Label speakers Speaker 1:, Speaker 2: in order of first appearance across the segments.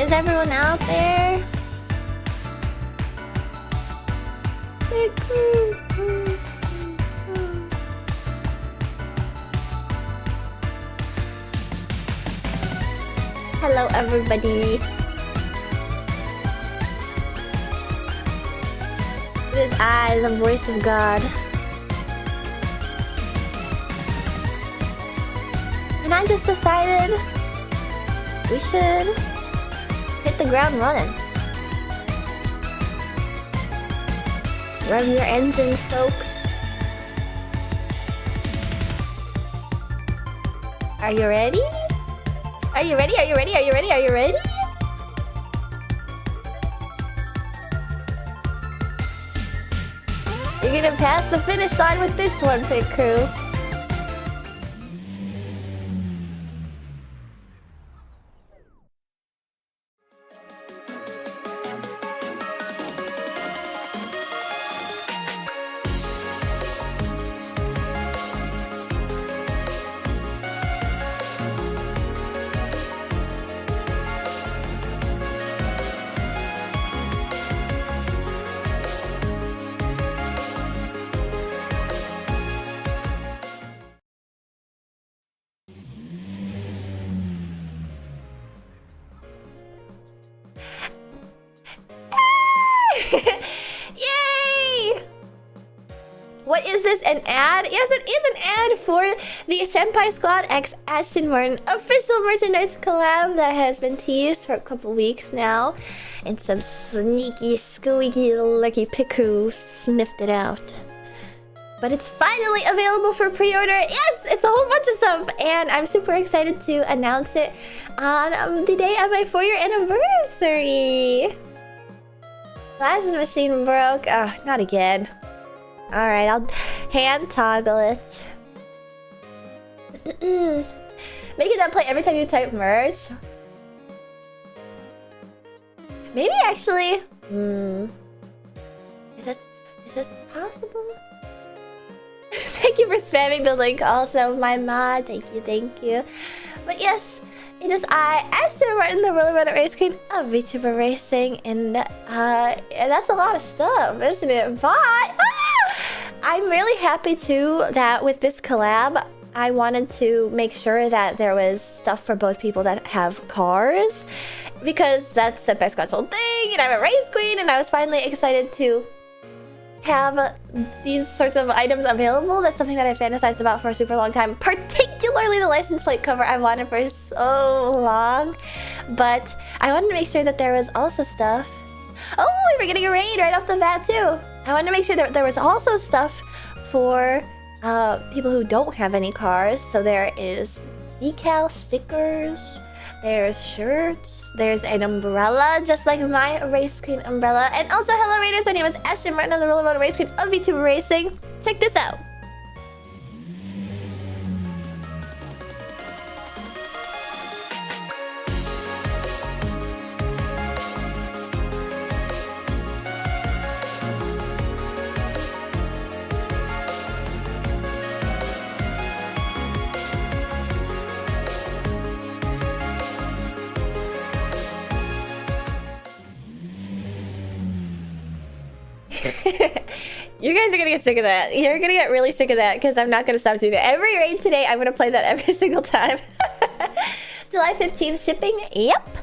Speaker 1: Is everyone out there? Hello, everybody. It is I, the voice of God. And I just decided we should hit the ground running. Rev your engines, folks. Are you ready? Are you ready? Are you ready? Are you ready? Are you ready? You're gonna pass the finish line with this one, Pit Crew. Yay! What is this, an ad? Yes, it is an ad for the Senpai Squad X Ashton Martin official merchandise collab that has been teased for a couple weeks now. And some sneaky, squeaky, lucky Piku sniffed it out. But it's finally available for pre-order. Yes, it's a whole bunch of stuff. And I'm super excited to announce it on the day of my 4-year anniversary. Glasses machine broke. Ugh, not again. Alright, I'll hand toggle it. Make it that play every time you type merch. Maybe actually. Is it possible? Thank you for spamming the link also, my mod. Thank you. But yes, it is I, Ashton Martin, the Roller Runner Race Queen of VTuber Racing, and that's a lot of stuff, isn't it? But I'm really happy too that with this collab, I wanted to make sure that there was stuff for both people that have cars, because that's Senpai Squad's whole thing, and I'm a race queen, and I was finally excited to have these sorts of items available. That's something that I fantasized about for a super long time, particularly the license plate cover I wanted for so long. But I wanted to make sure that there was also stuff. Oh, we're getting a raid right off the bat too. I wanted to make sure that there was also stuff for people who don't have any cars. So there is decal stickers, there's shirts, there's an umbrella, just like my Race Queen umbrella. And also, hello Raiders, my name is Ashton Martin, I'm the Roller Motor Race Queen of VTuber Racing. Check this out. You guys are gonna get sick of that. You're gonna get really sick of that because I'm not gonna stop doing that. Every raid today, I'm gonna play that every single time. July 15th shipping. Yep.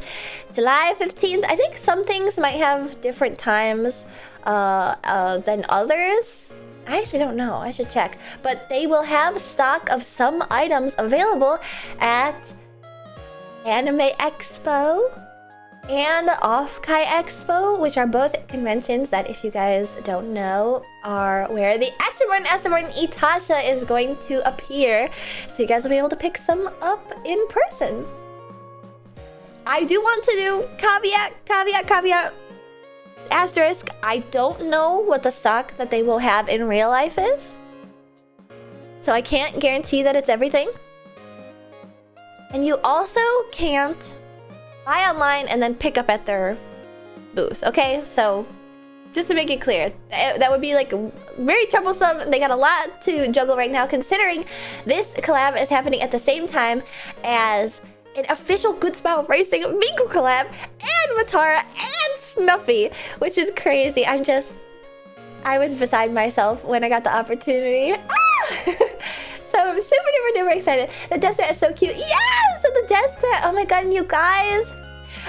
Speaker 1: July 15th. I think some things might have different times than others. I actually don't know. I should check. But they will have stock of some items available at Anime Expo and Off-Kai Expo, which are both conventions that, if you guys don't know, are where the Ashton Martin Itasha is going to appear. So you guys will be able to pick some up in person. I do want to do caveat, asterisk. I don't know what the stock that they will have in real life is. So I can't guarantee that it's everything. And you also can't buy online and then pick up at their booth, okay? So just to make it clear, that would be like very troublesome. They got a lot to juggle right now, considering this collab is happening at the same time as an official Good Smile Racing Miku collab and Matara and Snuffy, which is crazy. I was beside myself when I got the opportunity. So I'm super duper excited. The desk mat is so cute. Yes! The desk mat. Oh my god, and you guys.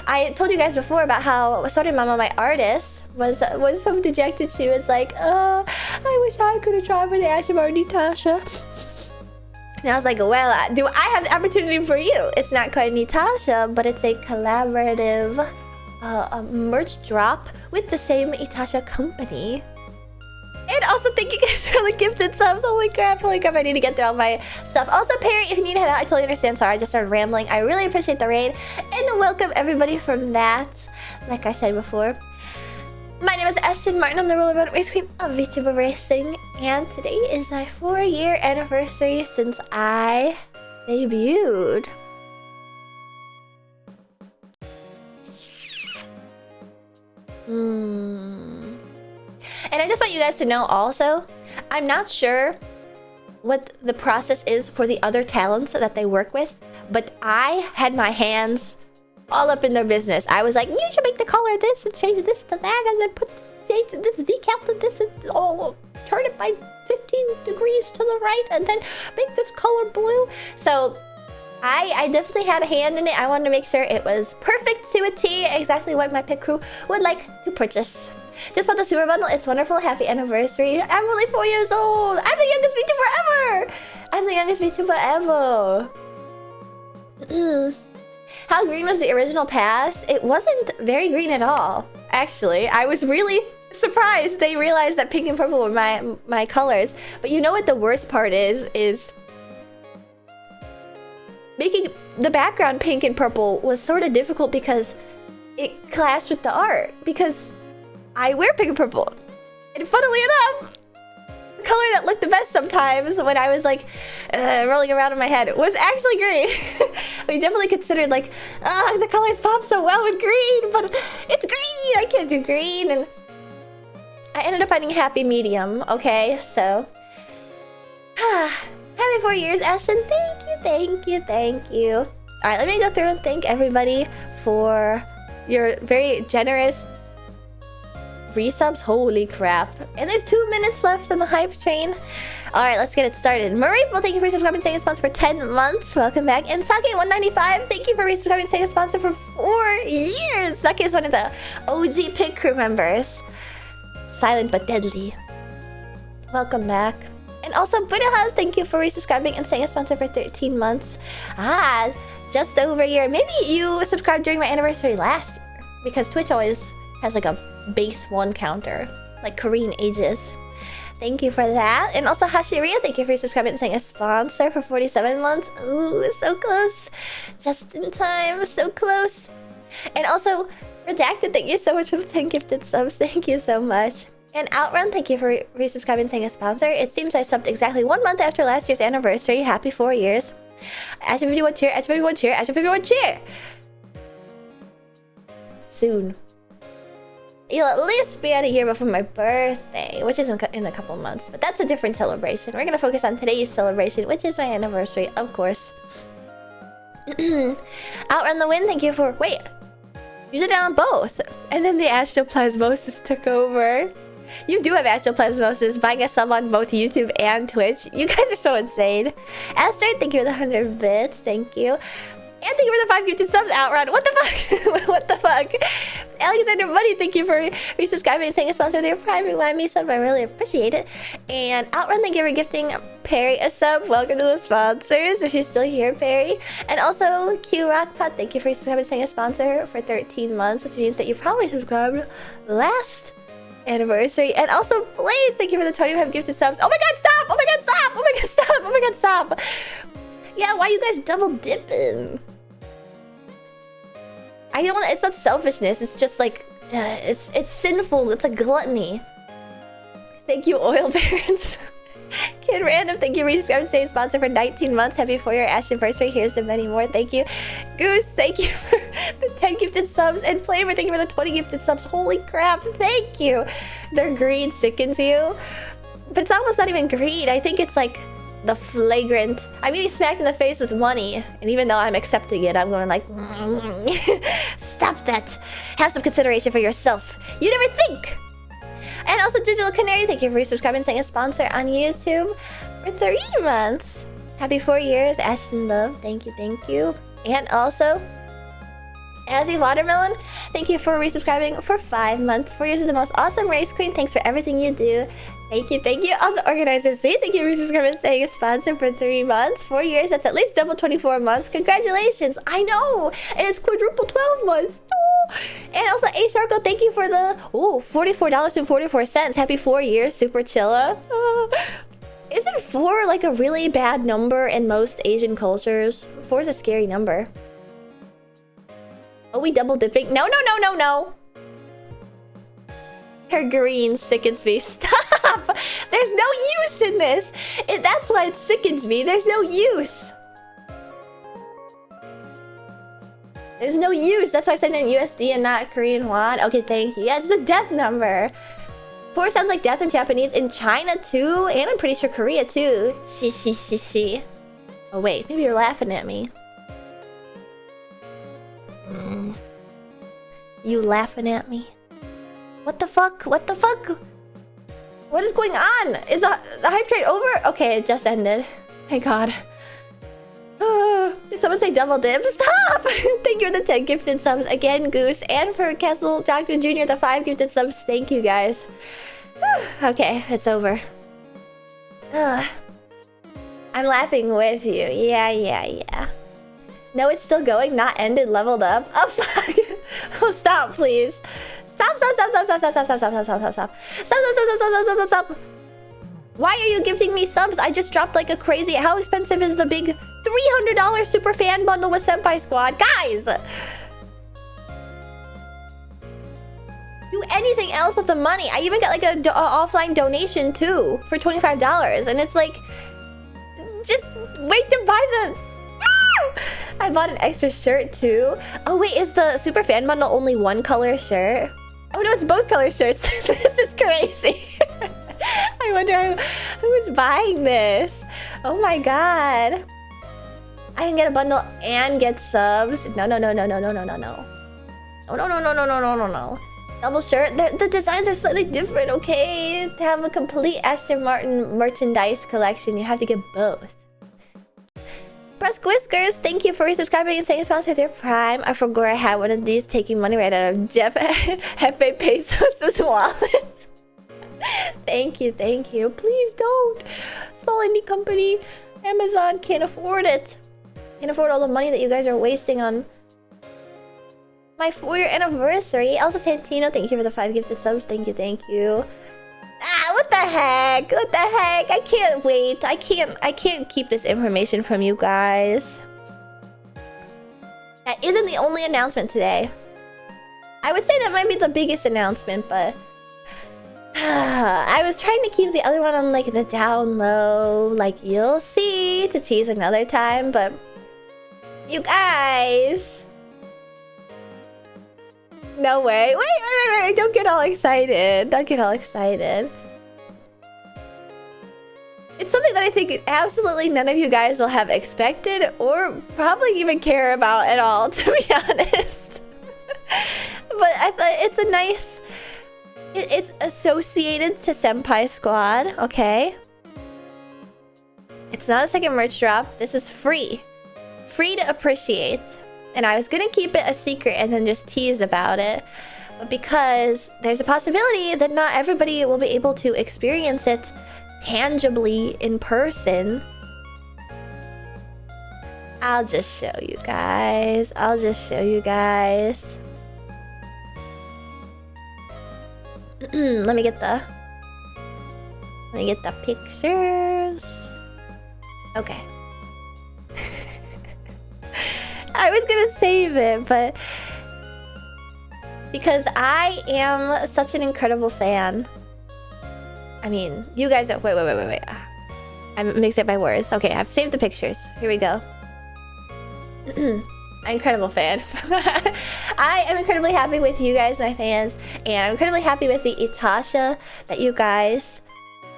Speaker 1: I told you guys before about how Sorry Mama, my artist, was so dejected. She was like, I wish I could have tried for the Ashimar Natasha. And I was like, well, do I have the opportunity for you? It's not quite Natasha, but it's a collaborative merch drop with the same Itasha company. And also thank you guys for the gifted subs. Holy crap, I need to get through all my stuff. Also, Perry, if you need to head out, I totally understand. Sorry, I just started rambling. I really appreciate the raid. And welcome everybody from that. Like I said before, my name is Ashton Martin. I'm the roller boat race queen of VTuber Racing. And today is my 4-year anniversary since I debuted. And I just want you guys to know also, I'm not sure what the process is for the other talents that they work with, but I had my hands all up in their business. I was like, you should make the color this and change this to that, and then change this decal to this, and turn it by 15 degrees to the right, and then make this color blue. So I definitely had a hand in it. I wanted to make sure it was perfect to a T, exactly what my pit crew would like to purchase. Just bought the super bundle. It's wonderful. Happy anniversary. I'm only 4 years old. I'm the youngest VTuber ever. I'm the youngest VTuber ever. How green was the original pass? It wasn't very green at all, actually. I was really surprised they realized that pink and purple were my colors. But you know what the worst part is making the background pink and purple was sort of difficult because it clashed with the art. Because I wear pink and purple. And funnily enough, the color that looked the best sometimes when I was like rolling around in my head was actually green. We definitely considered like, the colors pop so well with green, but it's green. I can't do green. And I ended up finding a happy medium. Okay, so happy 4 years, Ashton. Thank you. All right, let me go through and thank everybody for your very generous resubs. Holy crap. And there's 2 minutes left on the hype train. Alright, let's get it started. Marie, well, thank you for subscribing and staying a sponsor for 10 months. Welcome back. And Sake195, thank you for resubscribing and staying a sponsor for 4 years. Sake is one of the OG pit crew members. Silent but deadly. Welcome back. And also, Buddha thank you for resubscribing and staying a sponsor for 13 months. Just over a year. Maybe you subscribed during my anniversary last year, because Twitch always has like a base 1 counter, like Korean ages. Thank you for that. And also Hashiria, thank you for subscribing and saying a sponsor for 47 months. Ooh, so close. Just in time, so close. And also Redacted, thank you so much for the 10 gifted subs. Thank you so much. And Outrun, thank you for resubscribing and saying a sponsor. It seems I subbed exactly 1 month after last year's anniversary. Happy 4 years. After 51 cheer, after 51 cheer, after 51 cheer. Soon. You'll at least be at a year before my birthday, which is in a couple months, but that's a different celebration. We're gonna focus on today's celebration, which is my anniversary, of course. Outrun the Wind, thank you for... Wait, you did it on both. And then the Astroplasmosis took over. You do have Astroplasmosis, buying a sub on both YouTube and Twitch. You guys are so insane. Astrid, thank you for the 100 bits, thank you. And thank you for the 5 gifted subs, Outrun. What the fuck? What the fuck? Alexander Buddy, thank you for resubscribing and saying a sponsor with your Prime Rewind Me sub. I really appreciate it. And Outrun, thank you for gifting Perry a sub. Welcome to the sponsors, if you're still here, Perry. And also Q Rockpot, thank you for resubscribing and saying a sponsor for 13 months, which means that you probably subscribed last anniversary. And also Blaze, thank you for the 25 gifted subs. Oh my god, stop! Oh my god, stop! Oh my god, stop! Oh my god, stop! Yeah, why are you guys double dipping? I don't want. It's not selfishness. It's just like it's sinful. It's a gluttony. Thank you, Oil Barons. Kid Random, thank you for staying sponsor for 19 months. Happy 4-year anniversary. Here's to many more. Thank you, Goose. Thank you for the 10 gifted subs, and Flavor, thank you for the 20 gifted subs. Holy crap! Thank you. Their greed sickens you, but it's almost not even greed. I think it's like the flagrant... I'm getting smacked in the face with money. And even though I'm accepting it, I'm going like... Stop that. Have some consideration for yourself. You never think. And also Digital Canary, thank you for resubscribing and saying a sponsor on YouTube for 3 months. Happy 4 years, Ashton Love. Thank you, thank you. And also... Azzy Watermelon, thank you for resubscribing for 5 months. 4 years of the most awesome race queen. Thanks for everything you do. Thank you, thank you. Also, Organizer C, thank you for resubscribing and saying a sponsor for 3 months. 4 years, that's at least double 24 months. Congratulations. I know. And it's quadruple 12 months. Oh. And also, A Sharko, thank you for the $44.44. Happy 4 years, Super Chilla. Isn't 4 like a really bad number in most Asian cultures? 4 is a scary number. Are we double dipping? No, no, no, no, no. Her green sickens me. Stop! There's no use in this. That's why it sickens me. There's no use. There's no use. That's why I said in USD and not Korean won. Okay, thank you. Yes, the death number. 4 sounds like death in Japanese. In China too. And I'm pretty sure Korea too. Si. Oh wait, maybe you're laughing at me. You laughing at me? What the fuck? What the fuck? What is going on? Is the hype train over? Okay, it just ended. Thank God. Did someone say double dip? Stop! Thank you for the 10 gifted subs again, Goose, and for Castle Doctor Jr. the 5 gifted subs. Thank you guys. Okay, it's over. I'm laughing with you. Yeah. No, it's still going. Not ended. Leveled up. Oh fuck! Oh, stop, please. Stop. Stop. Why are you gifting me subs? I just dropped like a crazy... How expensive is the big $300 super fan bundle with Senpai Squad? Guys! Do anything else with the money. I even got like a offline donation too for $25. And it's like... Just wait to buy the... I bought an extra shirt too. Oh wait, is the super fan bundle only one color shirt? Oh no, it's both color shirts. This is crazy. I wonder who's buying this. Oh my god. I can get a bundle and get subs. No. No. Double shirt. The designs are slightly different, okay? To have a complete Aston Martin merchandise collection, you have to get both. Brusk Whiskers, thank you for resubscribing and saying a sponsor with your Prime. I forgot I had one of these taking money right out of Jeff Hefe Bezos' wallet. Thank you. Please don't. Small indie company. Amazon can't afford it. Can't afford all the money that you guys are wasting on my 4-year anniversary. Elsa Santino, thank you for the 5 gifted subs. Thank you. What the heck? I can't wait. I can't keep this information from you guys. That isn't the only announcement today. I would say that might be the biggest announcement, but I was trying to keep the other one on like the down low, like you'll see, to tease another time, but you guys. No way. Wait. Don't get all excited. It's something that I think absolutely none of you guys will have expected or probably even care about at all, to be honest. But I thought it's a nice... It's associated to Senpai Squad, okay? It's not a second merch drop. This is free. Free to appreciate. And I was gonna keep it a secret and then just tease about it. But because there's a possibility that not everybody will be able to experience it tangibly in person, I'll just show you guys. Let me get the pictures. Okay. I was gonna save it, but because I am such an incredible fan. I mean, you guys are... Wait. I'm mixing up my words. Okay, I've saved the pictures. Here we go. Incredible fan. I am incredibly happy with you guys, my fans, and I'm incredibly happy with the Itasha that you guys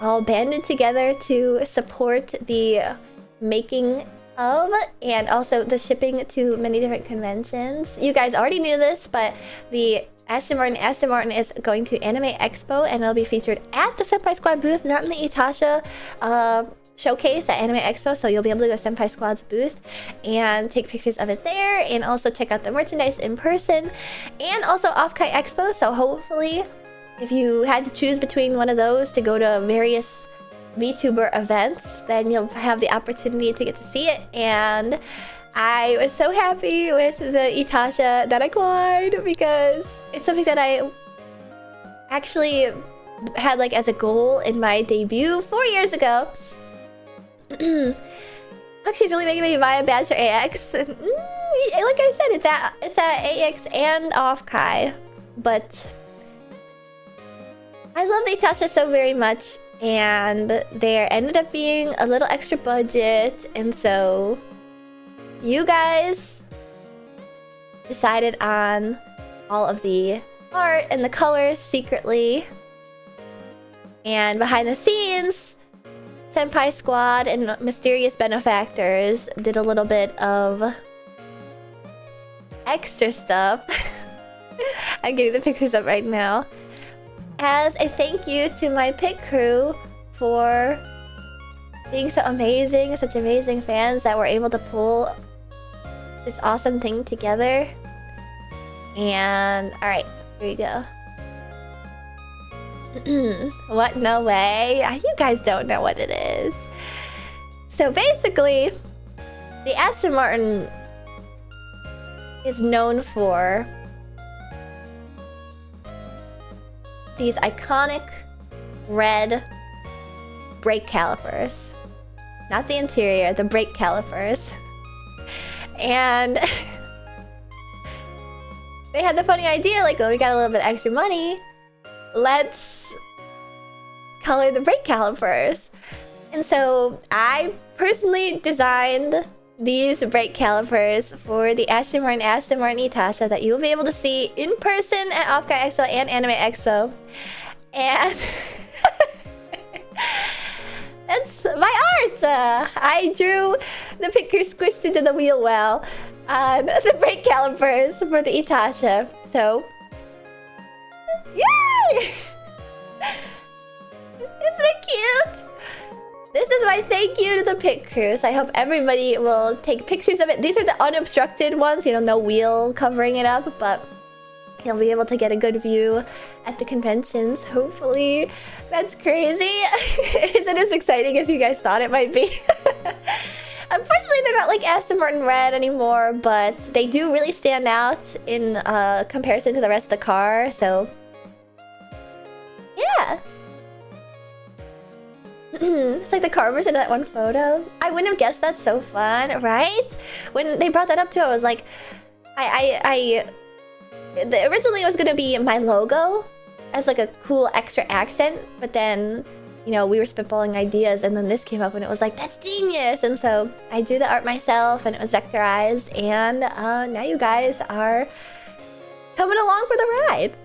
Speaker 1: all banded together to support the making of and also the shipping to many different conventions. You guys already knew this, but the Aston Martin is going to Anime Expo, and it'll be featured at the Senpai Squad booth, not in the Itasha showcase at Anime Expo. So you'll be able to go to Senpai Squad's booth and take pictures of it there, and also check out the merchandise in person, and also Offkite Expo. So hopefully, if you had to choose between one of those to go to various VTuber events, then you'll have the opportunity to get to see it. And I was so happy with the Itasha that I acquired, because it's something that I actually had like as a goal in my debut 4 years ago. Look, she's really making me buy a badge for AX. Like I said, it's at AX and Offkai, but I love the Itasha so very much, and there ended up being a little extra budget, and so you guys decided on all of the art and the colors secretly, and behind the scenes, Senpai Squad and mysterious benefactors did a little bit of extra stuff. I'm getting the pictures up right now. As a thank you to my pit crew for being so amazing, such amazing fans that were able to pull this awesome thing together. And alright, here we go. What? No way? You guys don't know what it is. So basically, the Aston Martin is known for these iconic red brake calipers. Not the interior, the brake calipers. And they had the funny idea, like, oh, we got a little bit extra money, let's color the brake calipers. And so I personally designed these brake calipers for the Aston Martin Itasha that you'll be able to see in person at Offkai Expo and Anime Expo. And that's my art! I drew the picture squished into the wheel well on the brake calipers for the Itasha. So, yay! Isn't it cute? This is my thank you to the pit crew. So I hope everybody will take pictures of it. These are the unobstructed ones, you know, no wheel covering it up, but you'll be able to get a good view at the conventions, hopefully. That's crazy. Is it as exciting as you guys thought it might be? Unfortunately, they're not like Aston Martin red anymore, but they do really stand out in comparison to the rest of the car, so yeah. It's like the car version of that one photo. I wouldn't have guessed. That's so fun, right? When they brought that up too, I was like, originally it was gonna be my logo as like a cool extra accent, but then, you know, we were spitballing ideas, and then this came up, and it was like, that's genius! And so I drew the art myself, and it was vectorized, and now you guys are coming along for the ride.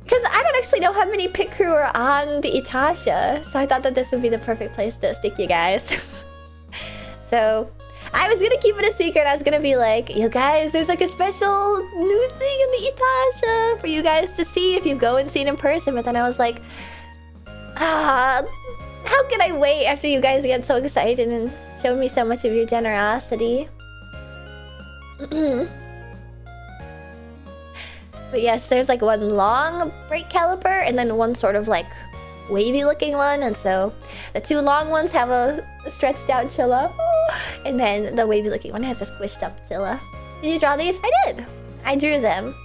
Speaker 1: Because I don't actually know how many pit crew are on the Itasha, so I thought that this would be the perfect place to stick you guys. So I was gonna keep it a secret. I was gonna be like, you guys, there's like a special new thing in the Itasha for you guys to see if you go and see it in person. But then I was like, how can I wait after you guys get so excited and show me so much of your generosity? But yes, there's like one long brake caliper and then one sort of like wavy looking one. And so the two long ones have a stretched out Chilla. And then the wavy looking one has a squished up Chilla. Did you draw these? I did. I drew them.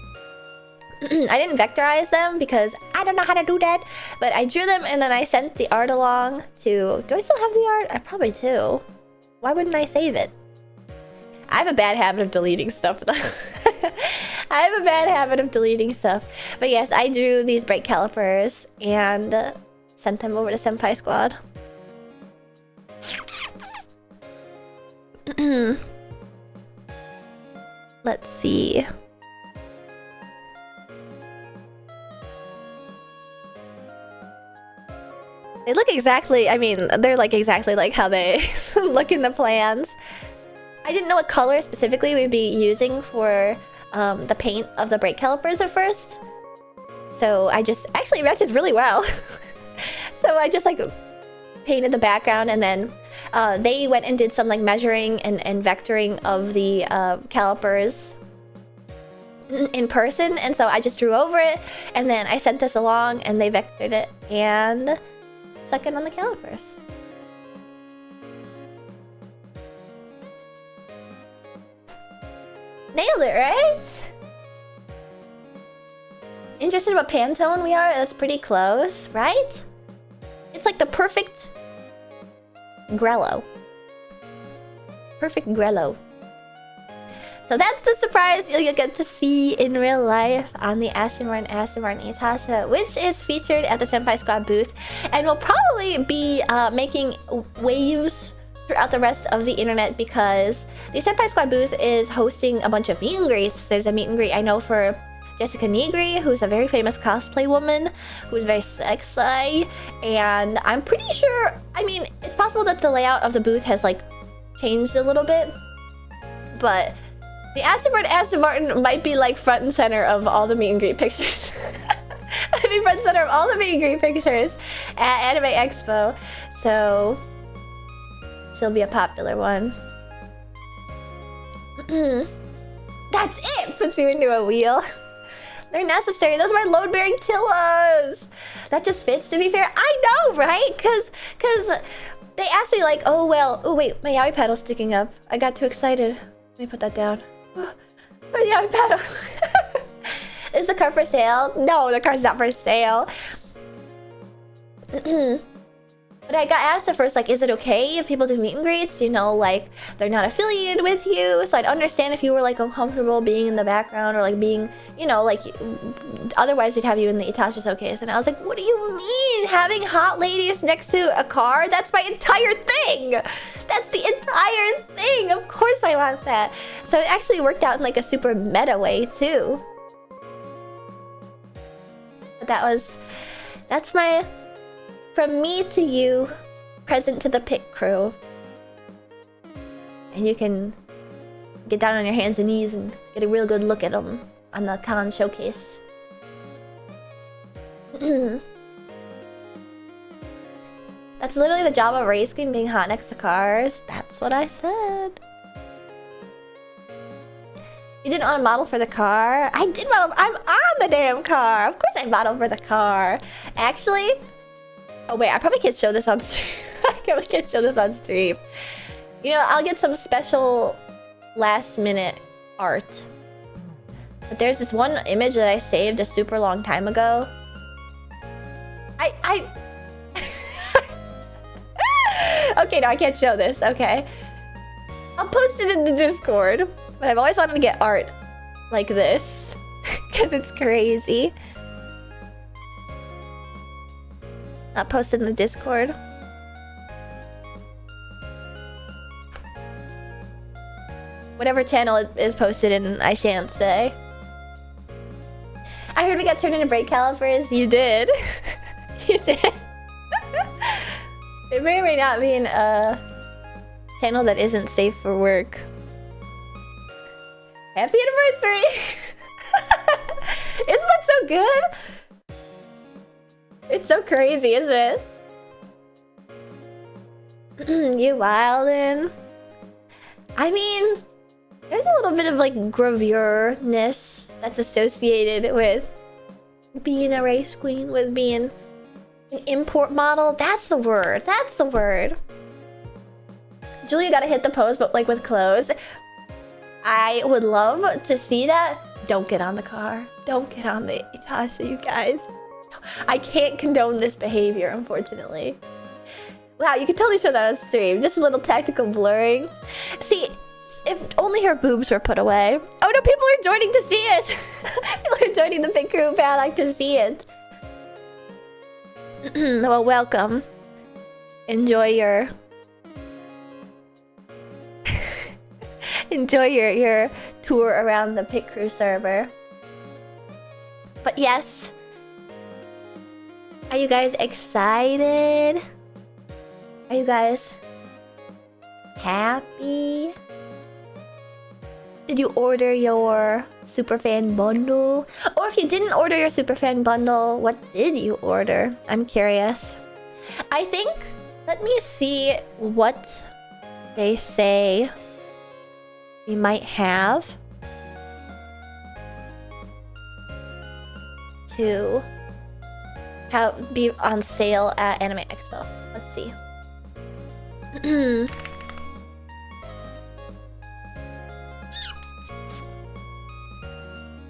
Speaker 1: I didn't vectorize them because I don't know how to do that. But I drew them and then I sent the art along to... Do I still have the art? I probably do. Why wouldn't I save it? I have a bad habit of deleting stuff though. I have a bad habit of deleting stuff. But yes, I drew these brake calipers and sent them over to Senpai Squad. Let's see. They look exactly, I mean, they're like exactly like how they look in the plans. I didn't know what color specifically we'd be using for the paint of the brake calipers at first. So I just, actually it matches really well. So I just like painted the background, and then they went and did some like measuring and vectoring of the calipers in person, and so I just drew over it, and then I sent this along and they vectored it and stuck it on the calipers. Nailed it, right? Interested what Pantone we are? That's pretty close, right? It's like the perfect Grello. Perfect Grello. So that's the surprise you'll get to see in real life on the Aston Martin Itasha, which is featured at the Senpai Squad booth, and will probably be making waves throughout the rest of the internet, because the Senpai Squad booth is hosting a bunch of meet and greets. There's a meet and greet I know for Jessica Nigri, who's a very famous cosplay woman, who's very sexy, and I'm pretty sure, I mean, it's possible that the layout of the booth has like changed a little bit, but the Aston Martin might be like front and center of all the meet and greet pictures. Might be front and center of all the meet and greet pictures at Anime Expo, so she'll be a popular one. That's it! Puts you into a wheel. They're necessary. Those are my load-bearing chillas. That just fits, to be fair. I know, right? Because they asked me like, oh, well, oh, wait, my yaoi paddle's sticking up. I got too excited. Let me put that down. Oh, yaoi paddle. Is the car for sale? No, the car's not for sale. But I got asked at first, like, is it okay if people do meet and greets? You know, like, they're not affiliated with you. So I'd understand if you were, like, uncomfortable being in the background, or, like, being, you know, like, otherwise we'd have you in the Itasha showcase. And I was like, what do you mean? Having hot ladies next to a car? That's my entire thing! That's the entire thing! Of course I want that! So it actually worked out in, like, a super meta way, too. But that's my... from me to you, present to the pit crew. And you can get down on your hands and knees and get a real good look at them on the con showcase. That's literally the job of a race queen, being hot next to cars. That's what I said. You didn't want to model for the car? I did model. I'm on the damn car. Of course I modeled for the car. Actually... oh wait, I probably can't show this on stream. I probably can't show this on stream. You know, I'll get some special last minute art. But there's this one image that I saved a super long time ago. Okay, no, I can't show this. Okay. I'll post it in the Discord. But I've always wanted to get art like this. Because it's crazy. I'll post it in the Discord. Whatever channel it is posted in, I shan't say. I heard we got turned into brake calipers. You did. You did. It may or may not be in a channel that isn't safe for work. Happy anniversary! Isn't that so good? It's so crazy, isn't it? You wildin'. I mean, there's a little bit of like gravure-ness that's associated with being a race queen, with being an import model. That's the word. That's the word. Julia gotta hit the pose, but like with clothes. I would love to see that. Don't get on the car. Don't get on the Itasha, you guys. I can't condone this behavior, unfortunately. Wow, you can totally show that on stream. Just a little tactical blurring. See, if only her boobs were put away. Oh no, people are joining to see it. People are joining the Pit Crew paddock to see it. Well, welcome. Enjoy your... enjoy your tour around the Pit Crew server. But yes... Are you guys excited? Are you guys happy? Did you order your Superfan bundle? Or if you didn't order your Superfan bundle, what did you order? I'm curious. I think, let me see what they say we might have to be on sale at Anime Expo. Let's see.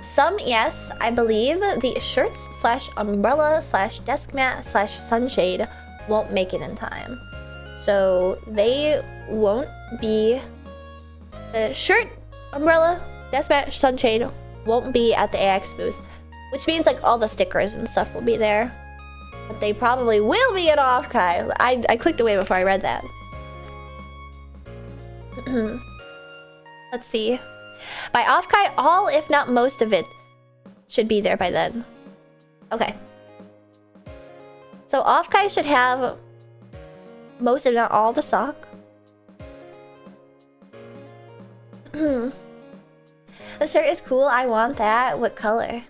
Speaker 1: Some, yes, I believe the shirts slash umbrella slash desk mat slash sunshade won't make it in time. So they won't be... The shirt, umbrella, desk mat, sunshade won't be at the AX booth. Which means like all the stickers and stuff will be there. But they probably will be at Offkai. I clicked away before I read that. Let's see. By Offkai, all if not most of it should be there by then. Okay. So Offkai should have most if not all the stock. The shirt is cool. I want that. What color?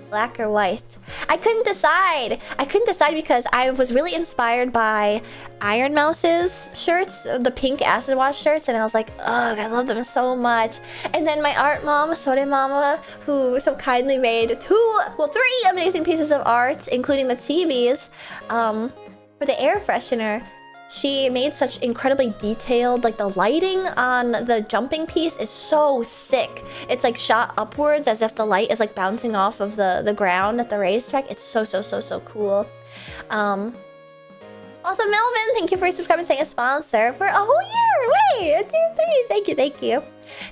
Speaker 1: Black or white? I couldn't decide. I couldn't decide because I was really inspired by Iron Mouse's shirts, the pink acid wash shirts, and I was like, ugh, I love them so much. And then my art mom, Sore Mama, who so kindly made three amazing pieces of art, including the chibis, for the air freshener. She made such incredibly detailed, like the lighting on the jumping piece is so sick. It's like shot upwards as if the light is like bouncing off of the ground at the racetrack. It's so cool. Also, Melvin, thank you for subscribing and saying a sponsor for a whole year. Wait, 2, 3. Thank you.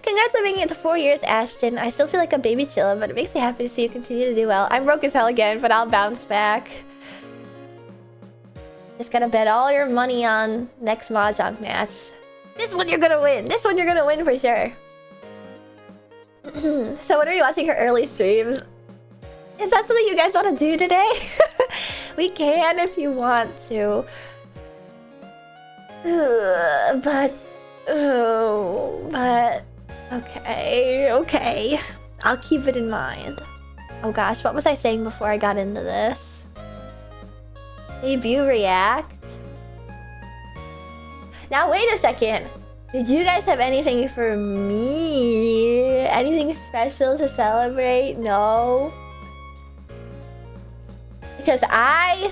Speaker 1: Congrats on making it to 4 years, Ashton. I still feel like a baby chilla, but it makes me happy to see you continue to do well. I'm broke as hell again, but I'll bounce back. Just gotta bet all your money on next Mahjong match. This one you're gonna win. This one you're gonna win for sure. So when are you watching her early streams? Is that something you guys want to do today? We can if you want to. But okay. I'll keep it in mind. Oh gosh, what was I saying before I got into this? Debut react. Now wait a second. Did you guys have anything for me? Anything special to celebrate? No. Because I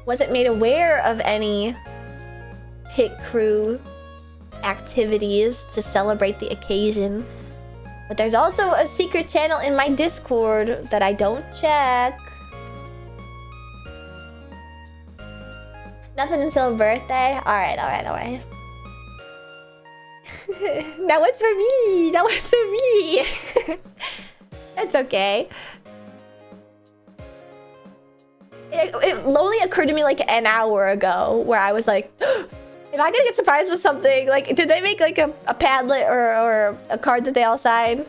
Speaker 1: wasn't made aware of any pit crew activities to celebrate the occasion. But there's also a secret channel in my Discord that I don't check. Nothing until birthday? Alright. That one's for me! That's okay. It only occurred to me like an hour ago where I was like, am I gonna get surprised with something? Like, did they make like a Padlet or a card that they all sign?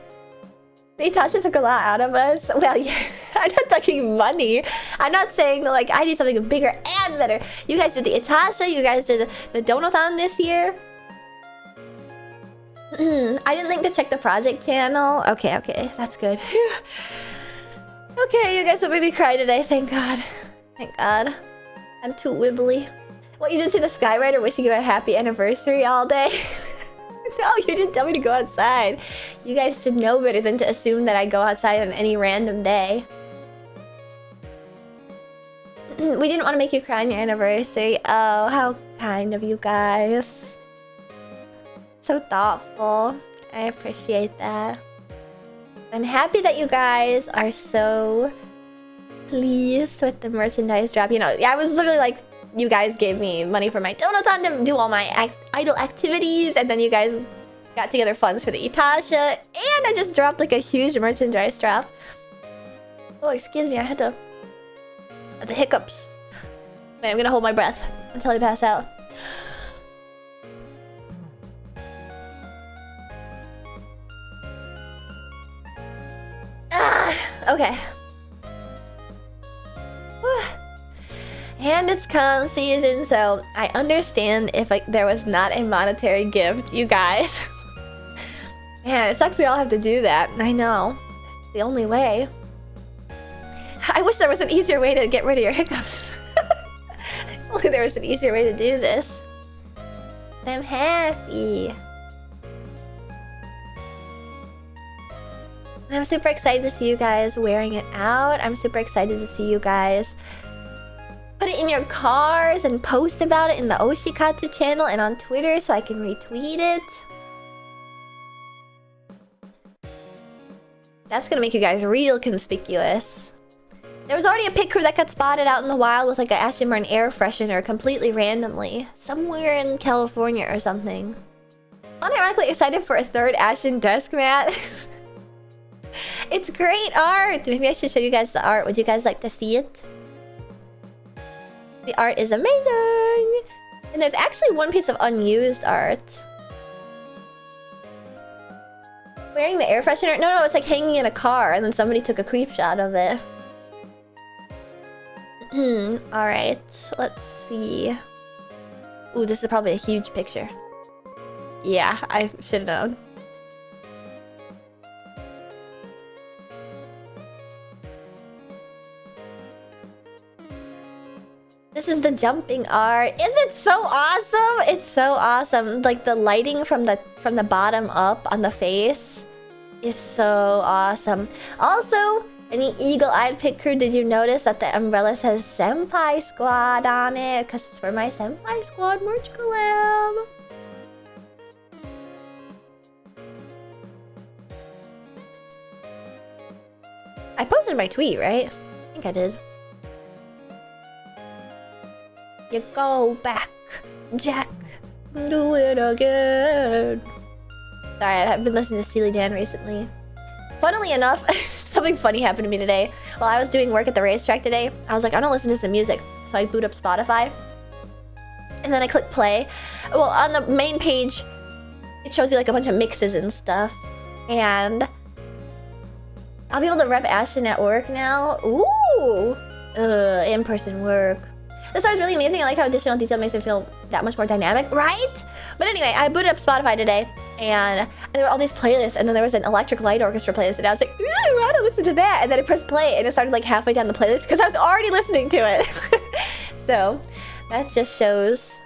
Speaker 1: Natasha took a lot out of us. Well, yeah, I'm not talking money. I'm not saying like I need something bigger and better. You guys did the Natasha. You guys did the Donathon this year. I didn't think to check the project channel. Okay, that's good. Okay, you guys don't make me cry today. Thank God. I'm too wibbly. What, you didn't see the Skyrider wishing you a happy anniversary all day? No, you didn't tell me to go outside. You guys should know better than to assume that I go outside on any random day. We didn't want to make you cry on your anniversary. Oh, how kind of you guys. So thoughtful. I appreciate that. I'm happy that you guys are so pleased with the merchandise drop. You know, I was literally like, you guys gave me money for my Donathon to do all my idle activities, and then you guys got together funds for the Itasha, and I just dropped like a huge merchandise drop. Oh, excuse me, I had the hiccups. Wait, I'm gonna hold my breath until I pass out. Okay. And it's con season, so I understand if there was not a monetary gift, you guys. Man, it sucks we all have to do that. I know. It's the only way. I wish there was an easier way to get rid of your hiccups. Only there was an easier way to do this. But I'm happy. And I'm super excited to see you guys wearing it out. I'm super excited to see you guys put it in your cars and post about it in the Oshikatsu channel and on Twitter so I can retweet it. That's gonna make you guys real conspicuous. There was already a pit crew that got spotted out in the wild with like an Ashen Burn air freshener completely randomly. Somewhere in California or something. I'm unironically excited for a third Ashen desk mat. It's great art! Maybe I should show you guys the art. Would you guys like to see it? The art is amazing! And there's actually one piece of unused art. Wearing the air freshener? No, it's like hanging in a car and then somebody took a creep shot of it. Alright, let's see. Ooh, this is probably a huge picture. Yeah, I should have known. This is the jumping art. Is it so awesome? It's so awesome. Like the lighting from the bottom up on the face is so awesome. Also, any eagle-eyed pit crew, did you notice that the umbrella says Senpai Squad on it? Because it's for my Senpai Squad merch collab. I posted my tweet, right? I think I did. You go back, Jack. Do it again. Sorry, I've been listening to Steely Dan recently. Funnily enough, something funny happened to me today. While I was doing work at the racetrack today, I was like, I want to listen to some music. So I boot up Spotify. And then I click play. Well, on the main page, it shows you like a bunch of mixes and stuff. And I'll be able to rep Ashton at work now. Ooh! In-person work. This art is really amazing. I like how additional detail makes it feel that much more dynamic, right? But anyway, I booted up Spotify today, and there were all these playlists, and then there was an Electric Light Orchestra playlist, and I was like, ooh, I want to listen to that. And then I pressed play, and it started like halfway down the playlist because I was already listening to it. So that just shows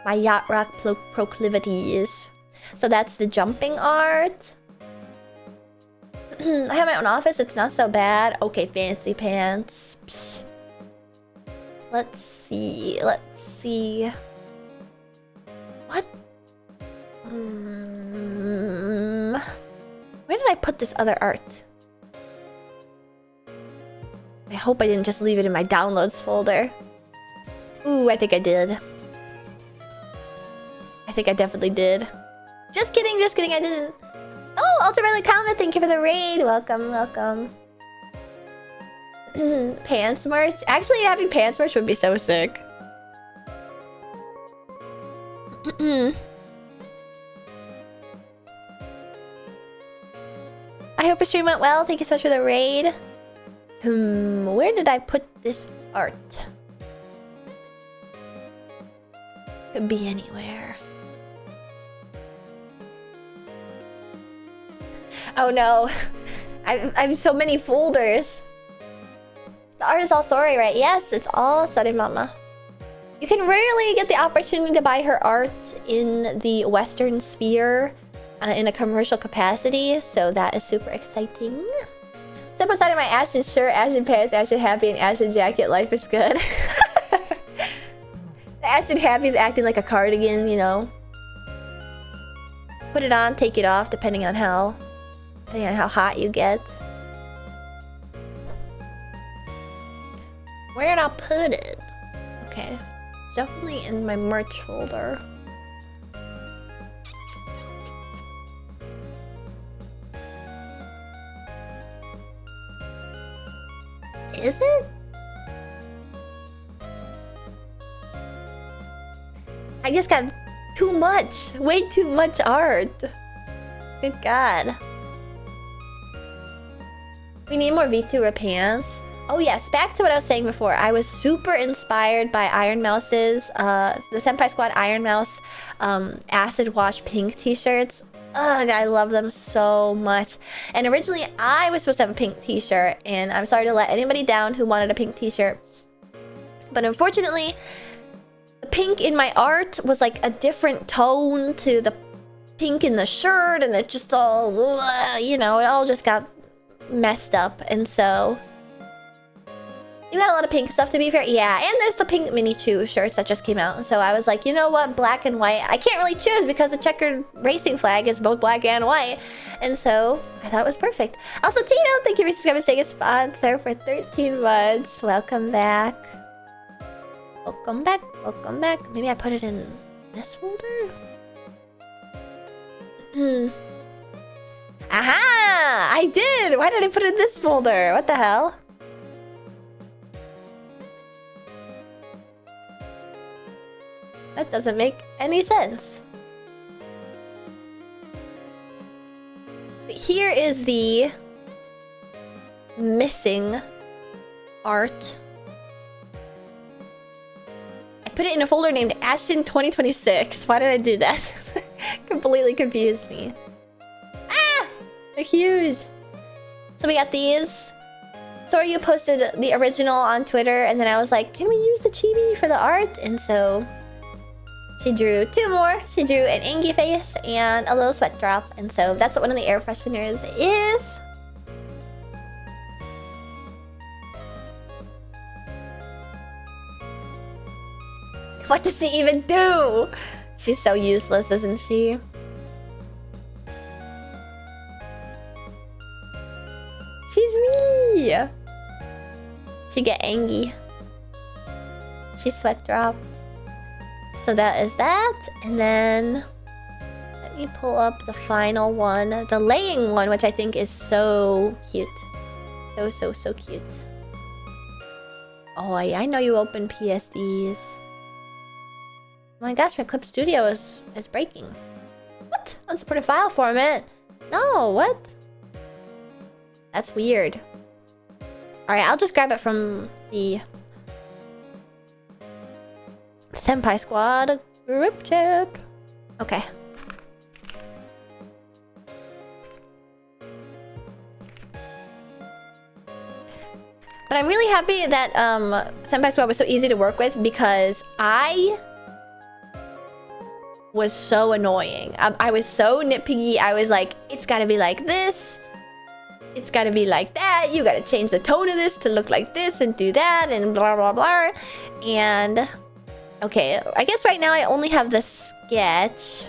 Speaker 1: my yacht rock proclivities. So that's the jumping art. I have my own office. It's not so bad. Okay, fancy pants. Psst. Let's see. Let's see. What? Where did I put this other art? I hope I didn't just leave it in my downloads folder. Ooh, I think I did. I think I definitely did. Just kidding, I didn't. Oh, Ultraviolet Comet, thank you for the raid. Welcome, welcome. Pants merch? Actually, having pants merch would be so sick. I hope your stream went well. Thank you so much for the raid. Where did I put this art? Could be anywhere. Oh no. I've so many folders. The art is all sorry, right? Yes, it's all sorry, mama. You can rarely get the opportunity to buy her art in the Western sphere in a commercial capacity, so that is super exciting. Step outside of my Ashen shirt, Ashen pants, Ashen happy, and Ashen jacket. Life is good. The Ashen happy is acting like a cardigan, you know. Put it on, take it off, depending on how hot you get. Where'd I put it? Okay. It's definitely in my merch folder. Is it? I just got too much. Way too much art. Good God. We need more VTuber pants. Oh yes, back to what I was saying before. I was super inspired by Iron Mouse's, the Senpai Squad Iron Mouse acid wash pink t-shirts. Ugh, I love them so much. And originally I was supposed to have a pink t-shirt, and I'm sorry to let anybody down who wanted a pink t-shirt. But unfortunately, the pink in my art was like a different tone to the pink in the shirt, and it just all, you know, it all just got messed up. And so you got a lot of pink stuff, to be fair. Yeah, and there's the pink Mini Chew shirts that just came out. So I was like, you know what? Black and white. I can't really choose because the checkered racing flag is both black and white. And so I thought it was perfect. Also, Tino, thank you for subscribing, saying a sponsor for 13 months. Welcome back. Welcome back. Welcome back. Maybe I put it in this folder? Aha! I did! Why did I put it in this folder? What the hell? That doesn't make any sense. But here is the missing art. I put it in a folder named Ashton 2026. Why did I do that? Completely confused me. Ah! They're huge. So we got these. Sorry, you posted the original on Twitter, and then I was like, can we use the chibi for the art? And so she drew two more. She drew an Angie face and a little sweat drop. And so that's what one of the air fresheners is. What does she even do? She's so useless, isn't she? She's me. She get Angie. She sweat drop. So that is that, and then let me pull up the final one, the laying one, which I think is so cute. So cute. Oh, I know you open PSDs. Oh my gosh, my Clip Studio is breaking. What? Unsupported file format? No, what? That's weird. Alright, I'll just grab it from the Senpai Squad group chat. Okay. But I'm really happy that Senpai Squad was so easy to work with, because I was so annoying. I was so nitpicky. I was like, it's gotta be like this. It's gotta be like that. You gotta change the tone of this to look like this and do that and blah blah blah. And okay, I guess right now I only have the sketch.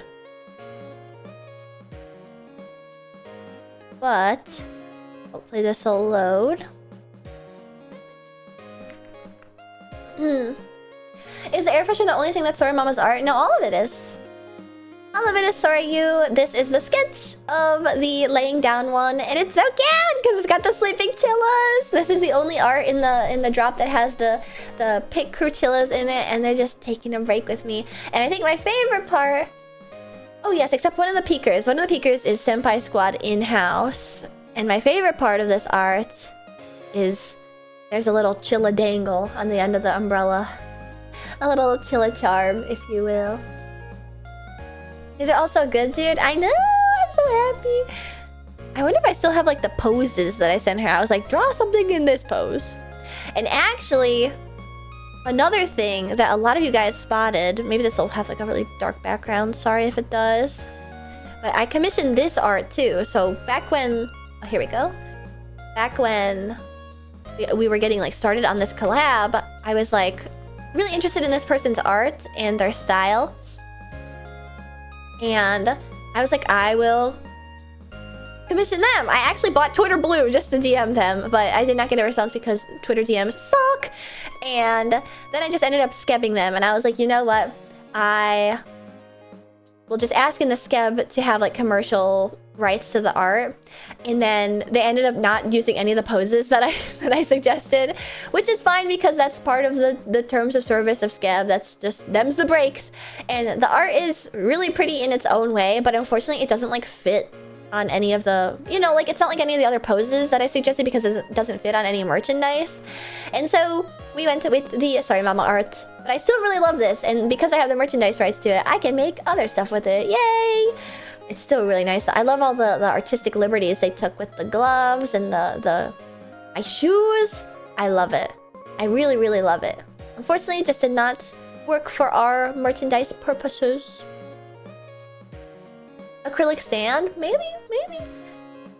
Speaker 1: But hopefully this will load. Is the air freshener the only thing that's Sorry Mama's art? No, all of it is. All of it is Sorry You. This is the sketch of the laying down one, and it's so cute because it's got the sleeping chillas. This is the only art in the drop that has the pit crew chillas in it, and they're just taking a break with me. And I think my favorite part, oh yes, except one of the peekers. One of the peekers is Senpai Squad in-house, and my favorite part of this art is there's a little chilla dangle on the end of the umbrella, a little chilla charm, if you will. These are all so good, dude. I know, I'm so happy. I wonder if I still have like the poses that I sent her. I was like, draw something in this pose. And actually, another thing that a lot of you guys spotted, maybe this will have like a really dark background, sorry if it does, but I commissioned this art too. So back when, oh, here we go. Back when we were getting like started on this collab, I was like really interested in this person's art and their style. And I was like, I will commission them. I actually bought Twitter Blue just to DM them, but I did not get a response because Twitter DMs suck. And then I just ended up skebbing them, and I was like, you know what? I will just ask in the skeb to have like commercial rights to the art. And then they ended up not using any of the poses that I suggested, which is fine because that's part of the terms of service of skeb. That's just them's the breaks. And the art is really pretty in its own way, but unfortunately it doesn't like fit on any of the, you know, like it's not like any of the other poses that I suggested because it doesn't fit on any merchandise. And so we went with the, sorry, Mama Art. But I still really love this, and because I have the merchandise rights to it, I can make other stuff with it. Yay! It's still really nice. I love all the artistic liberties they took with the gloves and my shoes. I love it. I really, really love it. Unfortunately, it just did not work for our merchandise purposes. Acrylic stand? Maybe? Maybe?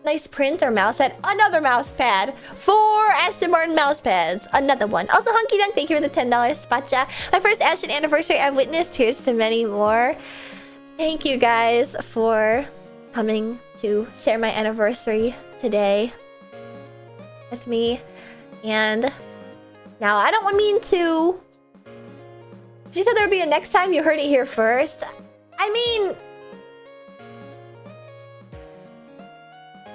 Speaker 1: Nice print or mouse pad. Another mouse pad. 4 Ashton Martin mouse pads. Another one. Also, Hunky Dunk, thank you for the $10 spatcha. My first Ashton anniversary I've witnessed. Here's to many more. Thank you guys for coming to share my anniversary today with me. And now I don't mean to... She said there would be a next time. You heard it here first. I mean...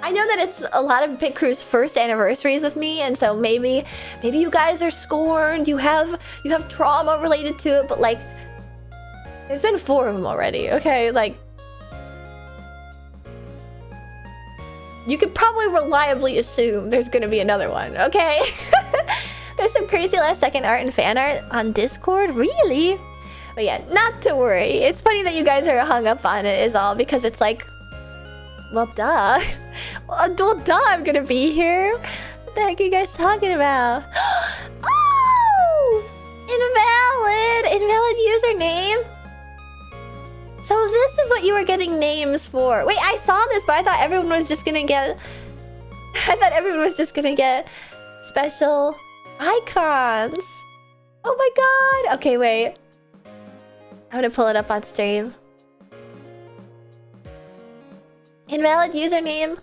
Speaker 1: I know that it's a lot of Pit Crew's first anniversaries with me, and so maybe you guys are scorned, you have trauma related to it, but like there's been 4 of them already, okay? Like you could probably reliably assume there's gonna be another one, okay? There's some crazy last second art and fan art on Discord, really? But yeah, not to worry. It's funny that you guys are hung up on it is all, because it's like, well, duh. Well, duh, I'm gonna be here. What the heck are you guys talking about? Oh! Invalid username? So this is what you were getting names for. Wait, I saw this, but I thought everyone was just gonna get... I thought everyone was just gonna get special icons. Oh my god. Okay, wait. I'm gonna pull it up on stream. Invalid username.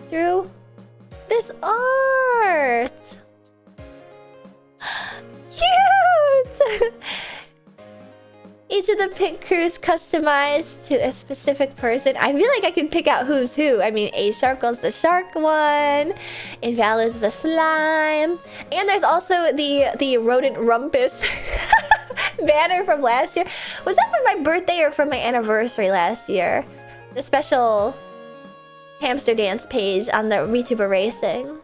Speaker 1: Drew this art. Cute! Each of the Pit Crews customized to a specific person. I feel like I can pick out who's who. I mean, A Sharkle's the shark one. Invalid's the slime. And there's also the rodent rumpus banner from last year. Was that for my birthday or for my anniversary last year? The special hamster dance page on the VTuber Racing.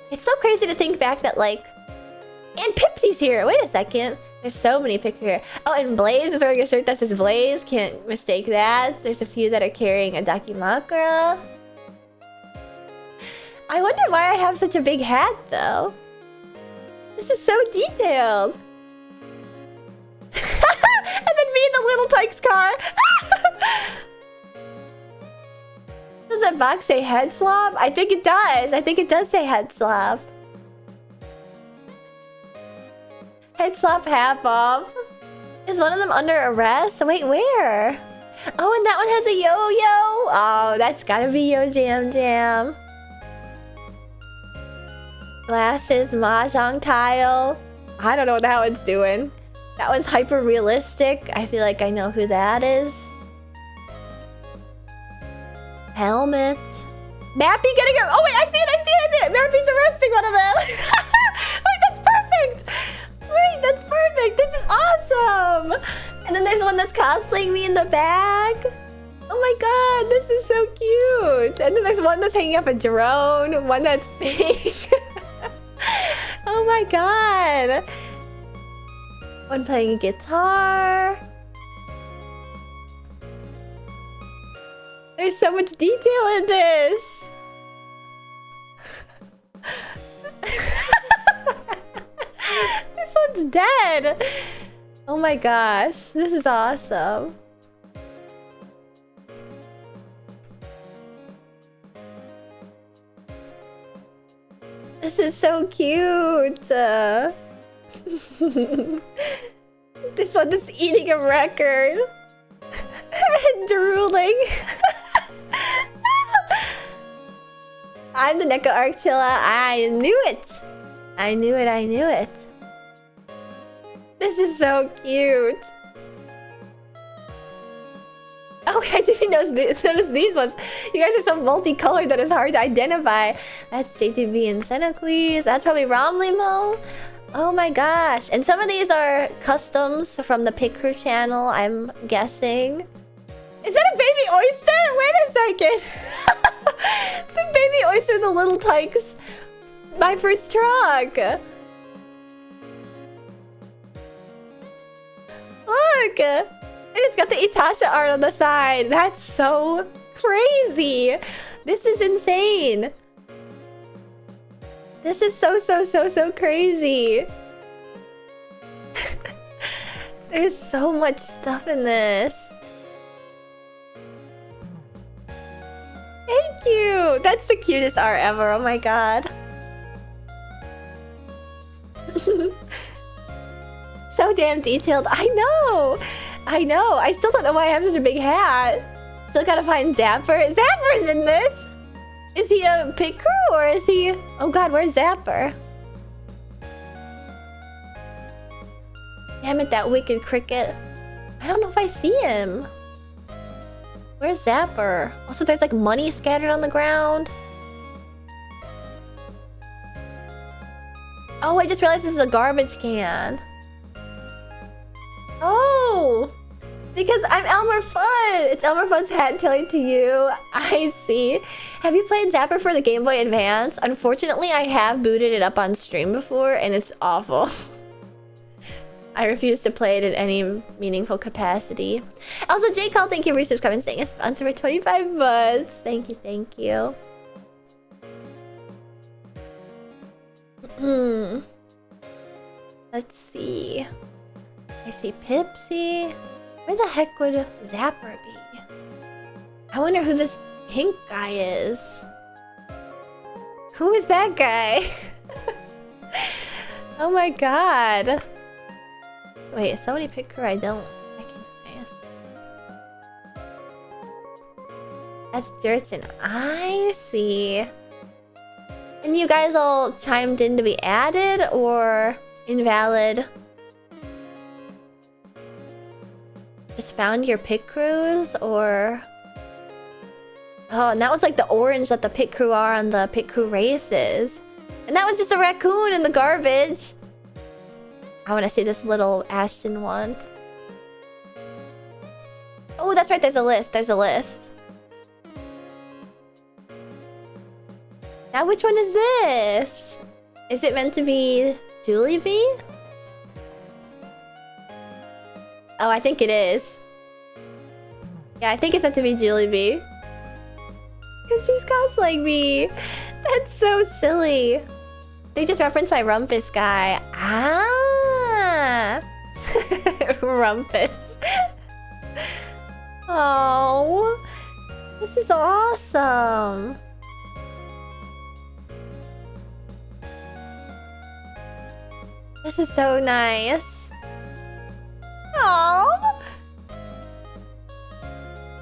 Speaker 1: It's so crazy to think back that, like... And Pipsy's here! Wait a second. There's so many pictures here. Oh, and Blaze is wearing a shirt that says Blaze. Can't mistake that. There's a few that are carrying a Dakimakura. I wonder why I have such a big hat, though. This is so detailed. And then me in the little Tyke's car. Does that box say head slop? I think it does. I think it does say head slop. Head slop half off. Is one of them under arrest? Wait, where? Oh, and that one has a yo-yo. Oh, that's gotta be Yo Jam Jam. Glasses, mahjong tile. I don't know what that one's doing. That one's hyper realistic. I feel like I know who that is. Helmet. Mappy getting a... Oh wait, I see it. Mappy's arresting one of them. Wait, that's perfect. Wait, that's perfect. This is awesome. And then there's one that's cosplaying me in the back. Oh my god, this is so cute. And then there's one that's hanging up a drone. One that's pink. Oh my god. One playing a guitar. There's so much detail in this. This one's dead. Oh my gosh, this is awesome. This is so cute. This one is eating a record. Drooling. I'm the Neko Archilla. I knew it. I knew it. This is so cute. Oh, I didn't notice these ones. You guys are so multicolored that it's hard to identify. That's JTB and Senocles. That's probably Romlimo. Oh my gosh. And some of these are customs from the Pit Crew channel, I'm guessing. Is that a baby oyster? Wait a second. The baby oyster, the little tykes. My first truck. Look. And it's got the Itasha art on the side. That's so crazy. This is insane. This is so crazy. There's so much stuff in this. Thank you. That's the cutest art ever. Oh my god. So damn detailed. I know. I know. I still don't know why I have such a big hat. Still gotta find Zapper. Zapper's in this. Is he a pit crew or is he... Oh god, where's Zapper? Damn it, that wicked cricket. I don't know if I see him. Where's Zapper? Also, there's like money scattered on the ground. Oh, I just realized this is a garbage can. Oh! Because I'm Elmer Fudd! It's Elmer Fudd's hat tailored to you. I see. Have you played Zapper for the Game Boy Advance? Unfortunately, I have booted it up on stream before, and it's awful. I refuse to play it in any meaningful capacity. Also, J. Call, thank you for subscribing and staying a sponsor for 25 months. Thank you, thank you. Let's see. I see Pipsy. Where the heck would Zapper be? I wonder who this pink guy is. Who is that guy? Oh my god. Wait, somebody pick her I don't recognize. That's Jerton. I see. And you guys all chimed in to be added or invalid? Just found your pit crews or... Oh, and that was like the orange that the pit crew are on the pit crew races. And that was just a raccoon in the garbage. I want to see this little Ashton one. Oh, that's right. There's a list. There's a list. Now, which one is this? Is it meant to be Julie B? Oh, I think it is. Yeah, I think it's meant to be Julie B. Because she's cosplaying me. That's so silly. They just referenced my Rumpus guy. Ah! Rumpus. Oh, this is awesome. This is so nice. Oh,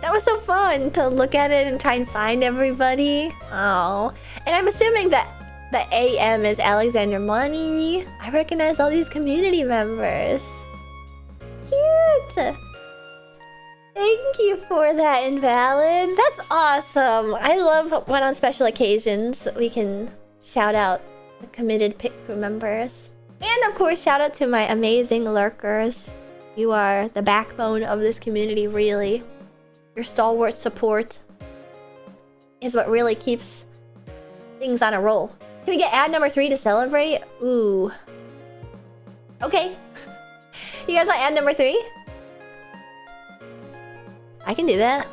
Speaker 1: that was so fun to look at it and try and find everybody. Oh, and I'm assuming that the AM is Alexander Money. I recognize all these community members. Cute. Thank you for that, Invalid. That's awesome. I love when on special occasions we can shout out the committed pit crew members. And of course, shout out to my amazing lurkers. You are the backbone of this community, really. Your stalwart support is what really keeps things on a roll. Can we get ad number 3 to celebrate? Ooh. Okay. You guys want ad number 3? I can do that.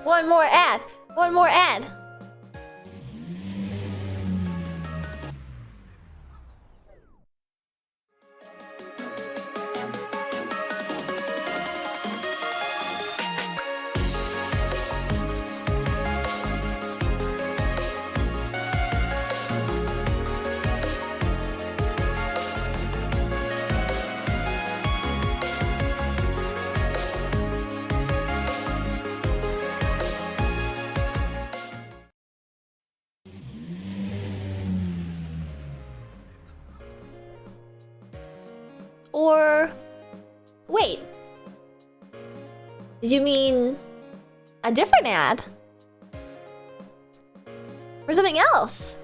Speaker 1: One more ad. One more ad. Or... wait. Did you mean a different ad? Or something else?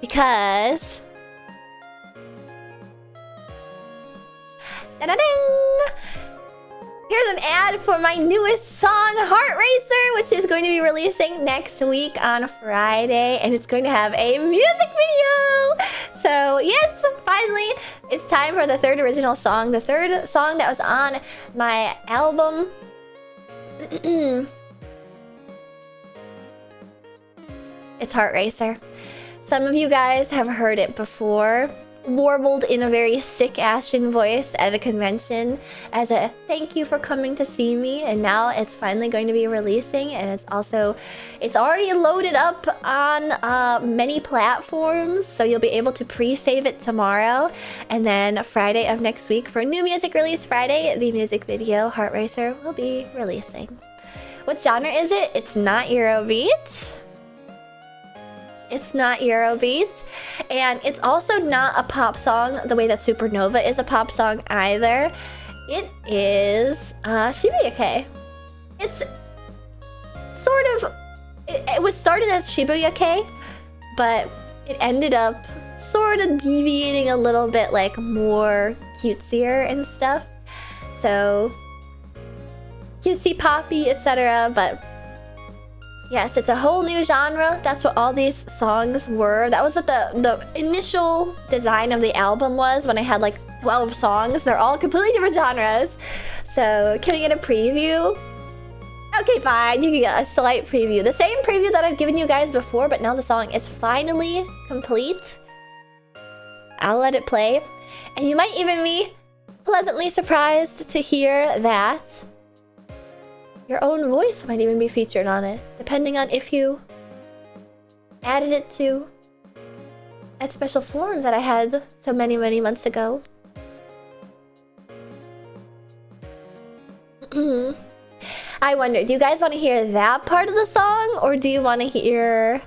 Speaker 1: Because Da-da-ding! Here's an ad for my newest song, Heart Racer, which is going to be releasing next week on Friday, and it's going to have a music video. So yes, finally, it's time for the third original song, the third song that was on my album. It's Heart Racer. Some of you guys have heard it before, warbled in a very sick Ashton voice at a convention as a thank you for coming to see me, and now it's finally going to be releasing, and it's already loaded up on many platforms, so you'll be able to pre-save it tomorrow, and then Friday of next week for New Music Release Friday, the music video Heart Racer will be releasing. What genre is it? It's not Eurobeat. It's not Eurobeat, and it's also not a pop song the way that Supernova is a pop song either. It is Shibuya Kei. It's sort of it was started as Shibuya Kei, but it ended up sort of deviating a little bit, like more cutesier and stuff. So cutesy, poppy, etc. But yes, it's a whole new genre. That's what all these songs were. That was what the initial design of the album was when I had like 12 songs. They're all completely different genres. So can we get a preview? Okay, fine. You can get a slight preview. The same preview that I've given you guys before, but now the song is finally complete. I'll let it play. And you might even be pleasantly surprised to hear that your own voice might even be featured on it, depending on if you added it to that special form that I had so many months ago. I wonder, do you guys want to hear that part of the song, or do you want to hear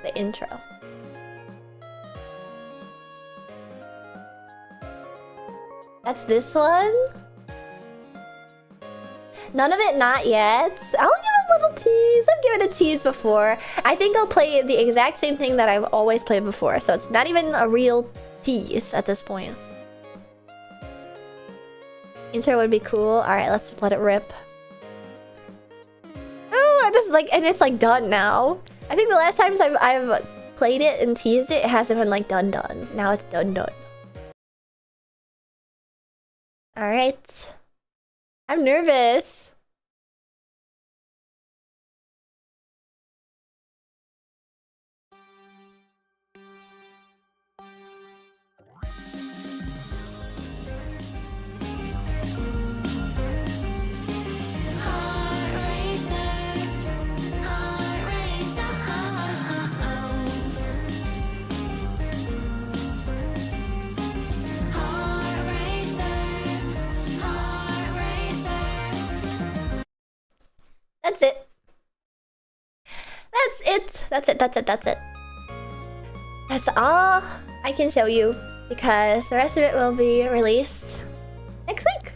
Speaker 1: the intro? That's this one? None of it, not yet. I'll give a little tease. I've given a tease before. I think I'll play the exact same thing that I've always played before, so it's not even a real tease at this point. Intro would be cool. Alright, let's let it rip. Oh, this is like, and it's like done now. I think the last times I've played it and teased it, it hasn't been like done. Now it's done. Alright. I'm nervous. That's it. That's it. That's all I can show you, because the rest of it will be released next week.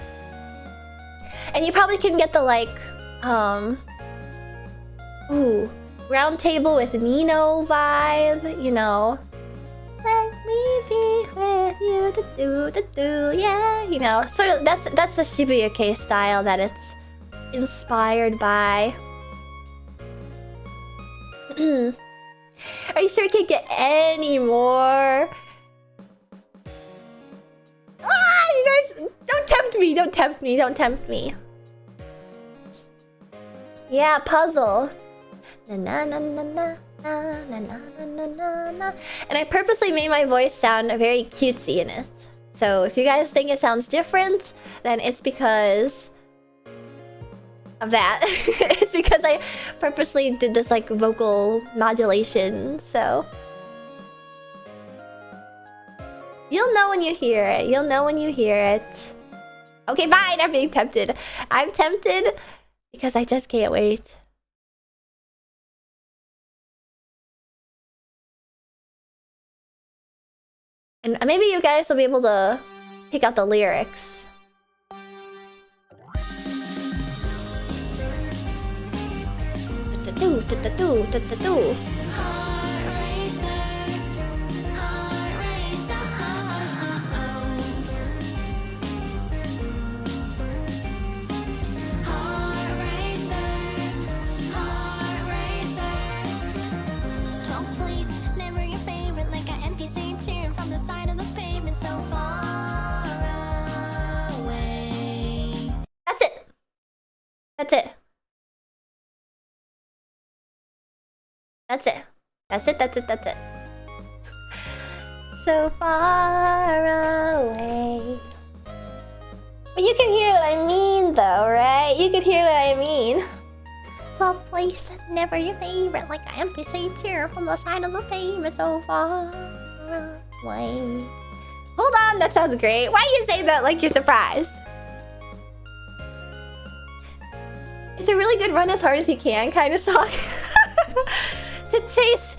Speaker 1: And you probably can get the like, round table with Nino vibe, you know. Let me be with you, yeah, you know. Sort of, that's the Shibuya Kei style that it's inspired by. Are you sure it can't get any more? Ah, you guys, don't tempt me. Yeah, puzzle. Na na na na na na na na na na na. And I purposely made my voice sound very cutesy in it. So if you guys think it sounds different, then it's because of that. It's because I purposely did this like vocal modulation, so you'll know when you hear it. Okay, fine, I'm being tempted. I'm tempted because I just can't wait. And maybe you guys will be able to pick out the lyrics. That's it. That's it. That's it, that's it, that's it. So far away. But you can hear what I mean though, right? You can hear what I mean. Love place, never your favorite, like an NPC cheer from the side of the pavement so far away. Hold on, that sounds great. Why do you say that like you're surprised? It's a really good run as hard as you can kind of song. To chase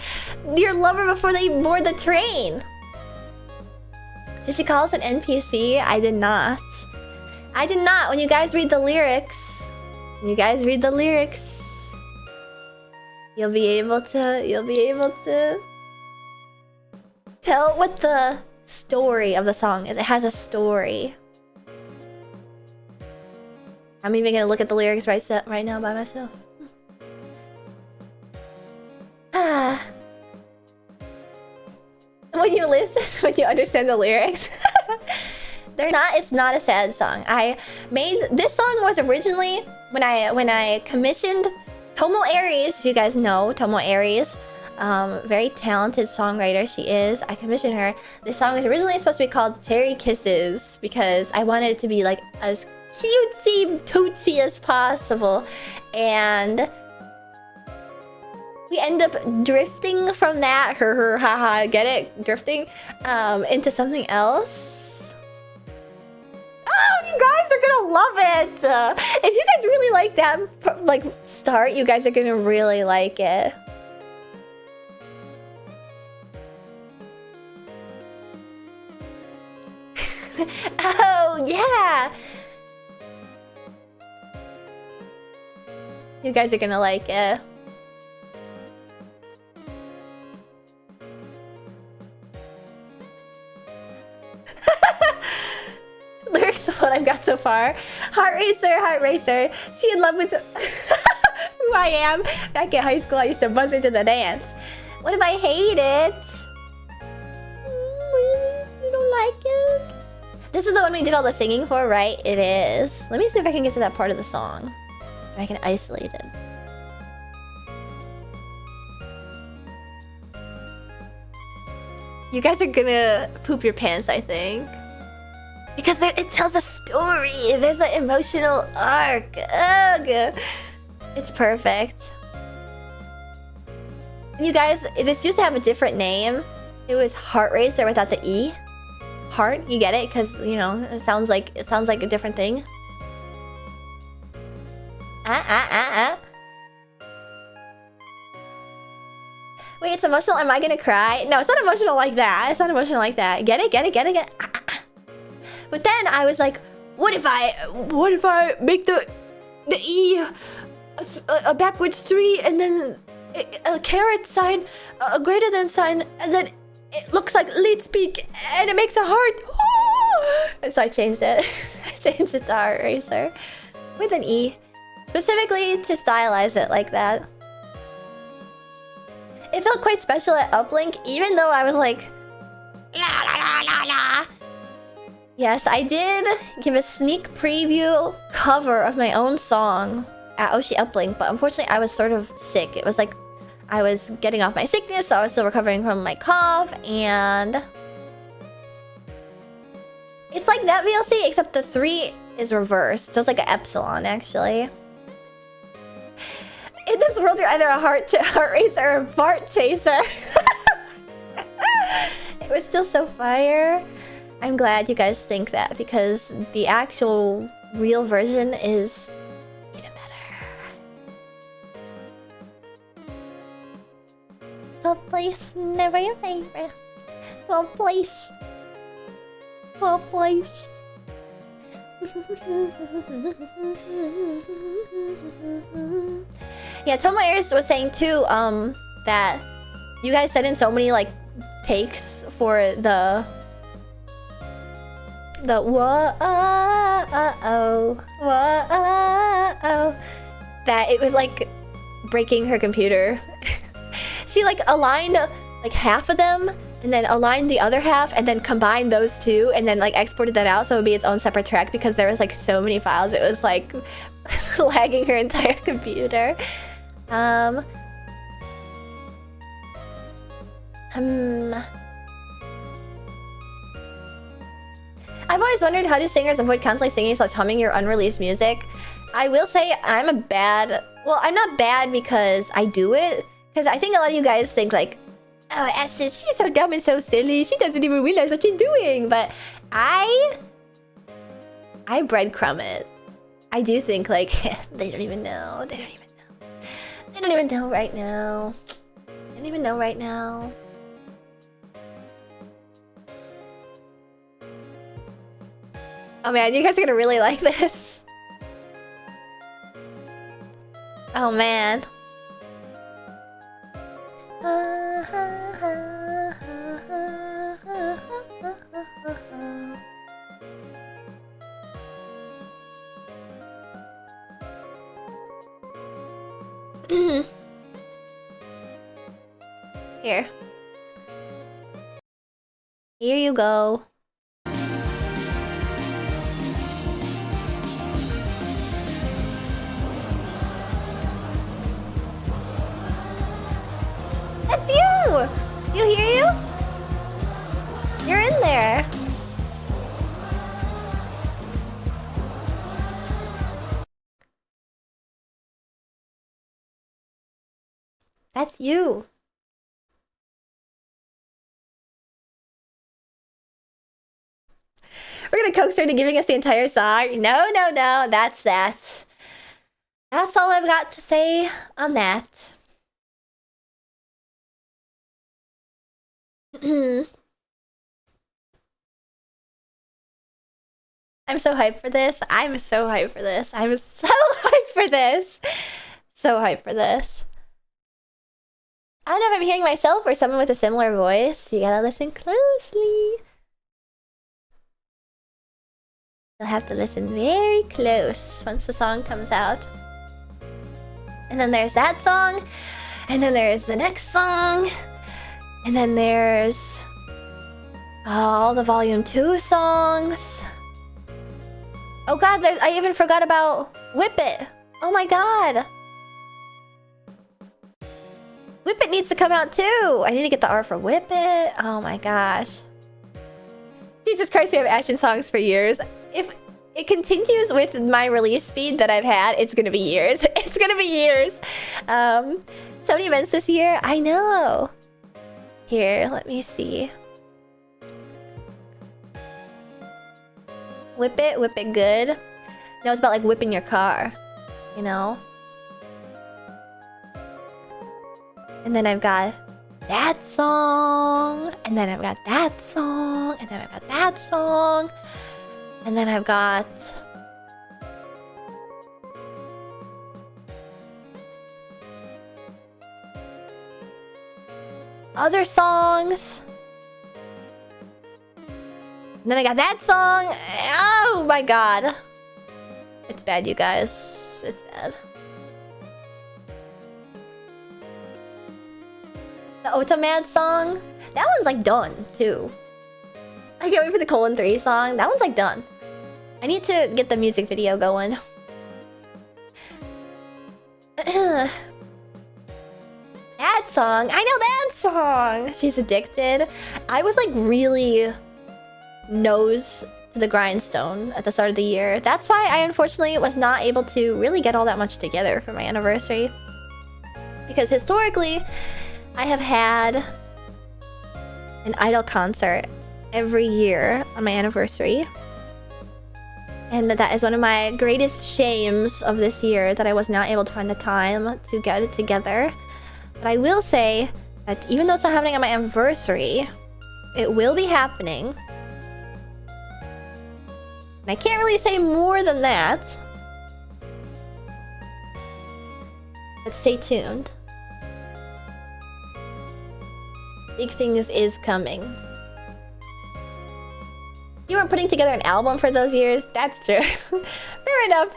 Speaker 1: your lover before they board the train. Did she call us an NPC? I did not. I did not. When you guys read the lyrics, you'll be able to tell what the story of the song is. It has a story. I'm even gonna look at the lyrics right now by myself. When you listen, when you understand the lyrics, it's not a sad song. This song was originally when I commissioned Tomo Aries. If you guys know Tomo Aries, very talented songwriter she is. I commissioned her. This song was originally supposed to be called Cherry Kisses because I wanted it to be like as cutesy tootsy as possible, and we end up drifting from that, haha, get it? Drifting, into something else. Oh, you guys are gonna love it! If you guys really like that, like, start, you guys are gonna really like it. Oh, yeah! You guys are gonna like it. Lyrics of what I've got so far. Heart racer. She in love with who I am. Back in high school, I used to buzz her to the dance. What if I hate it? You don't like it? This is the one we did all the singing for, right? It is. Let me see if I can get to that part of the song. I can isolate it. You guys are gonna poop your pants, I think. Because it tells a story. There's an emotional arc. Ugh. It's perfect. You guys, if this used to have a different name, it was Heart Racer without the E. Heart, you get it? Because, you know, it sounds like a different thing. Wait, it's emotional. Am I gonna cry? No, it's not emotional like that. It's not emotional like that. Get it? But then I was like, what if I make the E a backwards 3 and then a caret sign, a greater than sign, and then it looks like lead speak and it makes a heart. And so I changed it. I changed it to Heart Racer with an E, specifically to stylize it like that. It felt quite special at Uplink, even though I was like, la la la la la. Yes, I did give a sneak preview cover of my own song at Oshi Uplink, but unfortunately I was sort of sick. It was like I was getting off my sickness, so I was still recovering from my cough, and it's like that VLC, except the 3 is reversed, so it's like an epsilon, actually. In this world, you're either a heart racer or a fart chaser. It was still so fire. I'm glad you guys think that, because the actual real version is even better. 12th place, never your favorite. 12th place. 12th place. Yeah, Tomo Aries was saying too, that you guys sent in so many like takes for the whoa, that it was like breaking her computer. She like aligned like half of them and then aligned the other half, and then combined those two, and then like exported that out so it would be its own separate track because there was like so many files. It was like lagging her entire computer. I've always wondered, how do singers avoid constantly singing / humming your unreleased music? I will say I'm a bad... Well, I'm not bad because I do it. Because I think a lot of you guys think like, oh, Ashes, she's so dumb and so silly. She doesn't even realize what she's doing. But I breadcrumb it. I do think like, they don't even know. They don't even know. They don't even know right now. They don't even know right now. Oh man, you guys are gonna really like this. Oh man. Here. Here you go. That's you! You hear you? You're in there. That's you. We're gonna coax her to giving us the entire song. No, no, no. That's that. That's all I've got to say on that. I'm so hyped for this. I'm so hyped for this. I'm so hyped for this. So hyped for this. I don't know if I'm hearing myself or someone with a similar voice. You gotta listen closely. You'll have to listen very close once the song comes out. And then there's that song. And then there's the next song. And then there's all the Volume 2 songs. Oh god, I even forgot about Whip It. Oh my god. Whip It needs to come out too. I need to get the art for Whip It. Oh my gosh. Jesus Christ, we have Ashen songs for years. If it continues with my release speed that I've had, it's gonna be years. It's gonna be years. So many events this year. I know. Here, let me see. Whip it good. No, it's about like whipping your car, you know? And then I've got that song, and then I've got that song, and then I've got that song, and then I've got other songs. And then I got that song. Oh my god. It's bad, you guys. It's bad. The Otomad song. That one's like done, too. I can't wait for the Colon 3 song. That one's like done. I need to get the music video going. That song. I know that song. She's Addicted. I was like really nose to the grindstone at the start of the year. That's why I unfortunately was not able to really get all that much together for my anniversary. Because historically, I have had an idol concert every year on my anniversary. And that is one of my greatest shames of this year, that I was not able to find the time to get it together. But I will say that even though it's not happening on my anniversary, it will be happening. And I can't really say more than that. But stay tuned. Big things is coming. You weren't putting together an album for those years? That's true. Fair enough.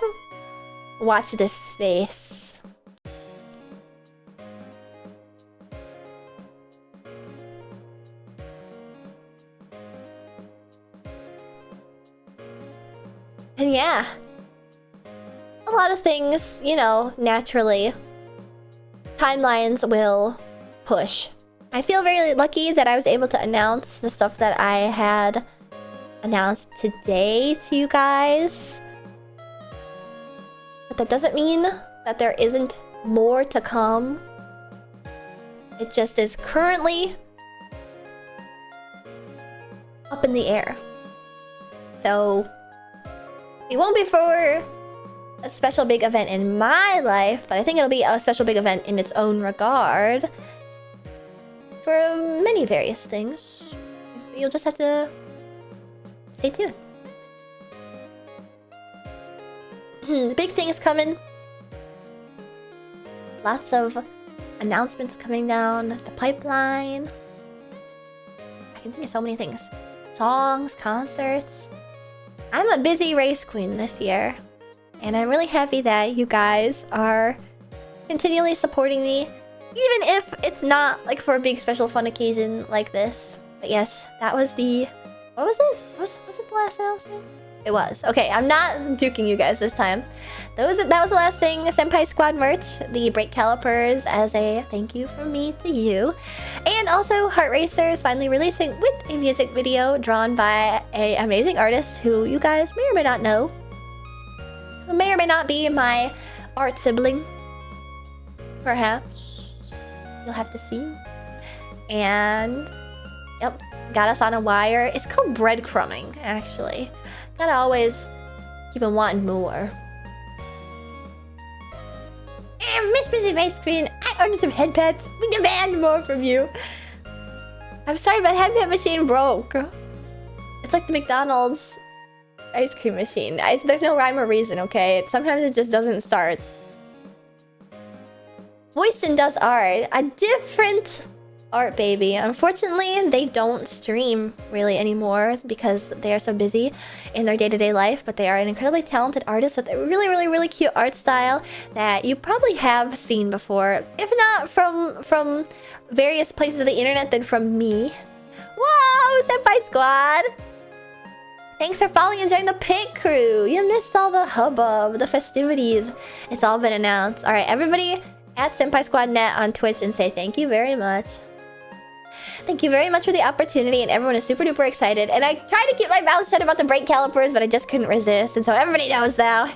Speaker 1: Watch this space. And yeah, a lot of things, you know, naturally, timelines will push. I feel very lucky that I was able to announce the stuff that I had announced today to you guys. But that doesn't mean that there isn't more to come. It just is currently up in the air. So it won't be for a special big event in my life, but I think it'll be a special big event in its own regard for many various things. You'll just have to stay tuned. Big things coming. Lots of announcements coming down the pipeline. I can think of so many things. Songs, concerts. I'm a busy race queen this year. And I'm really happy that you guys are continually supporting me. Even if it's not like for a big special fun occasion like this. But yes, that was the... What was it? Was it the last announcement? It was. Okay, I'm not juking you guys this time. That was the last thing. Senpai Squad merch. The brake calipers as a thank you from me to you. And also Heart Racer is finally releasing with a music video drawn by an amazing artist who you guys may or may not know. Who may or may not be my art sibling. Perhaps. You'll have to see. And... Yep. Got us on a wire. It's called breadcrumbing, actually. Gotta always keep on wanting more. And Miss Busy Ice Cream, I ordered some head pets. We demand more from you. I'm sorry, but head pet machine broke. It's like the McDonald's ice cream machine. There's no rhyme or reason, okay? Sometimes it just doesn't start. Voicin does art. A different art baby. Unfortunately, they don't stream really anymore because they are so busy in their day-to-day life, but they are an incredibly talented artist with a really cute art style that you probably have seen before. If not from various places of the internet, then from me. Whoa, Senpai Squad! Thanks for following and joining the pit crew. You missed all the hubbub, the festivities. It's all been announced. Alright, everybody at Senpai Squad Net on Twitch and say thank you very much. Thank you very much for the opportunity, and everyone is super duper excited. And I tried to keep my mouth shut about the brake calipers, but I just couldn't resist, and so everybody knows now.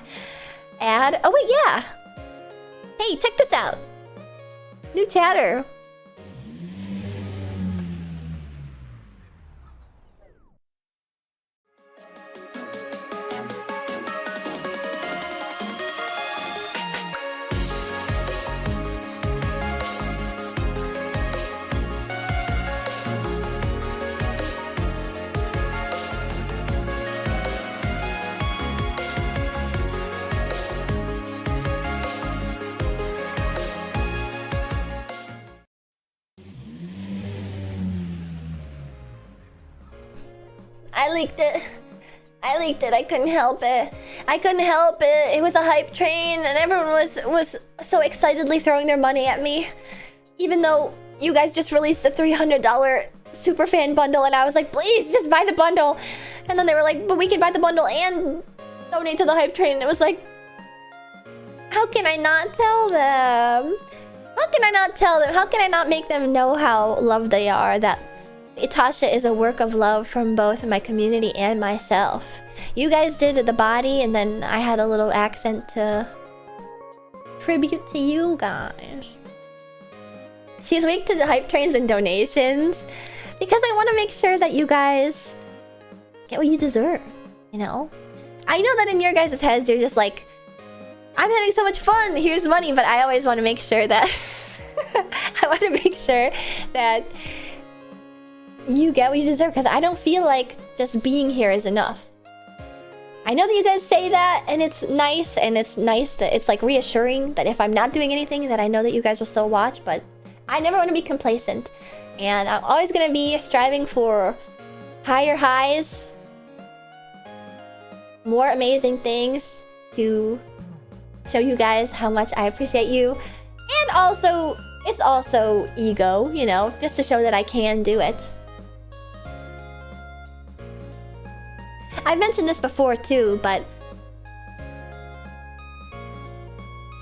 Speaker 1: And oh wait, yeah. Hey, check this out. New chatter. I leaked it. I couldn't help it. It was a hype train, and everyone was so excitedly throwing their money at me. Even though you guys just released a $300 superfan bundle, and I was like, please, just buy the bundle. And then they were like, but we can buy the bundle and donate to the hype train. And it was like, how can I not tell them? How can I not tell them? How can I not make them know how loved they are? That Itasha is a work of love from both my community and myself. You guys did the body, and then I had a little accent to tribute to you guys. She's weak to the hype trains and donations because I want to make sure that you guys get what you deserve, you know? I know that in your guys' heads, you're just like, I'm having so much fun, here's money, but I always want to make sure that... I want to make sure that you get what you deserve, because I don't feel like just being here is enough. I know that you guys say that, and it's nice that it's like reassuring that if I'm not doing anything, that I know that you guys will still watch, but I never want to be complacent. And I'm always going to be striving for higher highs, more amazing things to show you guys how much I appreciate you. And also, it's also ego, you know, just to show that I can do it. I've mentioned this before too, but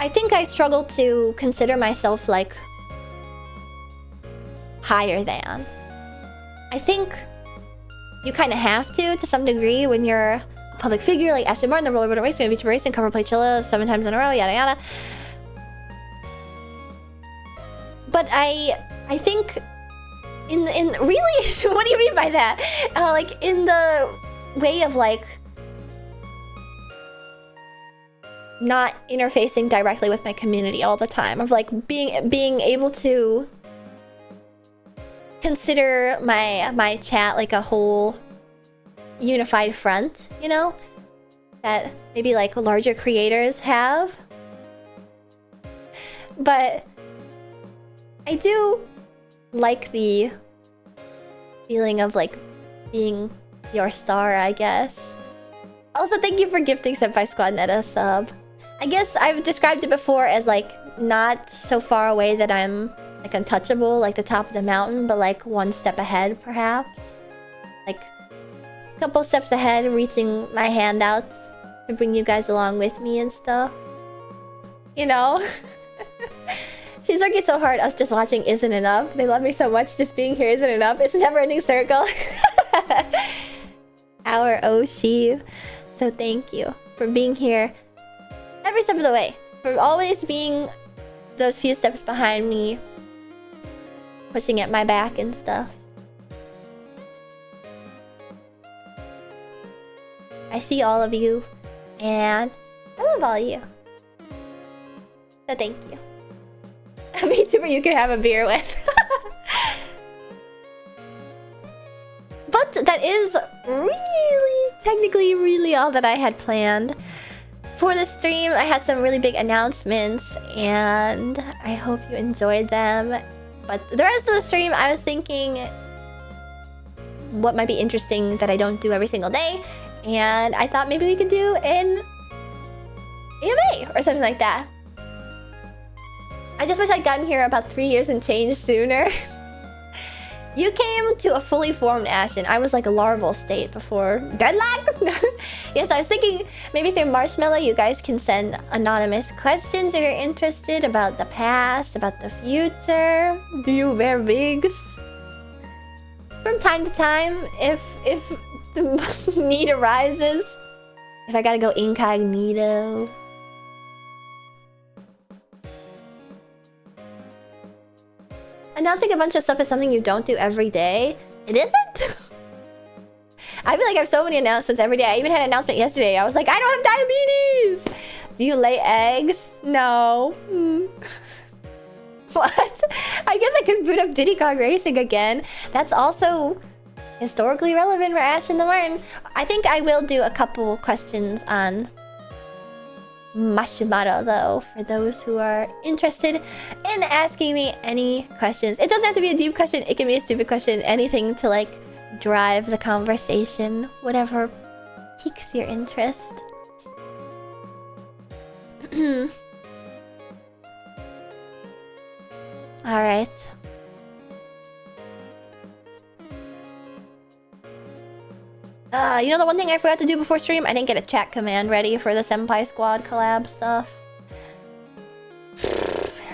Speaker 1: I think I struggle to consider myself like higher than. I think you kind of have to some degree when you're a public figure like Aston Martin, the roller road racing, VTuber racing, cover play Chilla 7 times in a row, yada yada. But I think in really what do you mean by that? Like in the way of like not interfacing directly with my community all the time, of like being able to consider my chat like a whole unified front, you know, that maybe like larger creators have. But I do like the feeling of like being your star, I guess. Also, thank you for gifting Senpai Squad Net a sub. I guess I've described it before as like not so far away that I'm like untouchable, like the top of the mountain, but like one step ahead, perhaps. Like a couple steps ahead, reaching my hand out to bring you guys along with me and stuff. You know? She's working so hard, us just watching isn't enough. They love me so much, just being here isn't enough. It's a never-ending circle. Our Oshi. So thank you for being here every step of the way. For always being those few steps behind me, pushing at my back and stuff. I see all of you, and I love all of you. So thank you. A VTuber you can have a beer with. But that is really, technically, really all that I had planned for the stream. I had some really big announcements, and I hope you enjoyed them. But the rest of the stream, I was thinking what might be interesting that I don't do every single day. And I thought maybe we could do an AMA or something like that. I just wish I'd gotten here about 3 years and change sooner. You came to a fully formed Ashen. I was like a larval state before. Good luck! Yes, I was thinking maybe through Marshmallow you guys can send anonymous questions if you're interested about the past, about the future. Do you wear wigs? From time to time, if the need arises. If I gotta go incognito. Announcing a bunch of stuff is something you don't do every day. It isn't? I feel like I have so many announcements every day. I even had an announcement yesterday. I was like, I don't have diabetes! Do you lay eggs? No. What? I guess I could boot up Diddy Kong Racing again. That's also historically relevant for Ash and the Martin. I think I will do a couple questions on Mashimaro though, for those who are interested in asking me any questions. It doesn't have to be a deep question, it can be a stupid question, anything to like drive the conversation, whatever piques your interest. Alright. You know the one thing I forgot to do before stream? I didn't get a chat command ready for the Senpai Squad collab stuff.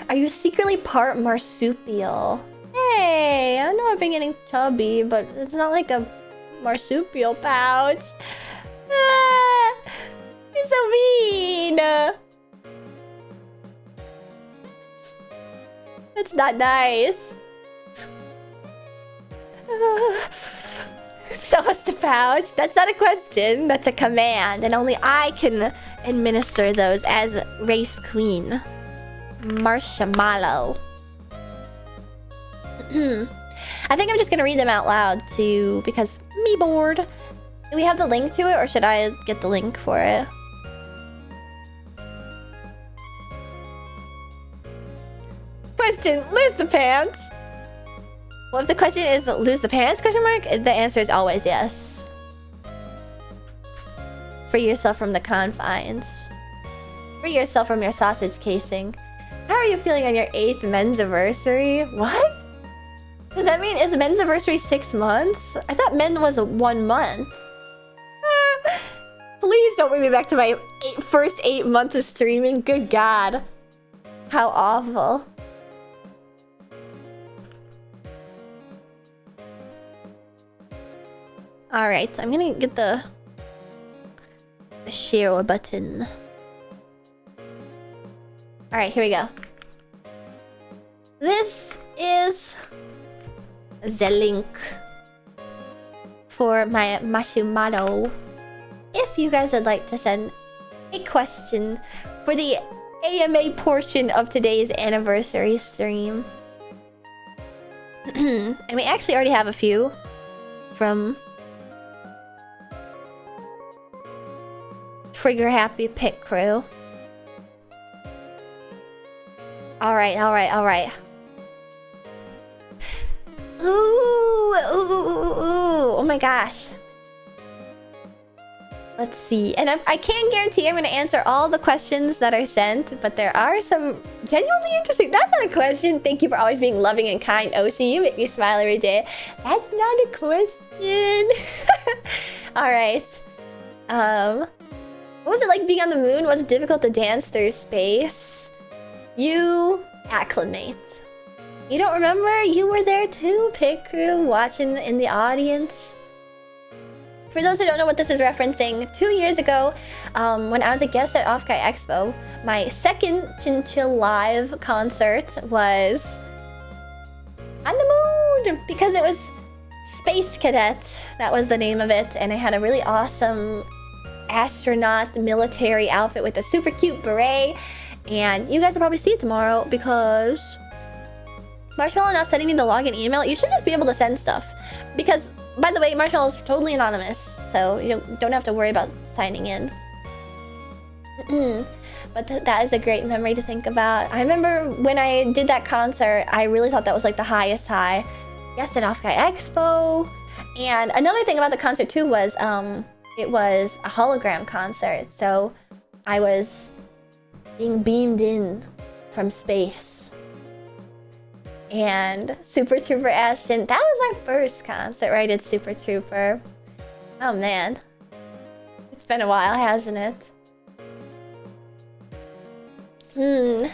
Speaker 1: Are you secretly part marsupial? Hey, I know I've been getting chubby, but it's not like a marsupial pouch. Ah, you're so mean. That's not nice. Show us the pouch. That's not a question. That's a command. And only I can administer those as race queen. Marshmallow. I think I'm just gonna read them out loud too, because me bored. Do we have the link to it, or should I get the link for it? Question, lose the pants. Well, if the question is lose the pants, question mark, the answer is always yes. Free yourself from the confines. Free yourself from your sausage casing. How are you feeling on your 8th men's anniversary? What? Does that mean, is men's anniversary 6 months? I thought men was 1 month. Please don't bring me back to my first 8 months of streaming. Good God. How awful. Alright, I'm gonna get the share button. Alright, here we go. This is the link for my Mashumaro. If you guys would like to send a question for the AMA portion of today's anniversary stream. And we actually already have a few from Trigger Happy Pit Crew. Alright. Ooh, oh my gosh. Let's see. And I can't guarantee I'm going to answer all the questions that are sent, but there are some genuinely interesting. That's not a question. Thank you for always being loving and kind, Oshi. You make me smile every day. That's not a question. Alright. What was it like being on the moon? Was it difficult to dance through space? You acclimate. You don't remember? You were there too, Pit Crew, watching in the audience. For those who don't know what this is referencing, 2 years ago, when I was a guest at Offkai Expo, my second Chinchill Live concert was on the moon because it was Space Cadet. That was the name of it, and I had a really awesome astronaut military outfit with a super cute beret. And you guys will probably see it tomorrow because Marshmallow not sending me the login email. You should just be able to send stuff. Because, by the way, Marshmallow is totally anonymous, so you don't have to worry about signing in. But that is a great memory to think about. I remember when I did that concert, I really thought that was like the highest high. Yes, at Offkai Expo. And another thing about the concert too was it was a hologram concert. So I was being beamed in from space. And Super Trooper Ashton, that was my first concert where I did Super Trooper. Oh man. It's been a while, hasn't it? You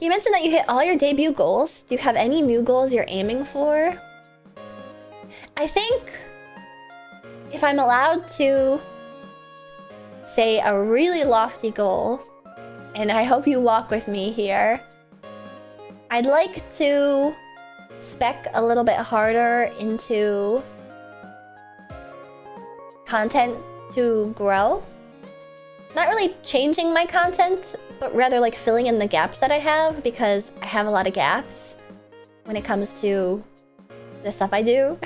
Speaker 1: mentioned that you hit all your debut goals. Do you have any new goals you're aiming for? I think if I'm allowed to say a really lofty goal, and I hope you walk with me here, I'd like to spec a little bit harder into content to grow. Not really changing my content, but rather like filling in the gaps that I have, because I have a lot of gaps when it comes to the stuff I do.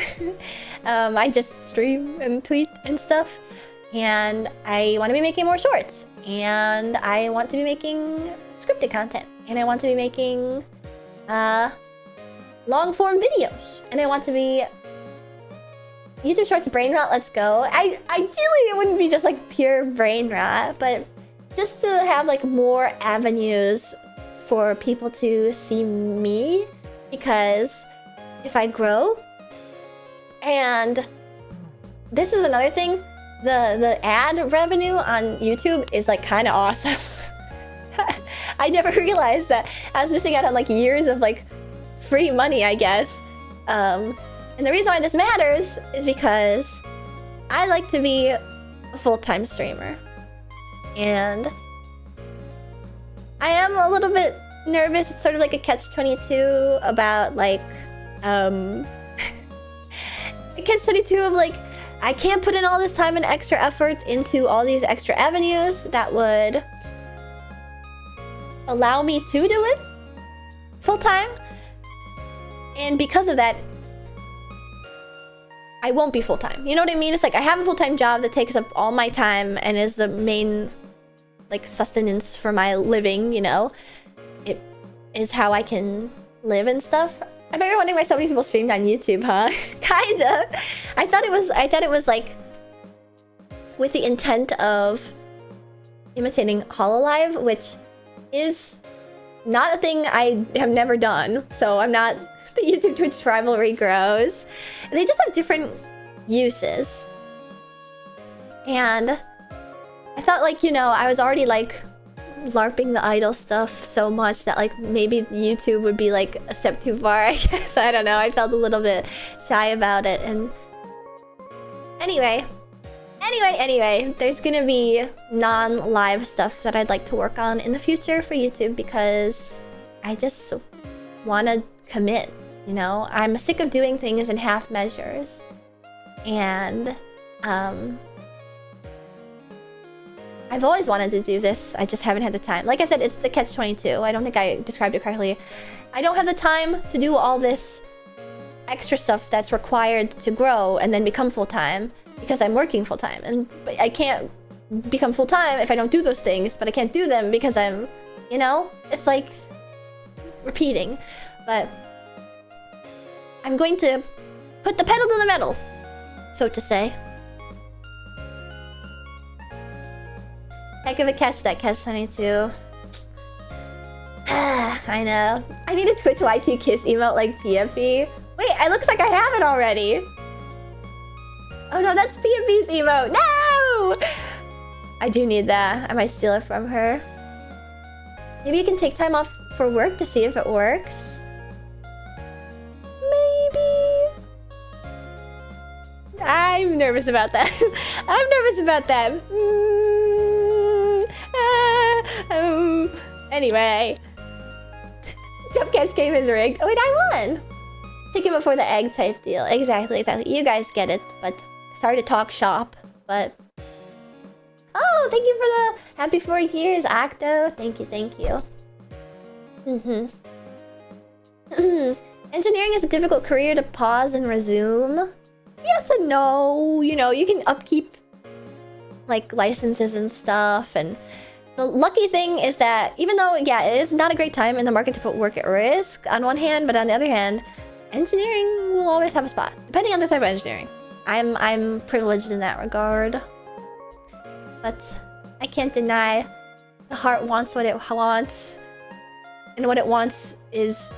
Speaker 1: I just stream and tweet and stuff, and I want to be making more shorts, and I want to be making scripted content, and I want to be making long form videos, and I want to be YouTube Shorts brain rot. Let's go. Ideally it wouldn't be just like pure brain rot, but just to have like more avenues for people to see me, because if I grow, and this is another thing, the ad revenue on YouTube is like kind of awesome. I never realized that I was missing out on like years of like free money, I guess. And the reason why this matters is because I like to be a full-time streamer. And I am a little bit nervous. It's sort of like a catch-22 about like a catch-22 of like, I can't put in all this time and extra effort into all these extra avenues that would allow me to do it full-time. And because of that, I won't be full-time. You know what I mean? It's like I have a full-time job that takes up all my time and is the main like sustenance for my living, you know? It is how I can live and stuff. I bet you're wondering why so many people streamed on YouTube, huh? Kinda. I thought it was like with the intent of imitating Hololive, which is not a thing I have never done. So I'm not the YouTube Twitch rivalry grows. They just have different uses. And I thought, like, you know, I was already like LARPing the idol stuff so much that like maybe YouTube would be like a step too far, I guess. I don't know. I felt a little bit shy about it. And anyway, there's gonna be non-live stuff that I'd like to work on in the future for YouTube because I just want to commit, you know? I'm sick of doing things in half measures. And I've always wanted to do this. I just haven't had the time. Like I said, it's the catch-22. I don't think I described it correctly. I don't have the time to do all this extra stuff that's required to grow and then become full-time because I'm working full-time. And I can't become full-time if I don't do those things, but I can't do them because I'm, you know? It's like repeating. But I'm going to put the pedal to the metal, so to say. Heck of a catch, that catch-22. I know. I need a Twitch Y2 kiss emote like PFP. Wait, it looks like I have it already. Oh no, that's PFP's emote. No! I do need that. I might steal it from her. Maybe you can take time off for work to see if it works. Maybe. I'm nervous about that. I'm nervous about that. Anyway. Jump catch game is rigged. Oh wait, I won! Ticket before the egg type deal. Exactly. You guys get it, but sorry to talk shop, but... Oh, thank you for the happy 4 years, Octo. Thank you. Engineering is a difficult career to pause and resume. Yes and no. You know, you can upkeep like licenses and stuff, and the lucky thing is that even though, yeah, it is not a great time in the market to put work at risk on one hand, but on the other hand, engineering will always have a spot, depending on the type of engineering. I'm privileged in that regard. But I can't deny the heart wants what it wants. And what it wants is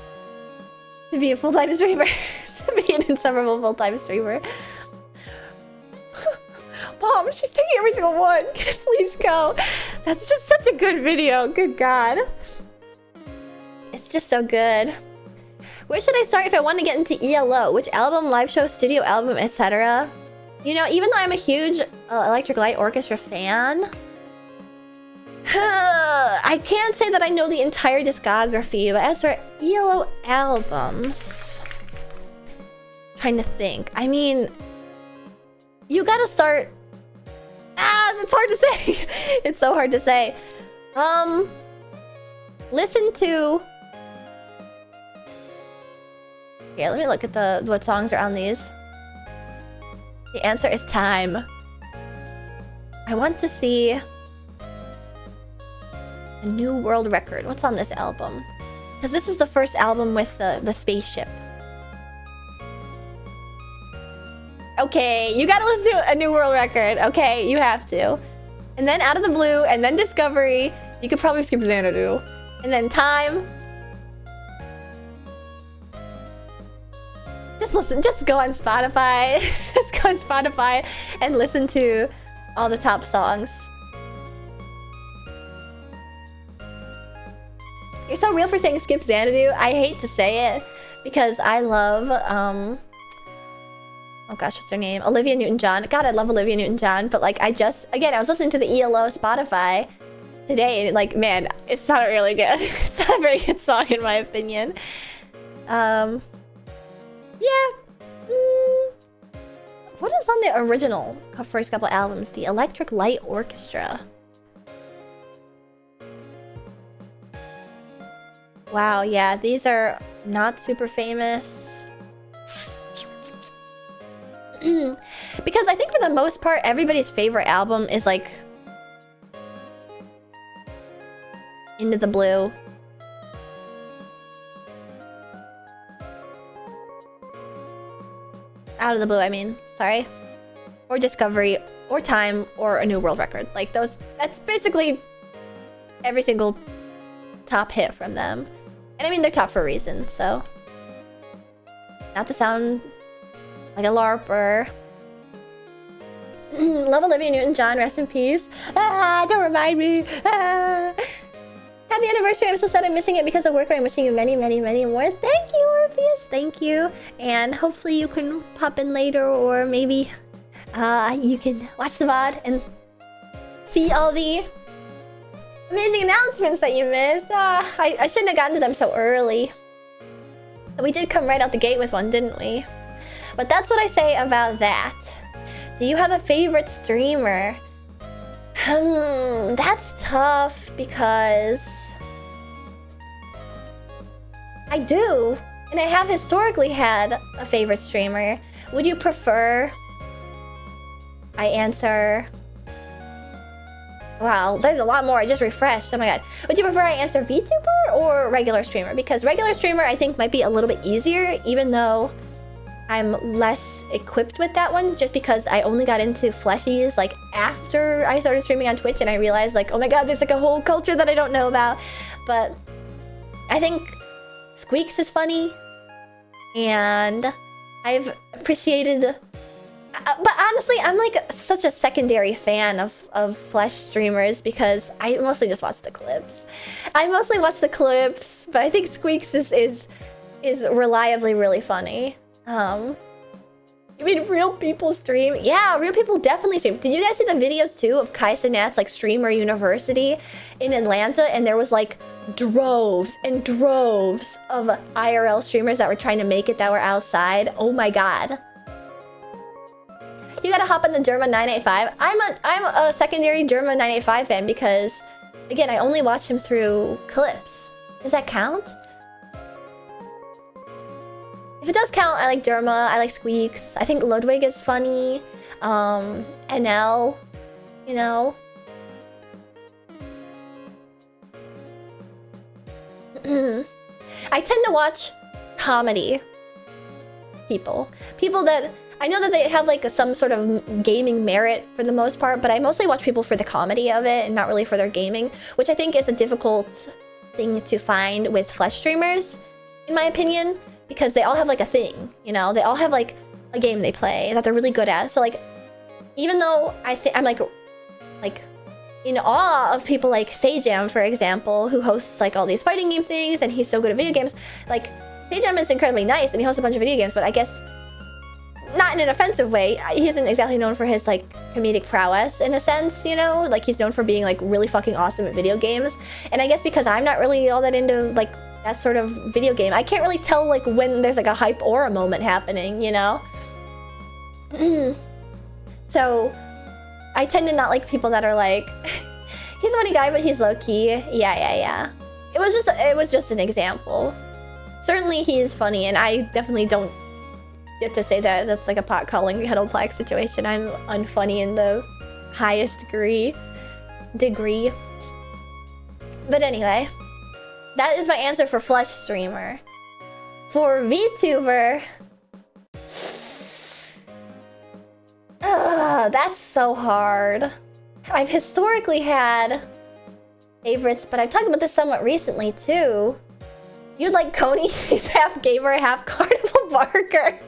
Speaker 1: to be a full-time streamer. To be an insufferable full-time streamer. Mom, she's taking every single one. Can it please go? That's just such a good video. Good God. It's just so good. Where should I start if I want to get into ELO? Which album, live show, studio album, etc.? You know, even though I'm a huge Electric Light Orchestra fan, I can't say that I know the entire discography, but as for ELO albums, trying to think. I mean, you gotta start... it's hard to say. It's so hard to say. Listen to... Here, let me look at what songs are on these. The answer is Time. I want to see a new world record. What's on this album? Because this is the first album with the spaceship. Okay, you gotta listen to a new world record. Okay, you have to. And then Out of the Blue, and then Discovery. You could probably skip Xanadu. And then Time. Just go on Spotify. Just go on Spotify and listen to all the top songs. You're so real for saying skip Xanadu. I hate to say it because I love oh gosh, what's her name? Olivia Newton-John. God, I love Olivia Newton-John, but like I was listening to the ELO Spotify today and like, man, it's not really good. It's not a very good song in my opinion. Yeah. What is on the original first couple albums? The Electric Light Orchestra. Wow, yeah, these are not super famous. Because I think for the most part, everybody's favorite album is like Into the Blue. Out of the Blue, I mean. Sorry. Or Discovery, or Time, or A New World Record. Like those, that's basically every single top hit from them. And I mean, they're top for a reason, so. Not to sound like a LARPer. Love Olivia Newton-John, rest in peace. Don't remind me. Happy anniversary. I'm so sad I'm missing it because of work, but I'm wishing you many, many, many more. Thank you, Orpheus. Thank you. And hopefully you can pop in later, or maybe you can watch the VOD and see all the amazing announcements that you missed. I shouldn't have gotten to them so early. We did come right out the gate with one, didn't we? But that's what I say about that. Do you have a favorite streamer? That's tough because I do. And I have historically had a favorite streamer. Would you prefer I answer... Wow, there's a lot more. I just refreshed. Oh my god. Would you prefer I answer VTuber or regular streamer? Because regular streamer I think might be a little bit easier, even though I'm less equipped with that one, just because I only got into fleshies like after I started streaming on Twitch, and I realized like, oh my god, there's like a whole culture that I don't know about. But I think Squeaks is funny, and I've appreciated... but honestly, I'm like such a secondary fan of Flesh streamers because I mostly just watch the clips. I mostly watch the clips, but I think Squeaks is reliably really funny. You mean real people stream? Yeah, real people definitely stream. Did you guys see the videos too of Kai Cenat's like streamer university in Atlanta? And there was like droves and droves of IRL streamers that were trying to make it that were outside. Oh my god. You gotta hop on the German 985. I'm a secondary German 985 fan because, again, I only watch him through clips. Does that count? If it does count, I like Derma, I like Squeaks. I think Ludwig is funny. NL, you know. I tend to watch comedy people. People that... I know that they have like some sort of gaming merit for the most part, but I mostly watch people for the comedy of it and not really for their gaming, which I think is a difficult thing to find with Flesh streamers, in my opinion, because they all have like a thing, you know? They all have like a game they play that they're really good at. So like, even though I'm like in awe of people like Sajam, for example, who hosts like all these fighting game things and he's so good at video games, like Sajam is incredibly nice and he hosts a bunch of video games, but I guess not in an offensive way. He isn't exactly known for his like comedic prowess in a sense, you know? Like he's known for being like really fucking awesome at video games. And I guess because I'm not really all that into like that sort of video game, I can't really tell like when there's like a hype or a moment happening, you know? So I tend to not like people that are like, he's a funny guy, but he's low-key. Yeah. It was just an example. Certainly he is funny, and I definitely don't get to say that that's like a pot calling kettle black situation. I'm unfunny in the highest degree. But anyway, that is my answer for Flesh streamer. For VTuber, that's so hard. I've historically had favorites, but I've talked about this somewhat recently too. You'd like Coney? He's half gamer, half carnival barker.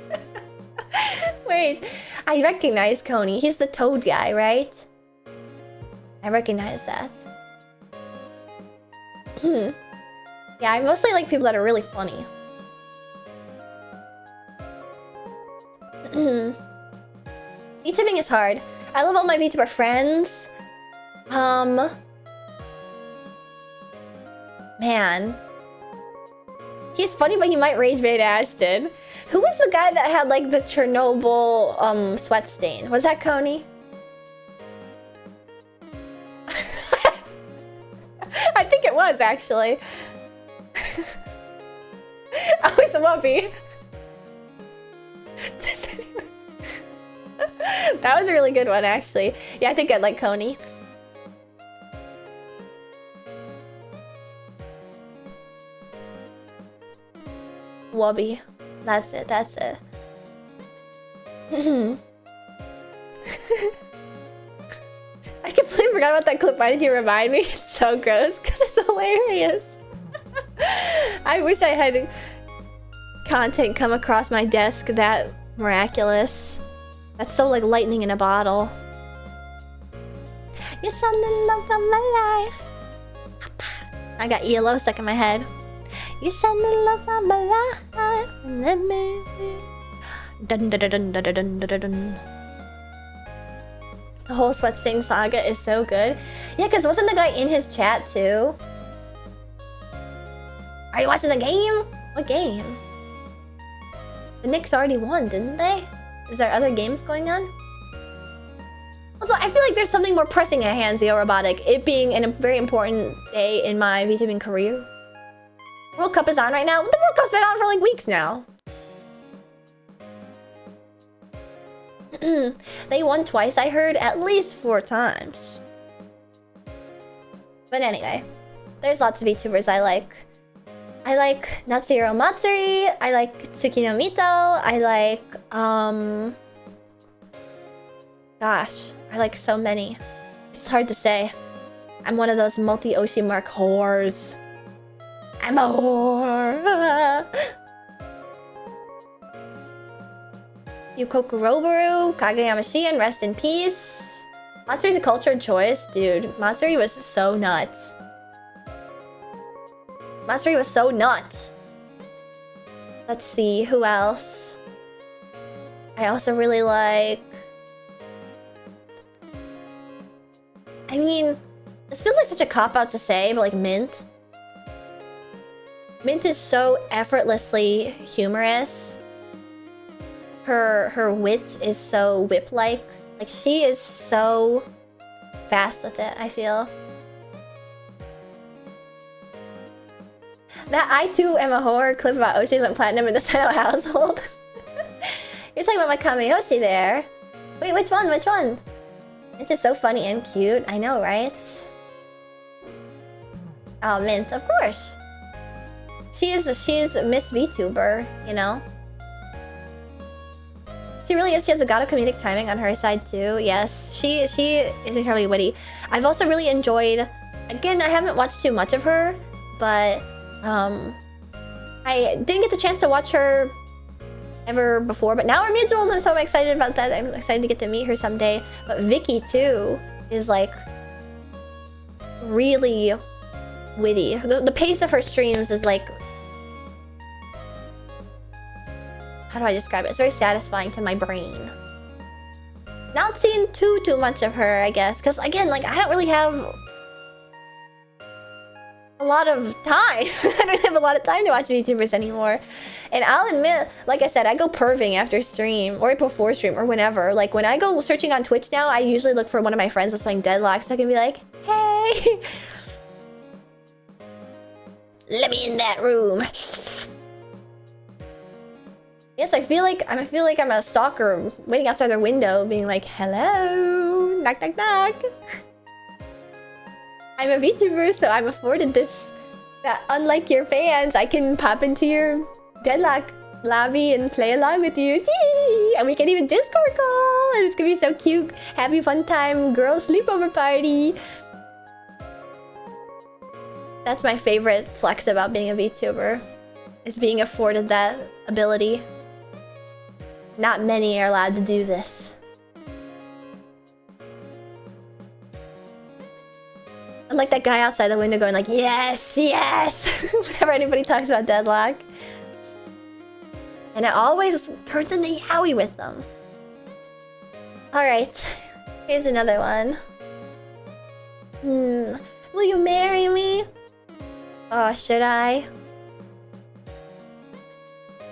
Speaker 1: Wait, I recognize Coney. He's the toad guy, right? I recognize that. Yeah, I mostly like people that are really funny. VTubing is hard. I love all my VTuber friends. Man. He's funny, but he might rage bait Ashton. Who was the guy that had like the Chernobyl sweat stain? Was that Coney? I think it was actually. Oh, it's a Muppy. That was a really good one, actually. Yeah, I think I'd like Coney. Wubby. That's it, that's it. I completely forgot about that clip. Why did you remind me? It's so gross, because it's hilarious. I wish I had content come across my desk that miraculous. That's so like lightning in a bottle. You're shining love of my life. I got ELO stuck in my head. You shine the love on my life and let me. Dun dun dun dun dun dun dun dun. The whole Sweat Sing saga is so good. Yeah, because wasn't the guy in his chat too? Are you watching the game? What game? The Knicks already won, didn't they? Is there other games going on? Also, I feel like there's something more pressing at hand, Zeo Robotic. It being a very important day in my VTubing career. World Cup is on right now. The World Cup's been on for like weeks now. They won twice, I heard. At least 4 times. But anyway, there's lots of VTubers I like. I like Natsuhiro Matsuri. I like Tsukino Mito. I like, gosh, I like so many. It's hard to say. I'm one of those multi-Oshi mark whores. I'm a whore. Yukoku Roboru, Kageyama Shion, rest in peace. Matsuri's a cultured choice. Dude, Matsuri was so nuts. Matsuri was so nuts. Let's see, who else? I also really like... I mean, this feels like such a cop-out to say, but like Mint. Mint is so effortlessly humorous. Her wit is so whip-like. Like, she is so fast with it, I feel. That I too am a whore clip about Oshi went platinum in the Seto household. You're talking about my Kamiyoshi there. Wait, which one? Which one? It's just so funny and cute. I know, right? Oh, Mint, of course. She's Miss VTuber, you know? She really is. She has a god of comedic timing on her side too. Yes, she is incredibly witty. I've also really enjoyed... Again, I haven't watched too much of her, but... I didn't get the chance to watch her ever before, but now we're mutuals and so I'm excited about that. I'm excited to get to meet her someday. But Vicky too is like really witty. The pace of her streams is like... How do I describe it? It's very satisfying to my brain. Not seen too much of her, I guess, because again, like I don't really have a lot of time. I don't have a lot of time to watch VTubers anymore. And I'll admit, like I said, I go perving after stream or before stream or whenever. Like when I go searching on Twitch now, I usually look for one of my friends that's playing Deadlock so I can be like, hey, let me in that room. Yes, I feel like I'm a stalker waiting outside their window being like, hello, knock knock knock. I'm a VTuber, so I'm afforded this. That unlike your fans, I can pop into your Deadlock lobby and play along with you. And we can even Discord call. And it's gonna be so cute. Happy fun time girl sleepover party. That's my favorite flex about being a VTuber. Is being afforded that ability. Not many are allowed to do this. I'm like that guy outside the window going like, yes, yes! Whenever anybody talks about Deadlock. And it always turns into yaoi with them. Alright, here's another one. Will you marry me? Oh, should I?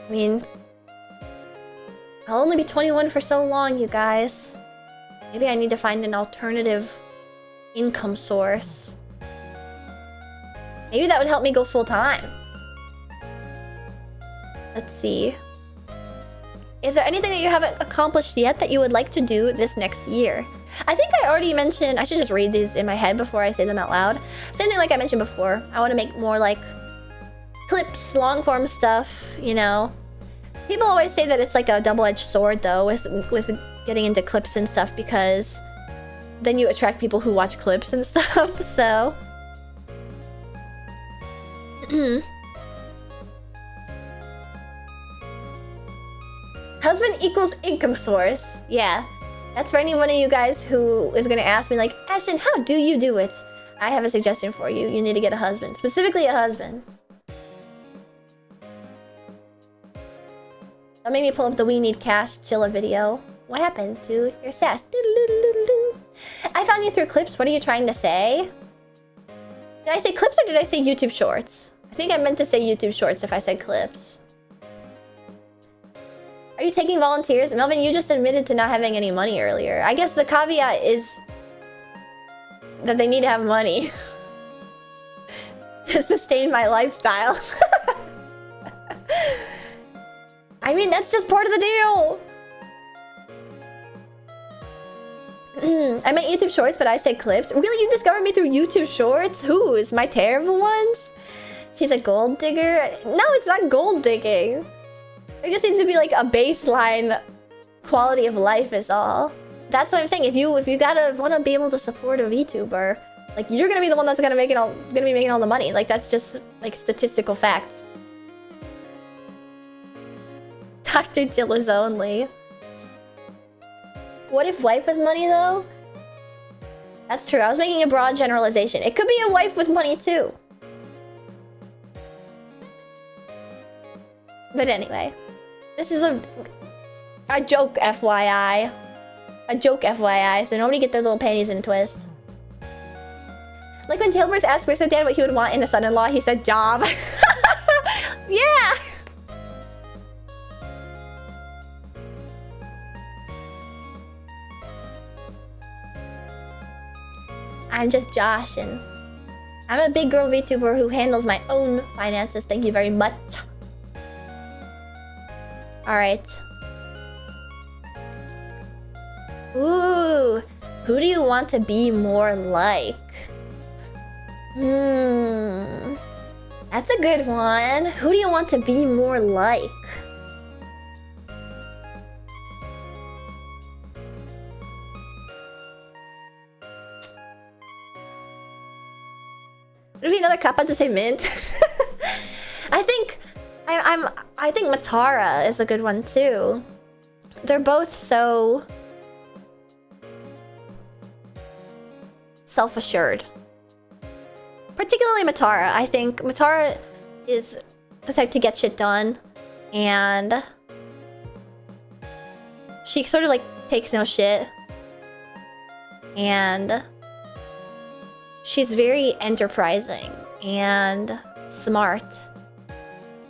Speaker 1: I mean, I'll only be 21 for so long, you guys. Maybe I need to find an alternative income source. Maybe that would help me go full time. Let's see. Is there anything that you haven't accomplished yet that you would like to do this next year? I think I already mentioned, I should just read these in my head before I say them out loud. Same thing like I mentioned before. I want to make more like clips, long form stuff, you know. People always say that it's like a double-edged sword though with getting into clips and stuff because then you attract people who watch clips and stuff, so... Husband equals income source. Yeah. That's for any one of you guys who is gonna ask me like, Ashen, how do you do it? I have a suggestion for you. You need to get a husband. Specifically a husband. Don't make me pull up the We Need Cash Chilla video. What happened to your sass? I found you through clips. What are you trying to say? Did I say clips or did I say YouTube Shorts? I think I meant to say YouTube Shorts if I said clips. Are you taking volunteers? Melvin, you just admitted to not having any money earlier. I guess the caveat is that they need to have money to sustain my lifestyle. I mean, that's just part of the deal. I meant YouTube Shorts, but I said clips. Really? You discovered me through YouTube Shorts? Whose? My terrible ones? She's a gold digger? No, it's not gold digging. It just needs to be like a baseline quality of life is all. That's what I'm saying. If you wanna be able to support a VTuber, like you're gonna be the one that's gonna be making all the money. Like that's just like statistical fact. Dr. Jilla's only. What if wife with money though? That's true. I was making a broad generalization. It could be a wife with money too. But anyway, this is a joke, FYI. A joke, FYI. So nobody get their little panties in a twist. Like when Tailbirds asked Mr. Dan what he would want in a son-in-law, he said job. Yeah. I'm just joshing. I'm a big girl VTuber who handles my own finances. Thank you very much. Alright. Ooh. Who do you want to be more like? That's a good one. Who do you want to be more like? Would it be another kappa to say mint? I think Matara is a good one too. They're both so self-assured. Particularly Matara. I think Matara is the type to get shit done, and she sort of like takes no shit, and she's very enterprising and smart,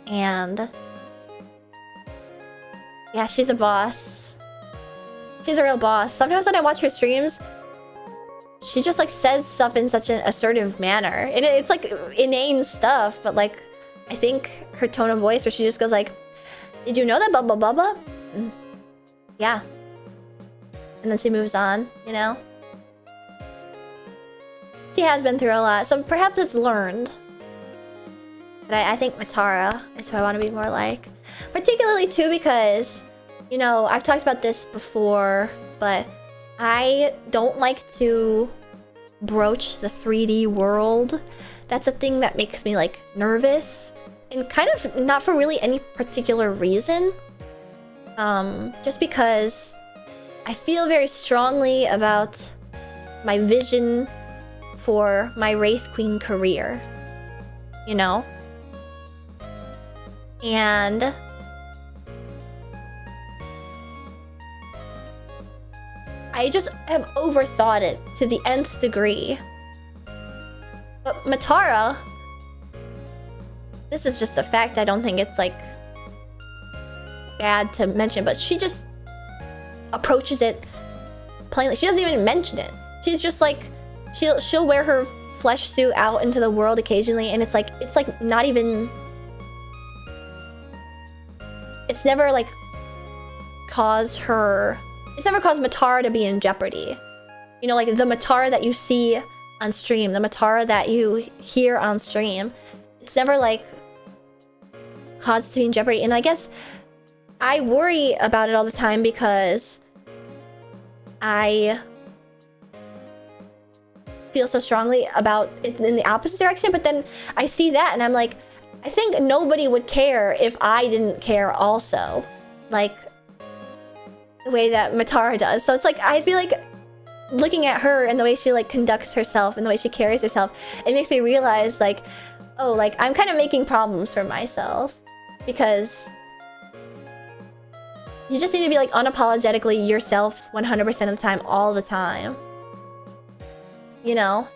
Speaker 1: and yeah, she's a boss. She's a real boss. Sometimes when I watch her streams, she just like says stuff in such an assertive manner, and it's like inane stuff, but like I think her tone of voice where she just goes like, did you know that blah blah blah blah? Yeah, and then she moves on, you know. She has been through a lot, so perhaps it's learned. But I think Matara is who I want to be more like. Particularly too because, you know, I've talked about this before, but I don't like to broach the 3D world. That's a thing that makes me like nervous, and kind of not for really any particular reason. Just because I feel very strongly about my vision for my race queen career, you know? And I just have overthought it to the nth degree. But Matara, this is just a fact, I don't think it's like bad to mention, but she just approaches it plainly. She doesn't even mention it. She's just like, she'll wear her flesh suit out into the world occasionally, and it's like not even, it's never like caused Matara to be in jeopardy. You know, like the Matara that you see on stream, the Matara that you hear on stream, it's never like caused to be in jeopardy. And I guess I worry about it all the time because I feel so strongly about it in the opposite direction, but then I see that and I'm like, I think nobody would care if I didn't care also, like the way that Matara does. So it's like, I feel like looking at her and the way she like conducts herself and the way she carries herself, it makes me realize like, oh, like I'm kind of making problems for myself because you just need to be like unapologetically yourself 100% of the time, all the time. You know?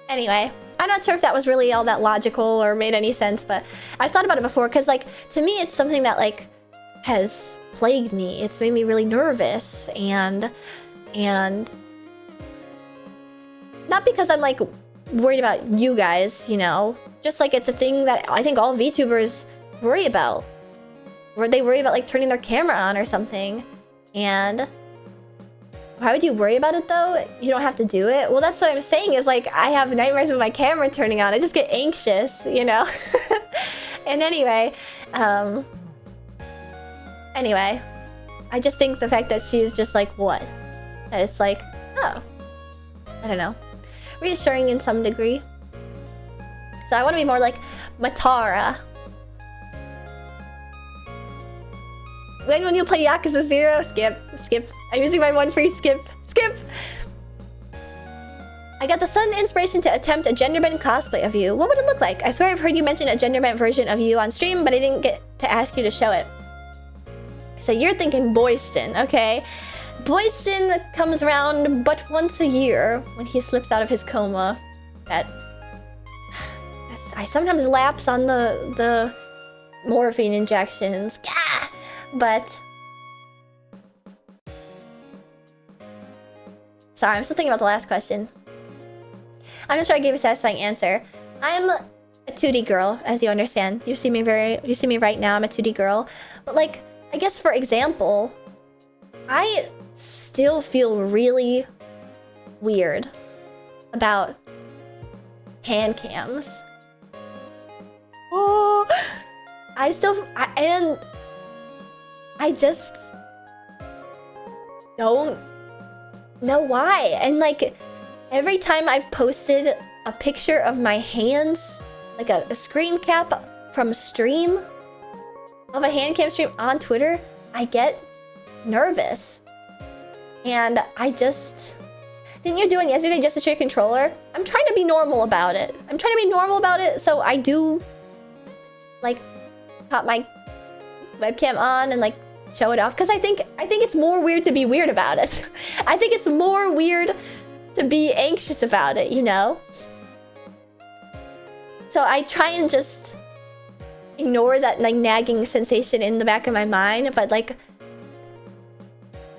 Speaker 1: Anyway, I'm not sure if that was really all that logical or made any sense, but I've thought about it before because like to me it's something that like has plagued me. It's made me really nervous and not because I'm like worried about you guys, you know, just like it's a thing that I think all VTubers worry about. Or they worry about like turning their camera on or something. And why would you worry about it though? You don't have to do it. Well, that's what I'm saying is like I have nightmares of my camera turning on. I just get anxious, you know? And anyway, I just think the fact that she is just like, what? That it's like, oh, I don't know. Reassuring in some degree. So I want to be more like Matara. When will you play Yakuza 0? Skip. I'm using my one free skip. I got the sudden inspiration to attempt a gender-bent cosplay of you. What would it look like? I swear I've heard you mention a gender-bent version of you on stream, but I didn't get to ask you to show it. So you're thinking Boyston, okay? Boyston comes around but once a year when he slips out of his coma. I sometimes lapse on the morphine injections. Gah! But sorry, I'm still thinking about the last question. I'm not sure I gave a satisfying answer. I'm a 2D girl, as you understand. You see me right now, I'm a 2D girl. But like, I guess for example, I still feel really weird about hand cams. Oh, I just don't know why. And like every time I've posted a picture of my hands, like a screen cap from a stream of a hand cam stream on Twitter, I get nervous. And I just... Didn't you do one yesterday just to show your controller? I'm trying to be normal about it. So I do like pop my webcam on and like show it off because I think it's more weird to be weird about it. I think it's more weird to be anxious about it, you know? So I try and just ignore that like nagging sensation in the back of my mind, but like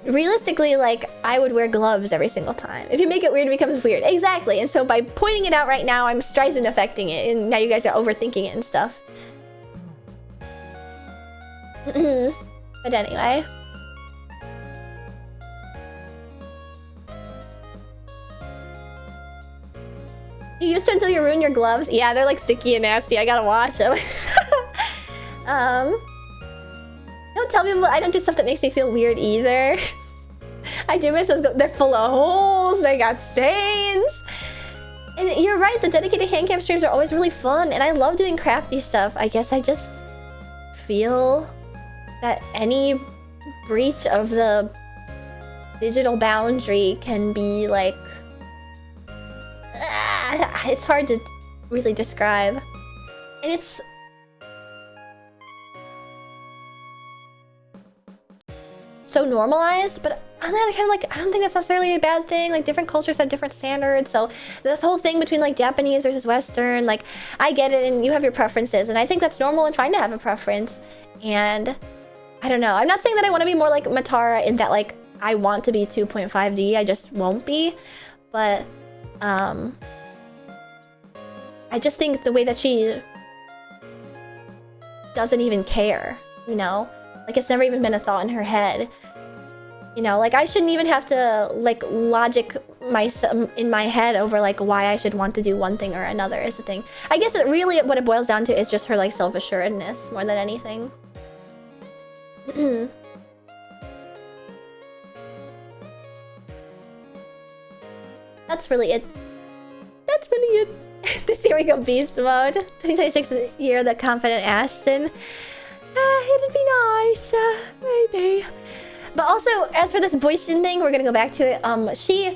Speaker 1: realistically, like I would wear gloves every single time. If you make it weird, it becomes weird. Exactly. And so by pointing it out right now, I'm Streisand affecting it, and now you guys are overthinking it and stuff. But anyway. You used to until you ruin your gloves? Yeah, they're like sticky and nasty. I gotta wash them. Don't tell me I don't do stuff that makes me feel weird either. I do miss those. They're full of holes. They got stains. And you're right, the dedicated handcam streams are always really fun. And I love doing crafty stuff. I guess I just feel that any breach of the digital boundary can be like... it's hard to really describe. And it's... so normalized, but on the other hand, like, I don't think that's necessarily a bad thing. Like, different cultures have different standards, so this whole thing between, like, Japanese versus Western, like, I get it, and you have your preferences, and I think that's normal and fine to have a preference, and I don't know. I'm not saying that I want to be more like Matara in that, like, I want to be 2.5D, I just won't be, but, I just think the way that she doesn't even care, you know? Like, it's never even been a thought in her head. You know, like, I shouldn't even have to, like, logic in my head over, like, why I should want to do one thing or another is the thing. I guess it really, what it boils down to is just her, like, self-assuredness more than anything. That's really it. That's really it. This year we go beast mode. 2026 is the year of the confident Ashton. It'd be nice, maybe. hehe. But also, as for this Boyshin thing, we're gonna go back to it.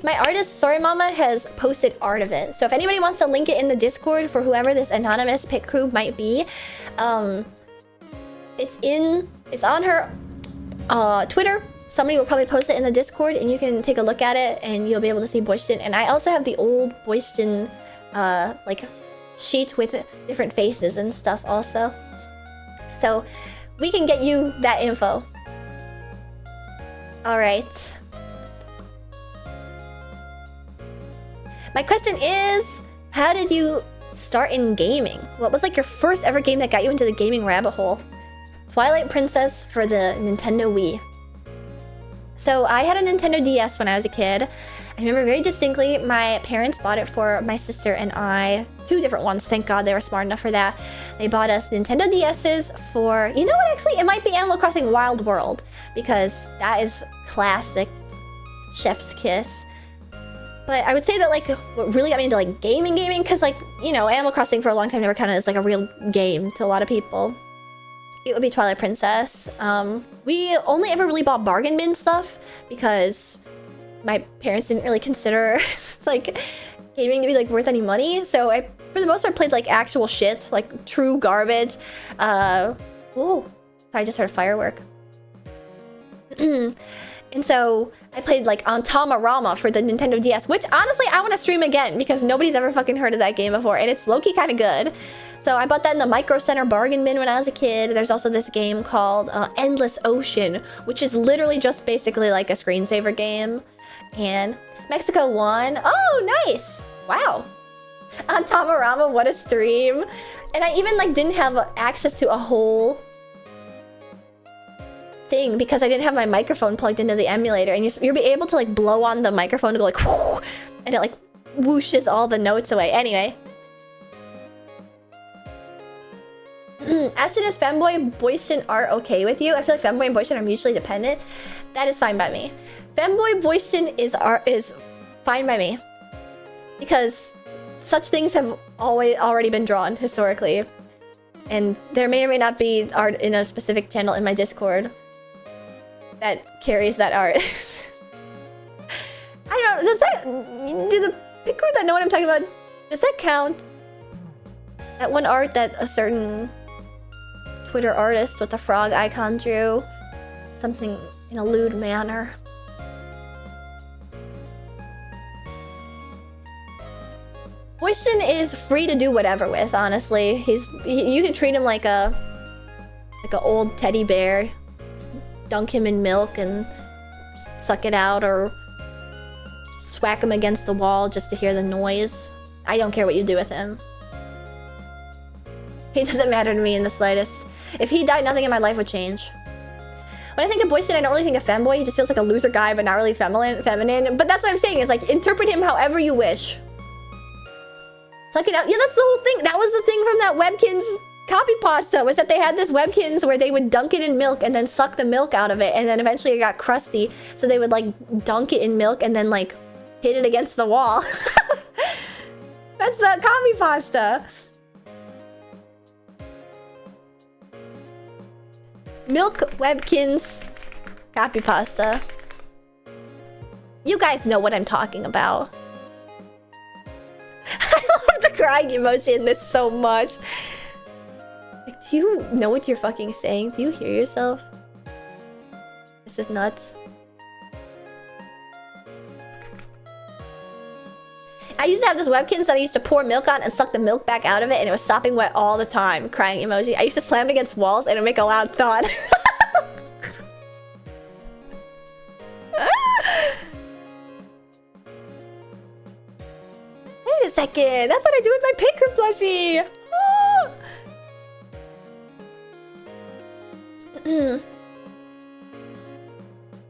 Speaker 1: My artist, Sorry Mama, has posted art of it. So if anybody wants to link it in the Discord for whoever this anonymous pick crew might be, it's on her Twitter. Somebody will probably post it in the Discord, and you can take a look at it, and you'll be able to see Boyshin. And I also have the old Boyshin, like, sheet with different faces and stuff also. So we can get you that info. All right. My question is, how did you start in gaming? What was like your first ever game that got you into the gaming rabbit hole? Twilight Princess for the Nintendo Wii. So I had a Nintendo DS when I was a kid. I remember very distinctly my parents bought it for my sister and I. 2 different ones, thank God they were smart enough for that. They bought us Nintendo DS's for, you know what, actually, it might be Animal Crossing Wild World, because that is classic chef's kiss. But I would say that like what really got me into like gaming, because like, you know, Animal Crossing for a long time never counted as like a real game to a lot of people. It would be Twilight Princess. We only ever really bought bargain bin stuff because my parents didn't really consider like gaming to be like worth any money. So I, for the most part, played like actual shit, like true garbage. Whoa, I just heard a firework. And so I played like on Tamarama for the Nintendo DS, which honestly I want to stream again because nobody's ever fucking heard of that game before, and it's low-key kind of good. So I bought that in the Micro Center bargain bin when I was a kid. There's also this game called Endless Ocean, which is literally just basically like a screensaver game. And Mexico won. Oh, nice. Wow. On Tamarama, what a stream. And I even like didn't have access to a whole thing because I didn't have my microphone plugged into the emulator, and you'll be able to like blow on the microphone to go like whoosh, and it like whooshes all the notes away. Anyway. Ashton, is Femboy Boyshin art okay with you? I feel like Femboy and Boyshin are mutually dependent. That is fine by me. Femboy Boyshin is fine by me. Because such things have already been drawn historically. And there may or may not be art in a specific channel in my Discord that carries that art. I don't know, do the picker that know what I'm talking about, does that count? That one art that a certain Twitter artist with a frog icon drew something in a lewd manner. Boyshin is free to do whatever with, honestly. You can treat him like a old teddy bear. Dunk him in milk and suck it out, or whack him against the wall just to hear the noise. I don't care what you do with him. He doesn't matter to me in the slightest. If he died, nothing in my life would change. When I think of Boyshin, I don't really think of femboy. He just feels like a loser guy, but not really feminine. But that's what I'm saying, is like, interpret him however you wish. Suck it out. Yeah, that's the whole thing. That was the thing from that Webkinz copy pasta, was that they had this Webkinz where they would dunk it in milk and then suck the milk out of it, and then eventually it got crusty, so they would like dunk it in milk and then like hit it against the wall. That's the copy pasta. Milk Webkinz copy pasta. You guys know what I'm talking about. I love the crying emoji in this so much. Like, do you know what you're fucking saying? Do you hear yourself? This is nuts. I used to have this Webkinz that I used to pour milk on and suck the milk back out of it, and it was sopping wet all the time. Crying emoji. I used to slam it against walls and it would make a loud thud. Wait a second. That's what I do with my Picker plushie. Oh.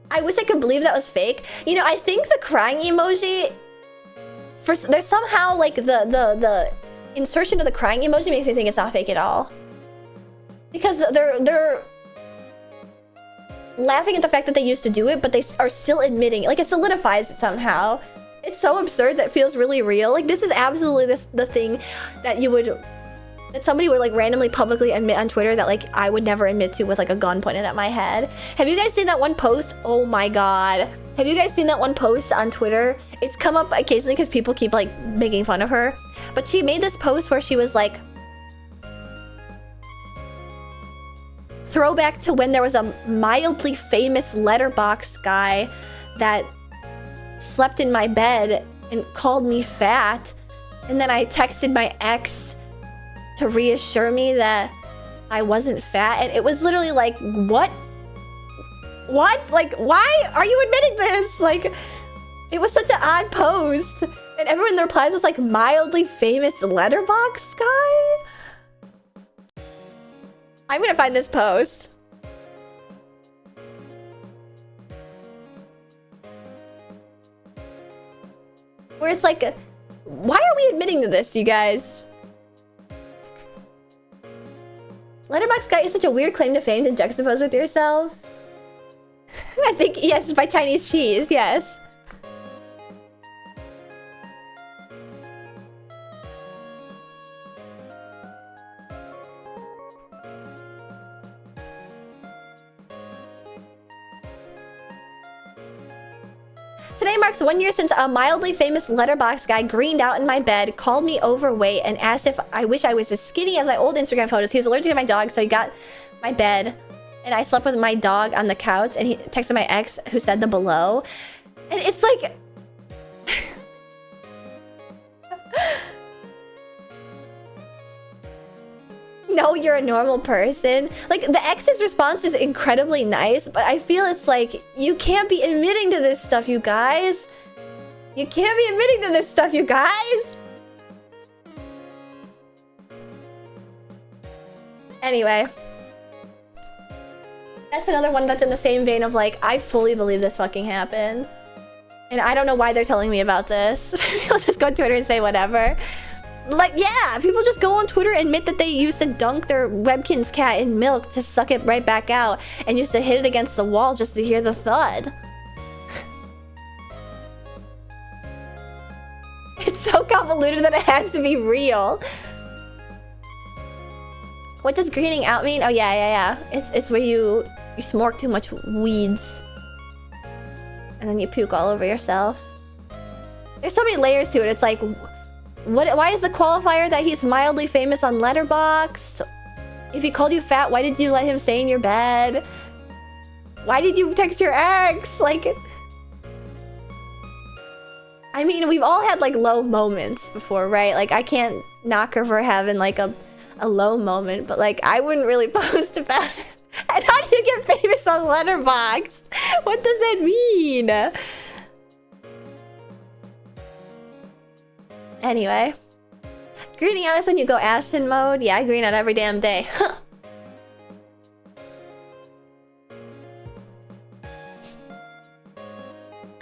Speaker 1: I wish I could believe that was fake. You know, I think the crying emoji, there's somehow like the insertion of the crying emoji makes me think it's not fake at all. Because they're laughing at the fact that they used to do it, but they are still admitting it. Like, it solidifies it somehow. It's so absurd that it feels really real. Like, this is absolutely the thing that that somebody would like randomly publicly admit on Twitter that like I would never admit to with like a gun pointed at my head. Have you guys seen that one post? Oh my god. Have you guys seen that one post on Twitter? It's come up occasionally because people keep like making fun of her. But she made this post where she was like, throwback to when there was a mildly famous letterbox guy that slept in my bed and called me fat. And then I texted my ex to reassure me that I wasn't fat. And it was literally like, what? What? Like, why are you admitting this? Like, it was such an odd post. And everyone in the replies was like, mildly famous letterbox guy? I'm gonna find this post. Where it's like, why are we admitting to this, you guys? Letterbox guy is such a weird claim to fame to juxtapose with yourself. I think, yes, by Chinese cheese, yes. Today marks 1 year since a mildly famous letterbox guy greened out in my bed, called me overweight, and asked if I wish I was as skinny as my old Instagram photos. He was allergic to my dog, so he got my bed, and I slept with my dog on the couch, and he texted my ex, who said the below. And it's like... No, you're a normal person. Like, the ex's response is incredibly nice, but I feel it's like, you can't be admitting to this stuff, you guys. You can't be admitting to this stuff, you guys. Anyway. That's another one that's in the same vein of like, I fully believe this fucking happened. And I don't know why they're telling me about this. People just go on Twitter and say whatever. Like, yeah, people just go on Twitter and admit that they used to dunk their Webkinz cat in milk to suck it right back out and used to hit it against the wall just to hear the thud. It's so convoluted that it has to be real. What does greening out mean? Oh, yeah. It's where you smoke too much weeds. And then you puke all over yourself. There's so many layers to it. It's like... Why is the qualifier that he's mildly famous on Letterboxd? If he called you fat, why did you let him stay in your bed? Why did you text your ex? Like... I mean, we've all had, like, low moments before, right? Like, I can't knock her for having, like, a low moment, but, like, I wouldn't really post about it. And how do you get famous on Letterboxd? What does that mean? Anyway. Greening out is when you go Ashton mode. Yeah, I green out every damn day.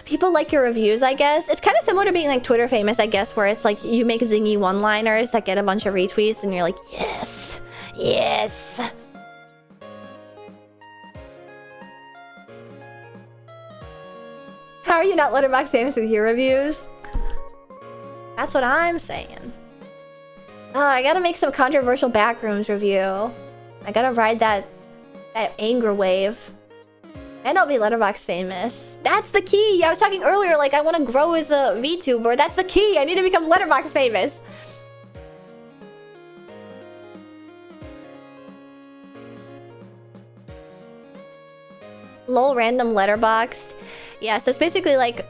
Speaker 1: People like your reviews, I guess. It's kind of similar to being like Twitter famous, I guess, where it's like you make zingy one-liners that get a bunch of retweets and you're like, yes, yes. How are you not Letterboxd famous with your reviews? That's what I'm saying. Oh, I gotta make some controversial backrooms review. I gotta ride that anger wave. And I'll be Letterboxd famous. That's the key! I was talking earlier, like, I want to grow as a VTuber. That's the key! I need to become Letterboxd famous! Lol, random Letterboxd. Yeah, so it's basically like...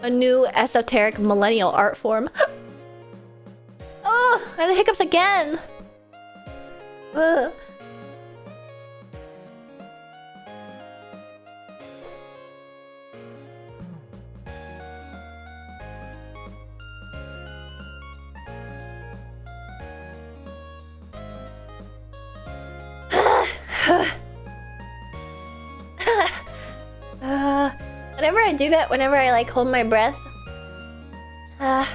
Speaker 1: a new esoteric millennial art form. Oh, I have the hiccups again! Ugh. Whenever I do that, whenever I like hold my breath to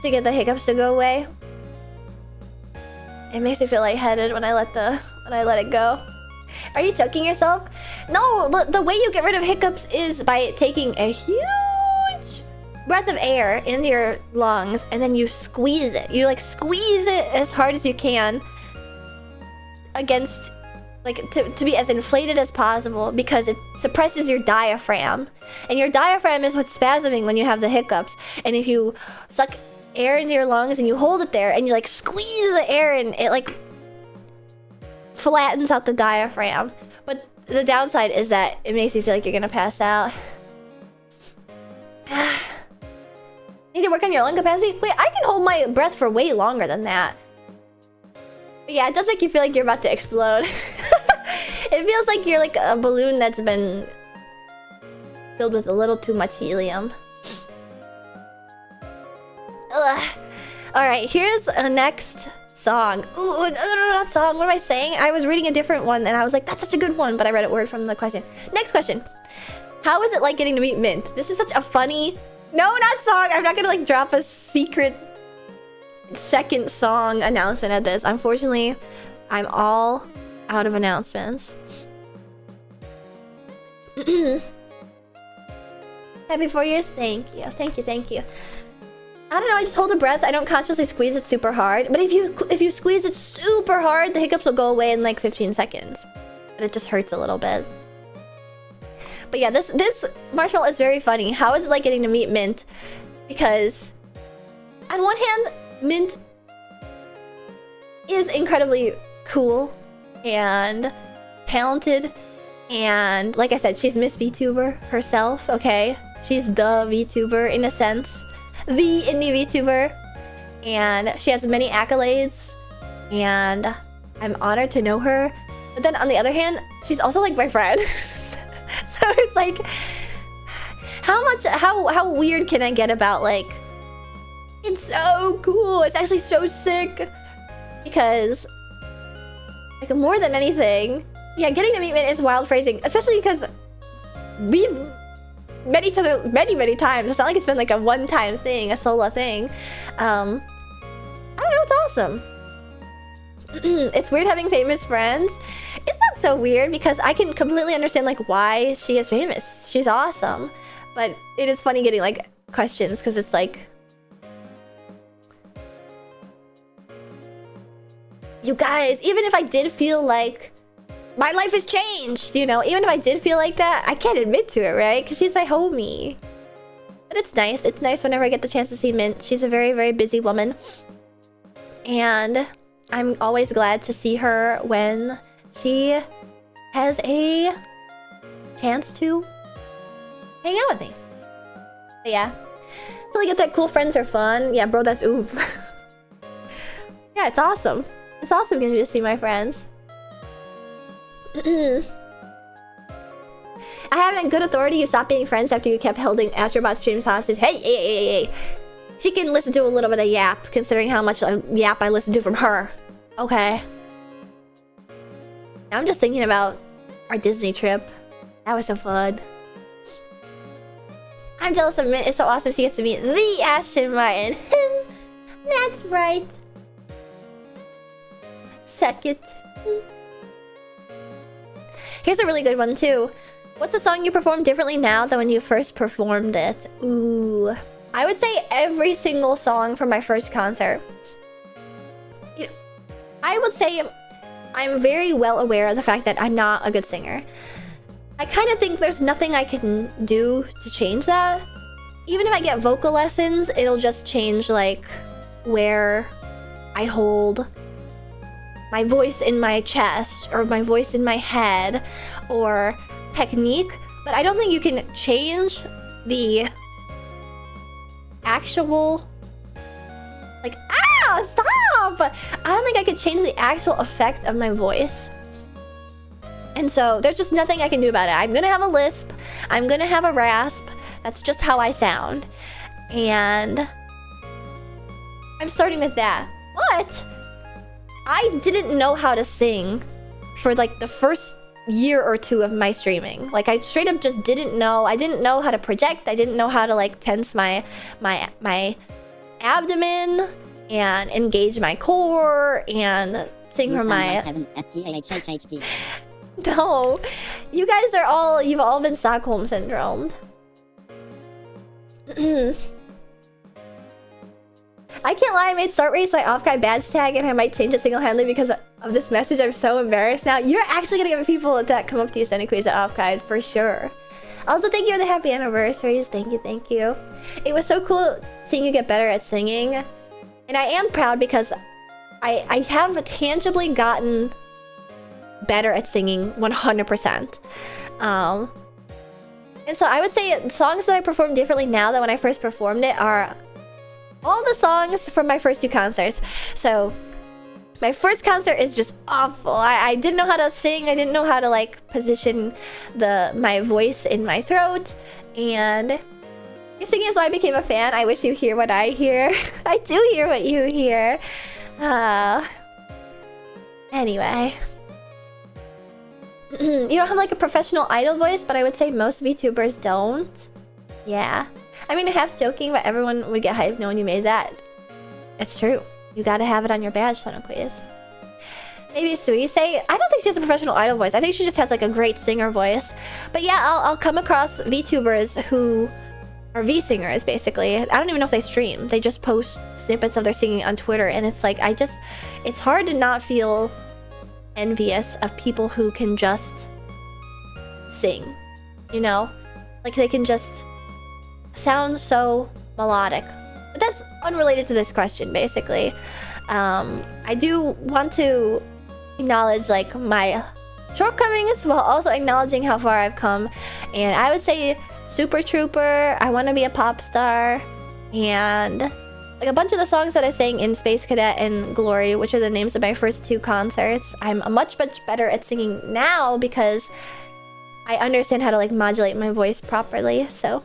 Speaker 1: get the hiccups to go away, it makes me feel lightheaded when I let it go. Are you choking yourself? No, the way you get rid of hiccups is by taking a huge breath of air into your lungs, and then you squeeze it. You like squeeze it as hard as you can against, like, to be as inflated as possible, because it suppresses your diaphragm. And your diaphragm is what's spasming when you have the hiccups. And if you suck air into your lungs and you hold it there and you like squeeze the air and it like flattens out the diaphragm. But the downside is that it makes you feel like you're gonna pass out. Need to work on your lung capacity? Wait, I can hold my breath for way longer than that. But yeah, it does make you feel like you're about to explode. It feels like you're like a balloon that's been filled with a little too much helium. Ugh. Alright, here's a next song. Ooh, not song. What am I saying? I was reading a different one and I was like, that's such a good one, but I read it word from the question. Next question. How was it like getting to meet Mint? This is such a funny... No, not song. I'm not gonna like drop a secret second song announcement at this. Unfortunately, I'm all out of announcements. Happy 4 years. Thank you. Thank you. Thank you. I don't know. I just hold a breath. I don't consciously squeeze it super hard. But if you squeeze it super hard, the hiccups will go away in like 15 seconds. But it just hurts a little bit. But yeah, this marshmallow is very funny. How is it like getting to meet Mint? Because on one hand, Mint is incredibly cool and talented. And like I said, she's Miss VTuber herself, okay? She's the VTuber in a sense. The indie VTuber. And she has many accolades. And I'm honored to know her. But then on the other hand, she's also like my friend. So it's like, how weird can I get about like, it's so cool, it's actually so sick. Because like more than anything, yeah, getting to meet Mint is wild phrasing, especially because we've met each other many times. It's not like it's been like a one-time thing, a solo thing. I don't know, it's awesome. It's weird having famous friends. It's not so weird because I can completely understand like why she is famous. She's awesome. But it is funny getting like questions because it's like, you guys, even if I did feel like my life has changed, you know, even if I did feel like that, I can't admit to it, right? Because she's my homie. But it's nice. It's nice whenever I get the chance to see Mint. She's a very busy woman. And I'm always glad to see her when she has a chance to hang out with me. But yeah. So I get that cool friends are fun. Yeah, bro, that's oof. Yeah, it's awesome. It's awesome getting to see my friends. I have it on good authority you stopped being friends after you kept holding Astrobot streams hostage. Hey. She can listen to a little bit of yap, considering how much yap I listen to from her. Okay. I'm just thinking about our Disney trip. That was so fun. I'm jealous of Mint. It's so awesome she gets to meet the Aston Martin. That's right. Second. Here's a really good one too. What's a song you perform differently now than when you first performed it? Ooh. I would say every single song from my first concert. I would say I'm very well aware of the fact that I'm not a good singer. I kind of think there's nothing I can do to change that. Even if I get vocal lessons, it'll just change like where I hold my voice in my chest or my voice in my head or technique. But I don't think you can change the actual like stop! I don't think I could change the actual effect of my voice. And so there's just nothing I can do about it. I'm gonna have a lisp. I'm gonna have a rasp. That's just how I sound. And I'm starting with that. But I didn't know how to sing for like the first year or two of my streaming. Like I straight up just didn't know. I didn't know how to project. I didn't know how to like tense my abdomen and engage my core and sing from my... No, you guys are all, you've all been Stockholm syndromed. I can't lie, I made start race my off guy badge tag and I might change it single-handedly because of this message. I'm so embarrassed now. You're actually gonna get people that come up to you sending quiz at off guide for sure. Also, thank you for the happy anniversaries. Thank you, thank you. It was so cool seeing you get better at singing. And I am proud because I have tangibly gotten better at singing 100%. And so I would say songs that I perform differently now than when I first performed it are all the songs from my first 2 concerts. So my first concert is just awful. I didn't know how to sing. I didn't know how to like position my voice in my throat. And your singing is why I became a fan. I wish you hear what I hear. I do hear what you hear. Anyway. You don't have like a professional idol voice, but I would say most VTubers don't. Yeah. I mean, I'm half joking, but everyone would get hyped knowing you made that. It's true. You gotta have it on your badge, Son of Quiz. Maybe Suise. I don't think she has a professional idol voice. I think she just has like a great singer voice. But yeah, I'll come across VTubers who are V-singers, basically. I don't even know if they stream. They just post snippets of their singing on Twitter, and it's like, it's hard to not feel envious of people who can just sing, you know? Like, they can just sound so melodic. But that's unrelated to this question, basically. I do want to acknowledge, like, my shortcomings while also acknowledging how far I've come. And I would say Super Trooper, I Want to Be a Pop Star, and like a bunch of the songs that I sang in Space Cadet and Glory, which are the names of my first 2 concerts. I'm much better at singing now because I understand how to like modulate my voice properly, so.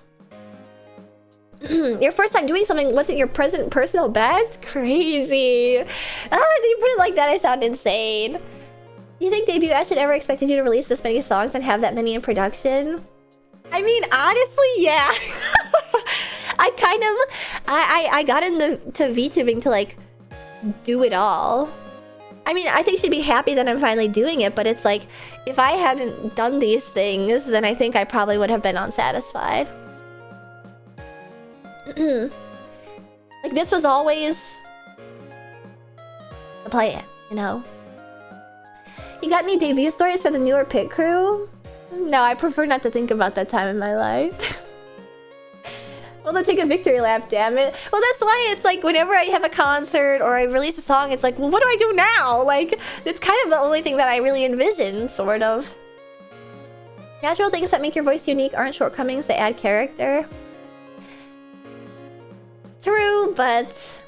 Speaker 1: Your first time doing something wasn't your present personal best? Crazy. Ah, you put it like that, I sound insane. Do you think Debut Ash had ever expected you to release this many songs and have that many in production? I mean, honestly, yeah. I got into VTubing to like do it all. I mean, I think she'd be happy that I'm finally doing it, but it's like, if I hadn't done these things, then I think I probably would have been unsatisfied. Like, this was always the plan, you know? You got any debut stories for the newer pit crew? No, I prefer not to think about that time in my life. Well, to take a victory lap, damn it. Well, that's why it's like whenever I have a concert or I release a song, it's like, well, what do I do now? Like, it's kind of the only thing that I really envision, sort of. Natural things that make your voice unique aren't shortcomings, they add character. True, but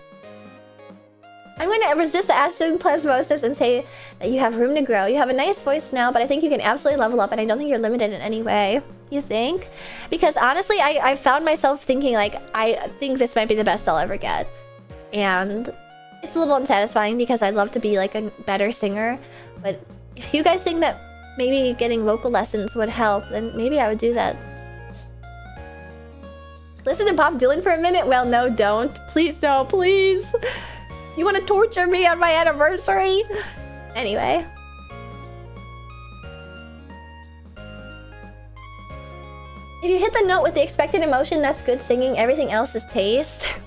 Speaker 1: I'm going to resist the astroplasmosis and say that you have room to grow. You have a nice voice now, but I think you can absolutely level up, and I don't think you're limited in any way. You think? Because honestly, I found myself thinking, like, I think this might be the best I'll ever get. And it's a little unsatisfying because I'd love to be, like, a better singer. But if you guys think that maybe getting vocal lessons would help, then maybe I would do that. Listen to Bob Dylan for a minute? Well, no, don't. Please, no, please. You want to torture me on my anniversary? Anyway. If you hit the note with the expected emotion, that's good singing. Everything else is taste.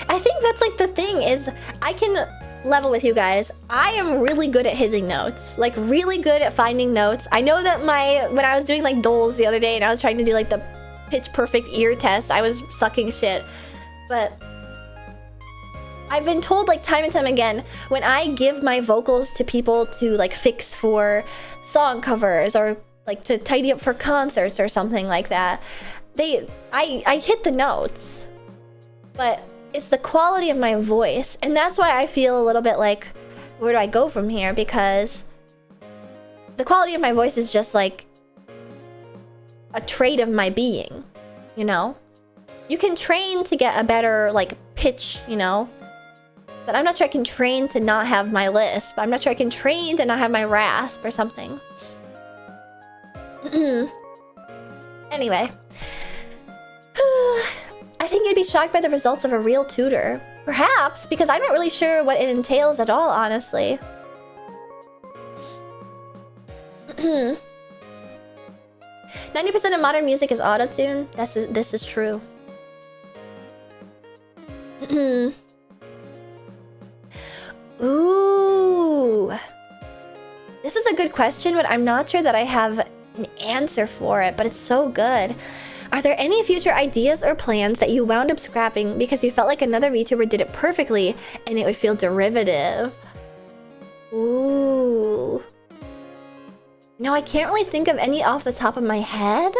Speaker 1: I think that's like the thing is, I can level with you guys. I am really good at hitting notes. Like, really good at finding notes. I know that when I was doing like doles the other day and I was trying to do like the pitch perfect ear test, I was sucking shit. But I've been told like time and time again, when I give my vocals to people to like fix for song covers or like to tidy up for concerts or something like that, I hit the notes, but it's the quality of my voice, and that's why I feel a little bit like, where do I go from here? Because the quality of my voice is just like a trait of my being, you know? You can train to get a better like pitch, you know? But I'm not sure I can train to not have my lisp. I'm not sure I can train to not have my rasp or something. Anyway. I think you'd be shocked by the results of a real tutor. Perhaps, because I'm not really sure what it entails at all, honestly. 90% of modern music is autotune. This is true. Ooh. This is a good question, but I'm not sure that I have an answer for it, but it's so good. Are there any future ideas or plans that you wound up scrapping because you felt like another VTuber did it perfectly and it would feel derivative? Ooh. No, I can't really think of any off the top of my head.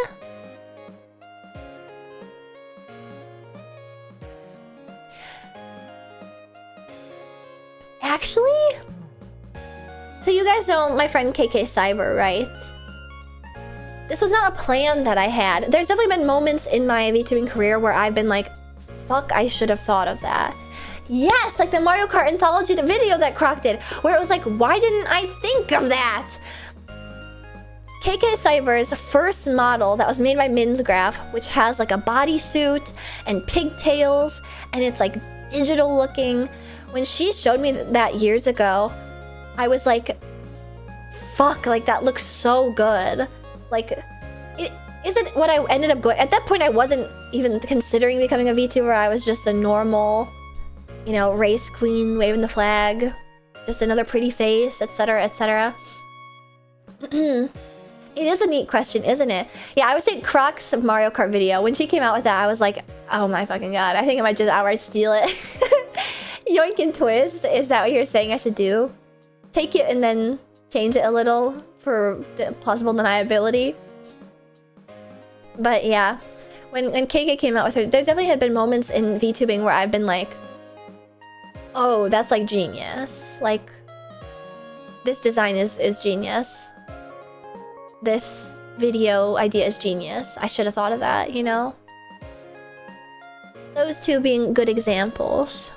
Speaker 1: Actually, so you guys know my friend KK Cyber, right? This was not a plan that I had. There's definitely been moments in my VTubing career where I've been like, fuck, I should have thought of that. Yes, like the Mario Kart Anthology, the video that Croc did, where it was like, why didn't I think of that? KK Cyber's first model that was made by Minsgraph, which has like a bodysuit and pigtails, and it's like digital looking. When she showed me that years ago, I was like, fuck, like that looks so good. Like, it isn't what I ended up going. At that point, I wasn't even considering becoming a VTuber. I was just a normal, you know, race queen waving the flag, just another pretty face, etc., etc. It is a neat question, isn't it? Yeah, I would say Croc's Mario Kart video. When she came out with that, I was like, oh my fucking god, I think I might just outright steal it. Yoink and twist, is that what you're saying I should do? Take it and then change it a little for the possible deniability. But yeah, when KK came out with her, there's definitely had been moments in VTubing where I've been like, oh, that's like genius. Like, this design is genius. This video idea is genius. I should have thought of that, you know? Those two being good examples.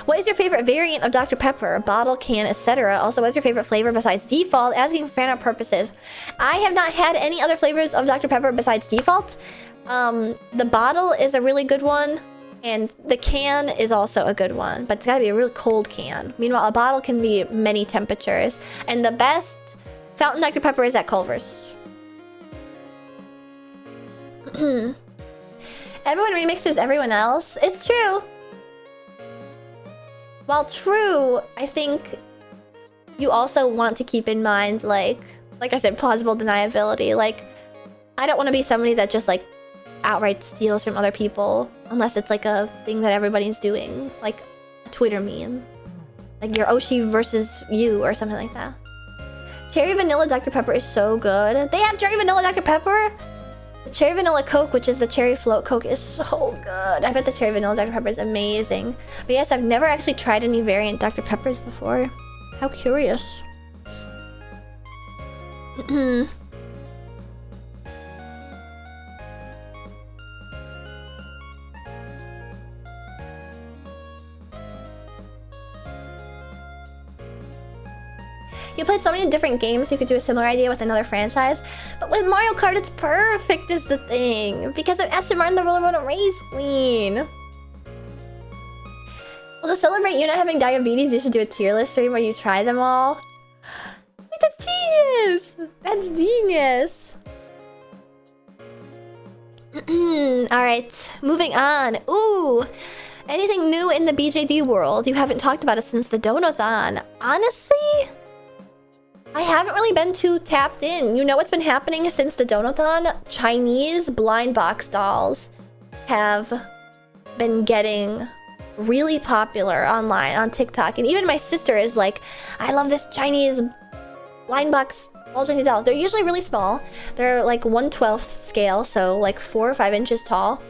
Speaker 1: What is your favorite variant of Dr. Pepper? Bottle, can, etc. Also, what's your favorite flavor besides default? Asking for fan art purposes. I have not had any other flavors of Dr. Pepper besides default. The bottle is a really good one, and the can is also a good one, but it's gotta be a real cold can. Meanwhile, a bottle can be many temperatures, and the best Fountain Dr. Pepper is at Culver's. Everyone remixes everyone else. It's true. While true, I think you also want to keep in mind, like I said, plausible deniability. Like, I don't want to be somebody that just like outright steals from other people unless it's like a thing that everybody's doing, like a Twitter meme, like your Oshi versus you or something like that. Cherry Vanilla Dr. Pepper is so good. They have Cherry Vanilla Dr. Pepper? The Cherry Vanilla Coke, which is the Cherry Float Coke, is so good. I bet the Cherry Vanilla Dr. Pepper is amazing. But yes, I've never actually tried any variant Dr. Peppers before. How curious. You played so many different games, you could do a similar idea with another franchise. But with Mario Kart, it's perfect is the thing. Because of Aston Martin, the Roller Motor Race Queen. Well, to celebrate you not having diabetes, you should do a tier list stream where you try them all. Wait, that's genius! That's genius! Alright, moving on. Ooh! Anything new in the BJD world? You haven't talked about it since the Donathon. Honestly, I haven't really been too tapped in. You know what's been happening since the Donathon? Chinese blind box dolls have been getting really popular online on TikTok. And even my sister is like, I love this Chinese blind box ball jointed doll. They're usually really small. They're like 1/12 scale, so like 4 or 5 inches tall.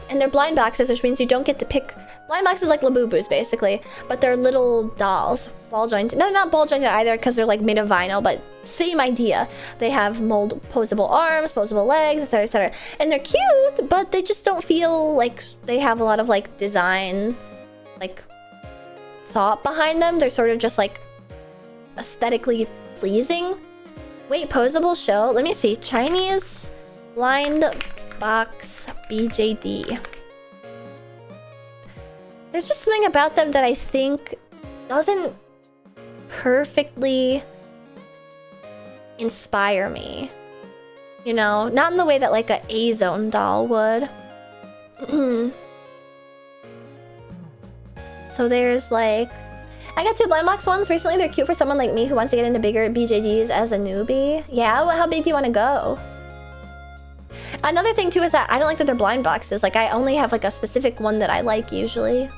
Speaker 1: And they're blind boxes, which means you don't get to pick... Blind boxes like Labubu's, basically. But they're little dolls. Ball jointed. No, not ball jointed either, because they're like made of vinyl, but same idea. They have mold posable arms, posable legs, etc, etc. And they're cute, but they just don't feel like they have a lot of like design, like thought behind them. They're sort of just like aesthetically pleasing. Wait, posable show? Let me see. Chinese blind box BJD. There's just something about them that I think doesn't perfectly inspire me. You know, not in the way that like a A-Zone doll would. So there's like... I got 2 blind box ones recently. They're cute for someone like me who wants to get into bigger BJDs as a newbie. Yeah, well, how big do you want to go? Another thing too is that I don't like that they're blind boxes. Like I only have like a specific one that I like usually.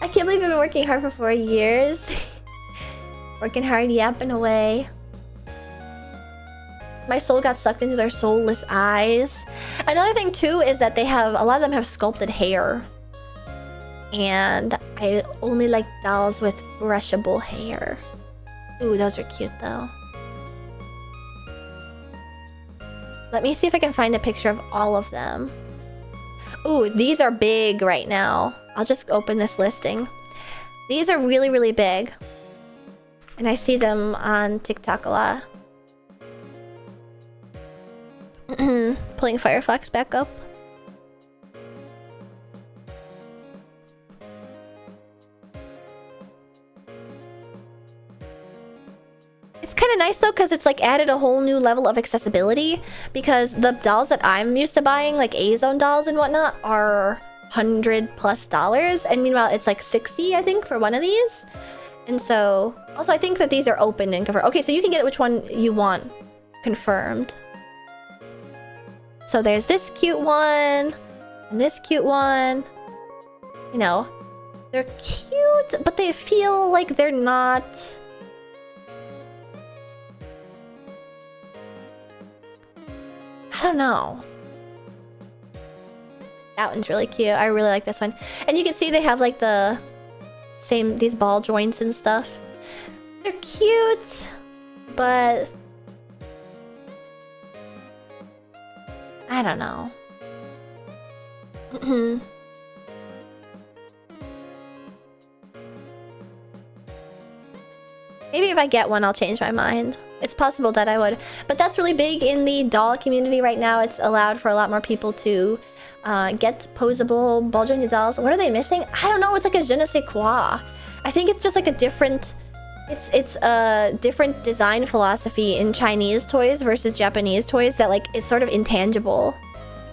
Speaker 1: I can't believe I've been working hard for 4 years. Working hard, yapping away. My soul got sucked into their soulless eyes. Another thing too is that they have, a lot of them have sculpted hair. And I only like dolls with brushable hair. Ooh, those are cute though. Let me see if I can find a picture of all of them. Ooh, these are big right now. I'll just open this listing. These are really, really big. And I see them on TikTok a lot. Pulling Firefox back up. It's kind of nice though because it's like added a whole new level of accessibility, because the dolls that I'm used to buying, like A-Zone dolls and whatnot, are $100+ and meanwhile it's like 60 I think for one of these. And so also I think that these are open and confirmed. Okay, so you can get which one you want confirmed. So there's this cute one and this cute one. You know, they're cute, but they feel like they're not... I don't know. That one's really cute. I really like this one. And you can see they have like the same, these ball joints and stuff. They're cute, but I don't know. Maybe if I get one, I'll change my mind. It's possible that I would. But that's really big in the doll community right now. It's allowed for a lot more people to get posable ball jointed dolls. What are they missing? I don't know. It's like a je ne sais quoi. I think it's just like a different... It's a different design philosophy in Chinese toys versus Japanese toys that like is sort of intangible.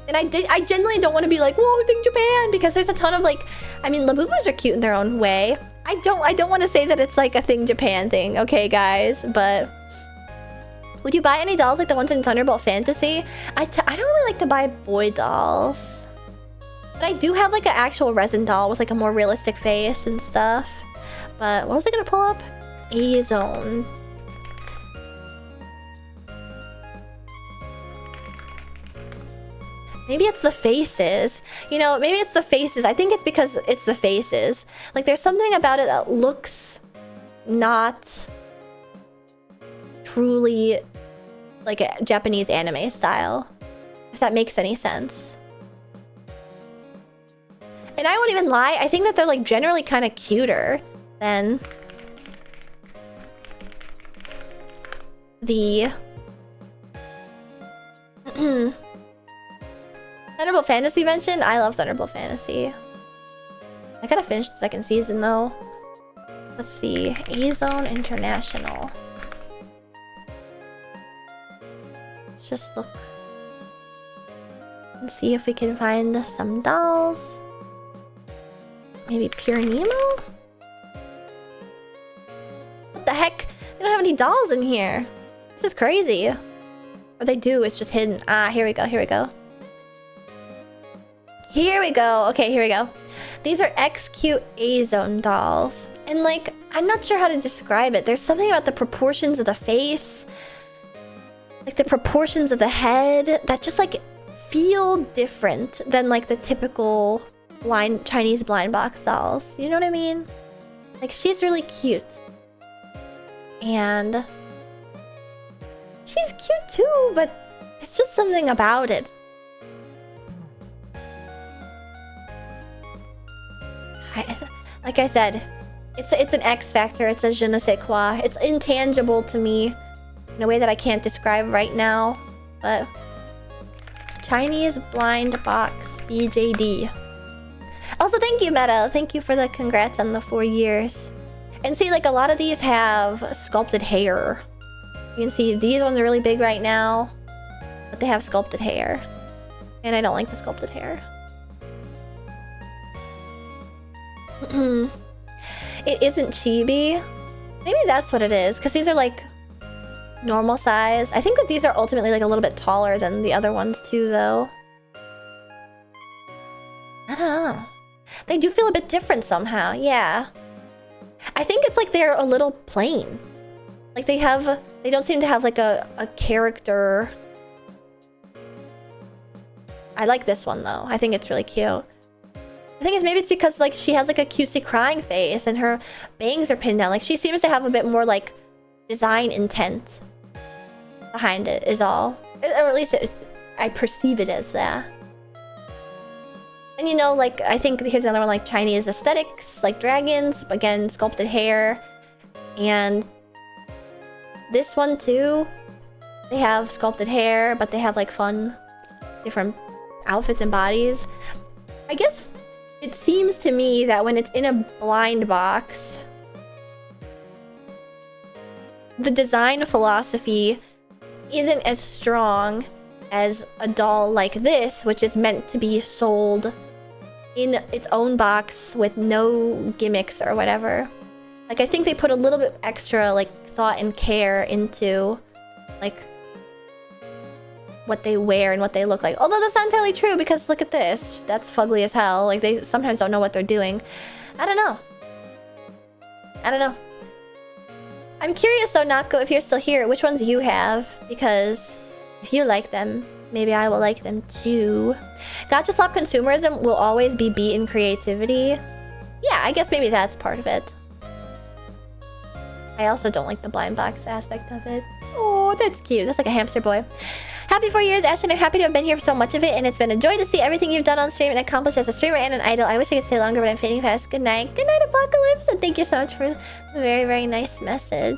Speaker 1: And I genuinely don't want to be like, whoa, think Japan, because there's a ton of like, I mean, Labubus are cute in their own way. I don't want to say that it's like a thing Japan thing, okay, guys, but would you buy any dolls like the ones in Thunderbolt Fantasy? I don't really like to buy boy dolls, but I do have like an actual resin doll with like a more realistic face and stuff. But what was I gonna pull up? A-Zone. Maybe it's the faces. You know, maybe it's the faces. I think it's because it's the faces. Like, there's something about it that looks not truly like a Japanese anime style, if that makes any sense. And I won't even lie, I think that they're like generally kind of cuter than the Thunderbolt Fantasy mentioned. I love Thunderbolt Fantasy. I gotta finish the second season though. Let's see. A-Zone International. Let's just look and see if we can find some dolls. Maybe Pure Nemo? What the heck? They don't have any dolls in here. This is crazy. Or they do, it's just hidden. Ah, here we go, here we go. Here we go. Okay, here we go. These are X-Cute A-Zone dolls. And like, I'm not sure how to describe it. There's something about the proportions of the face, like the proportions of the head, that just like feel different than like the typical Chinese blind box dolls. You know what I mean? Like, she's really cute. And she's cute too, but it's just something about it. Like I said, it's an X factor. It's a je ne sais quoi. It's intangible to me in a way that I can't describe right now. But Chinese blind box BJD. Also, thank you, Meta. Thank you for the congrats on the 4 years. And see, like, a lot of these have sculpted hair. You can see these ones are really big right now, but they have sculpted hair. And I don't like the sculpted hair. It isn't chibi. Maybe that's what it is, because these are like normal size. I think that these are ultimately like a little bit taller than the other ones too, though. I don't know. They do feel a bit different somehow, yeah. I think it's like they're a little plain. Like they don't seem to have like a character. I like this one though. I think it's really cute. The thing is, maybe it's because like she has like a cutesy crying face and her bangs are pinned down. Like she seems to have a bit more like design intent behind it is all. Or at least I perceive it as that. And you know, like I think here's another one, like Chinese aesthetics, like dragons, again, sculpted hair. And this one too, they have sculpted hair, but they have like fun different outfits and bodies. I guess it seems to me that when it's in a blind box, the design philosophy isn't as strong as a doll like this, which is meant to be sold in its own box with no gimmicks or whatever. Like I think they put a little bit extra like thought and care into like what they wear and what they look like. Although that's not entirely true, because look at this. That's fugly as hell. Like they sometimes don't know what they're doing. I don't know. I don't know. I'm curious though, Nako, if you're still here, which ones you have, because if you like them, maybe I will like them too. Gacha slop consumerism will always be beaten creativity. Yeah, I guess maybe that's part of it. I also don't like the blind box aspect of it. Oh, that's cute. That's like a hamster boy. Happy 4 years, Ashton. I'm happy to have been here for so much of it, and it's been a joy to see everything you've done on stream and accomplished as a streamer and an idol. I wish I could stay longer, but I'm fading fast. Good night. Good night, Apocalypse, and thank you so much for the very, very nice message.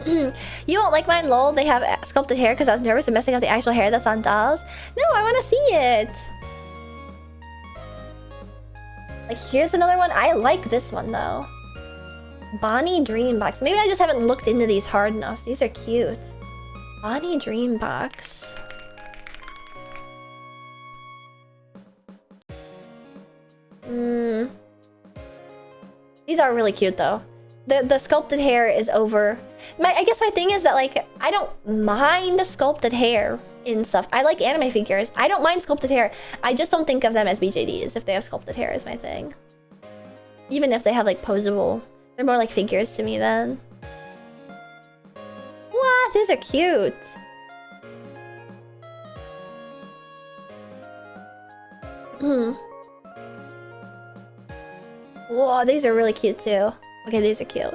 Speaker 1: You won't like mine, lol. They have sculpted hair because I was nervous of messing up the actual hair that's on dolls. No, I want to see it. Like, here's another one. I like this one, though. Bonnie Dreambox. Maybe I just haven't looked into these hard enough. These are cute. Bonnie Dreambox. These are really cute though. The sculpted hair is over. I guess my thing is that like I don't mind sculpted hair in stuff. I like anime figures. I don't mind sculpted hair. I just don't think of them as BJDs if they have sculpted hair is my thing. Even if they have like posable. They're more like figures to me then. What? These are cute. Whoa, these are really cute too. Okay, these are cute.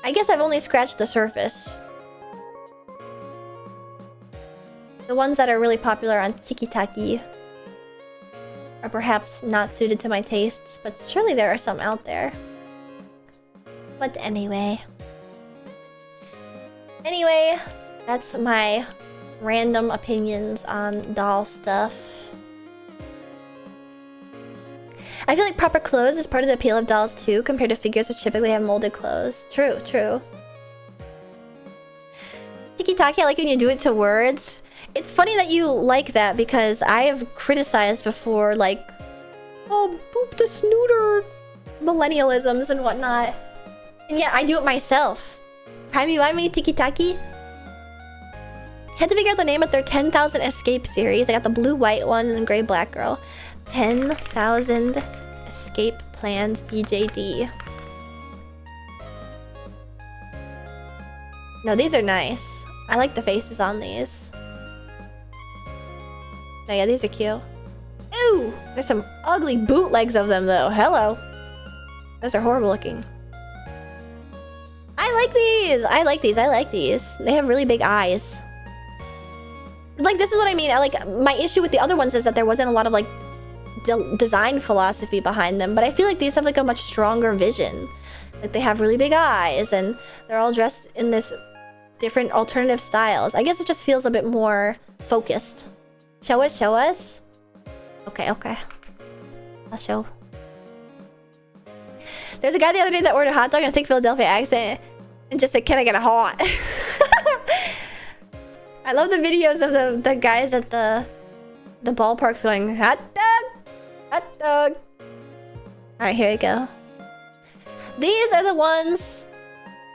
Speaker 1: I guess I've only scratched the surface. The ones that are really popular on Tiki-Taki are perhaps not suited to my tastes, but surely there are some out there. But anyway, that's my random opinions on doll stuff. I feel like proper clothes is part of the appeal of dolls too, compared to figures which typically have molded clothes. True, true. Tiki-Taki, I like when you do it to words. It's funny that you like that because I have criticized before, like, oh, boop the snooter millennialisms and whatnot. And yeah, I do it myself. Prime, you want me Tiki-Taki? Had to figure out the name of their 10,000 Escape series. I got the blue-white one and gray-black girl. 10,000 Escape Plans BJD. No, these are nice. I like the faces on these. No, yeah, these are cute. Ooh! There's some ugly bootlegs of them, though. Hello. Those are horrible looking. I like these! I like these. I like these. They have really big eyes. Like, this is what I mean. My issue with the other ones is that there wasn't a lot of, like, design philosophy behind them. But I feel like these have, like, a much stronger vision. Like, they have really big eyes, and they're all dressed in this different alternative styles. I guess it just feels a bit more focused. Show us, show us. Okay, okay. I'll show. There's a guy the other day that ordered a hot dog in a thick Philadelphia accent and just said, "Can I get a hot?" I love the videos of the guys at the ballparks going, "Hot dog, All right, here we go. These are the ones,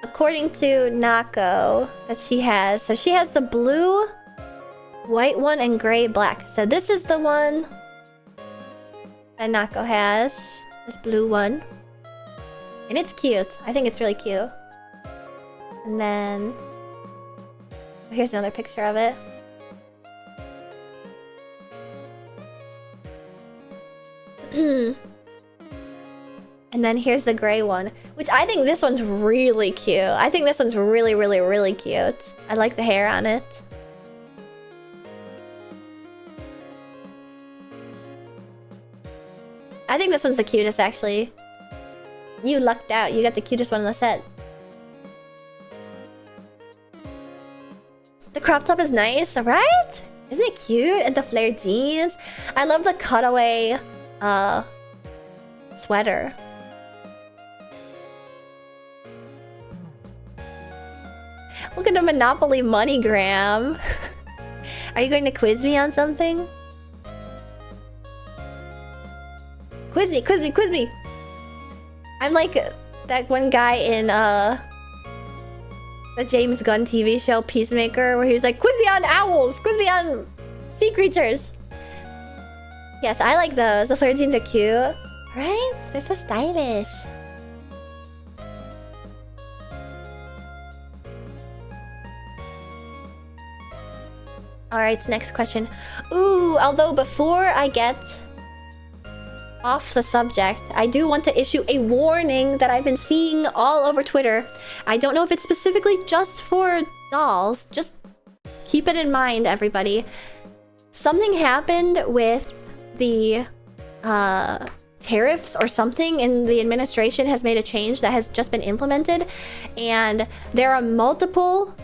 Speaker 1: according to Nako, that she has. So she has the blue, white one, and gray, black. So this is the one that Nako has. This blue one. And it's cute. I think it's really cute. And then... here's another picture of it. And then here's the gray one, which I think this one's really cute. I think this one's really, really, really cute. I like the hair on it. I think this one's the cutest, actually. You lucked out. You got the cutest one in the set. The crop top is nice, right? Isn't it cute? And the flared jeans. I love the cutaway sweater. Look at the Monopoly MoneyGram. Are you going to quiz me on something? Quiz me, quiz me, quiz me! I'm like that one guy in the James Gunn TV show Peacemaker, where he was like, quiz me on owls, quiz me on sea creatures. Yes, I like those. The flare jeans are cute. Right? They're so stylish. Alright, next question. Ooh, although before I get off the subject, I do want to issue a warning that I've been seeing all over Twitter. I don't know if it's specifically just for dolls. Just keep it in mind, everybody. Something happened with the tariffs or something, and the administration has made a change that has just been implemented, and there are multiple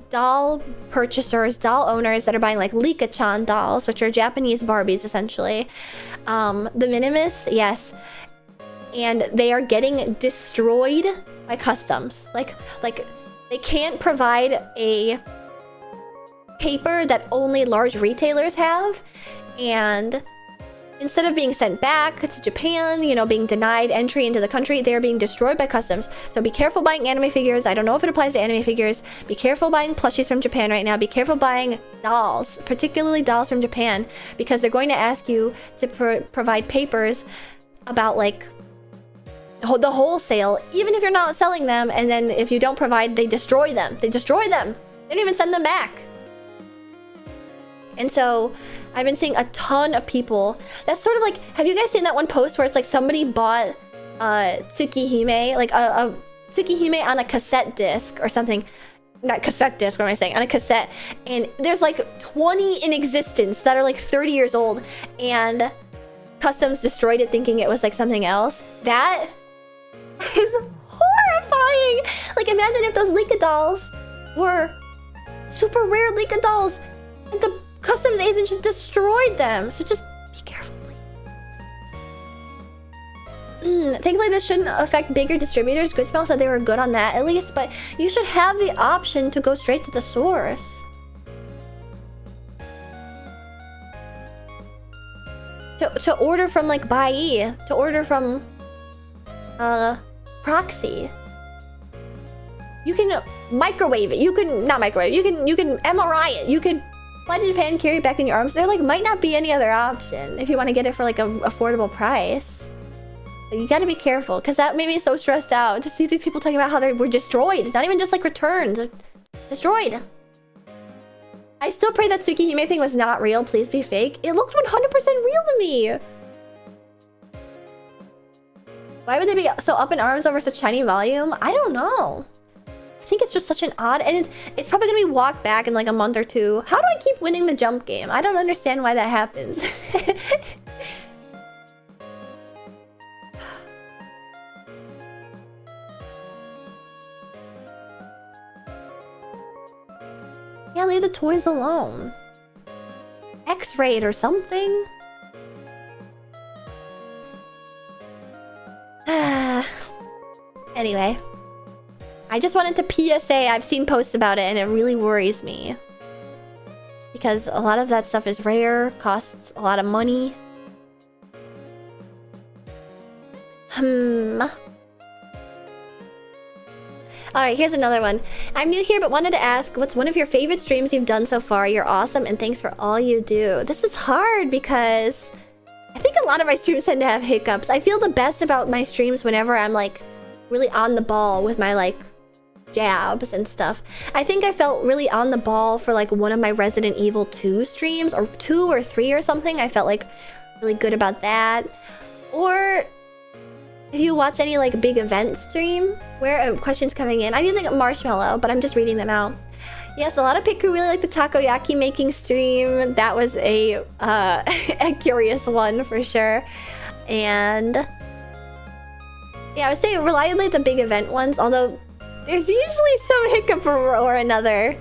Speaker 1: doll purchasers, doll owners that are buying like Lika-chan dolls, which are Japanese Barbies essentially. The Minimus, yes. And they are getting destroyed by customs. Like they can't provide a paper that only large retailers have, and instead of being sent back to Japan, you know, being denied entry into the country, they're being destroyed by customs. So be careful buying anime figures. I don't know if it applies to anime figures. Be careful buying plushies from Japan right now. Be careful buying dolls, particularly dolls from Japan, because they're going to ask you to provide papers about like the wholesale, even if you're not selling them. And then if you don't provide, they destroy them. They destroy them. They don't even send them back. And so I've been seeing a ton of people. That's sort of like, have you guys seen that one post where it's like somebody bought Tsukihime, like a Tsukihime on a cassette disc or something? Not cassette disc, what am I saying? On a cassette. And there's like 20 in existence that are like 30 years old, and customs destroyed it thinking it was like something else. That is horrifying. Like, imagine if those Lika dolls were super rare Lika dolls and the customs agent just destroyed them. So just be careful, please. Thankfully, this shouldn't affect bigger distributors. Goodsmell said they were good on that at least, but you should have the option to go straight to the source. To order from like Bai, to order from Proxy. You can microwave it. You can not microwave. You can MRI it. You could fly to Japan, carry it back in your arms. There like might not be any other option if you want to get it for like an affordable price. But you gotta be careful, because that made me so stressed out to see these people talking about how they were destroyed. It's not even just like returned. Destroyed. I still pray that Tsukihime thing was not real. Please be fake. It looked 100% real to me. Why would they be so up in arms over such tiny volume? I don't know. I think it's just such an odd, and it's probably gonna be walked back in like a month or two. How do I keep winning the jump game? I don't understand why that happens. Yeah, leave the toys alone. X-rayed or something. Anyway, I just wanted to PSA. I've seen posts about it and it really worries me, because a lot of that stuff is rare, costs a lot of money. Alright, here's another one. I'm new here, but wanted to ask, what's one of your favorite streams you've done so far? You're awesome, and thanks for all you do. This is hard because I think a lot of my streams tend to have hiccups. I feel the best about my streams whenever I'm, like, really on the ball with my, like, jabs and stuff. I think I felt really on the ball for, like, one of my Resident Evil 2 streams, or 2 or 3 or something. I felt, like, really good about that. Or if you watch any, like, big event stream where questions coming in, I'm using Marshmallow, but I'm just reading them out. Yes, a lot of people really like the takoyaki making stream. That was a a curious one for sure. And yeah, I would say reliably the big event ones, although there's usually some hiccup or another.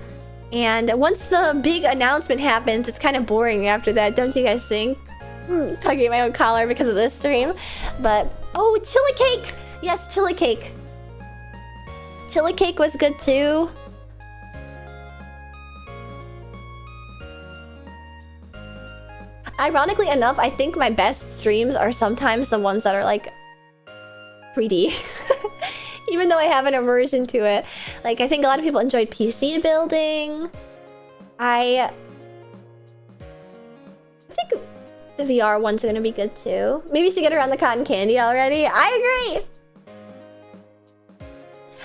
Speaker 1: And once the big announcement happens, it's kind of boring after that, don't you guys think? Tugging at my own collar because of this stream. But oh, chili cake! Yes, chili cake. Chili cake was good too. Ironically enough, I think my best streams are sometimes the ones that are like 3D. Even though I have an aversion to it. Like, I think a lot of people enjoyed PC building. I think the VR ones are gonna be good too. Maybe you should get around the cotton candy already. I agree!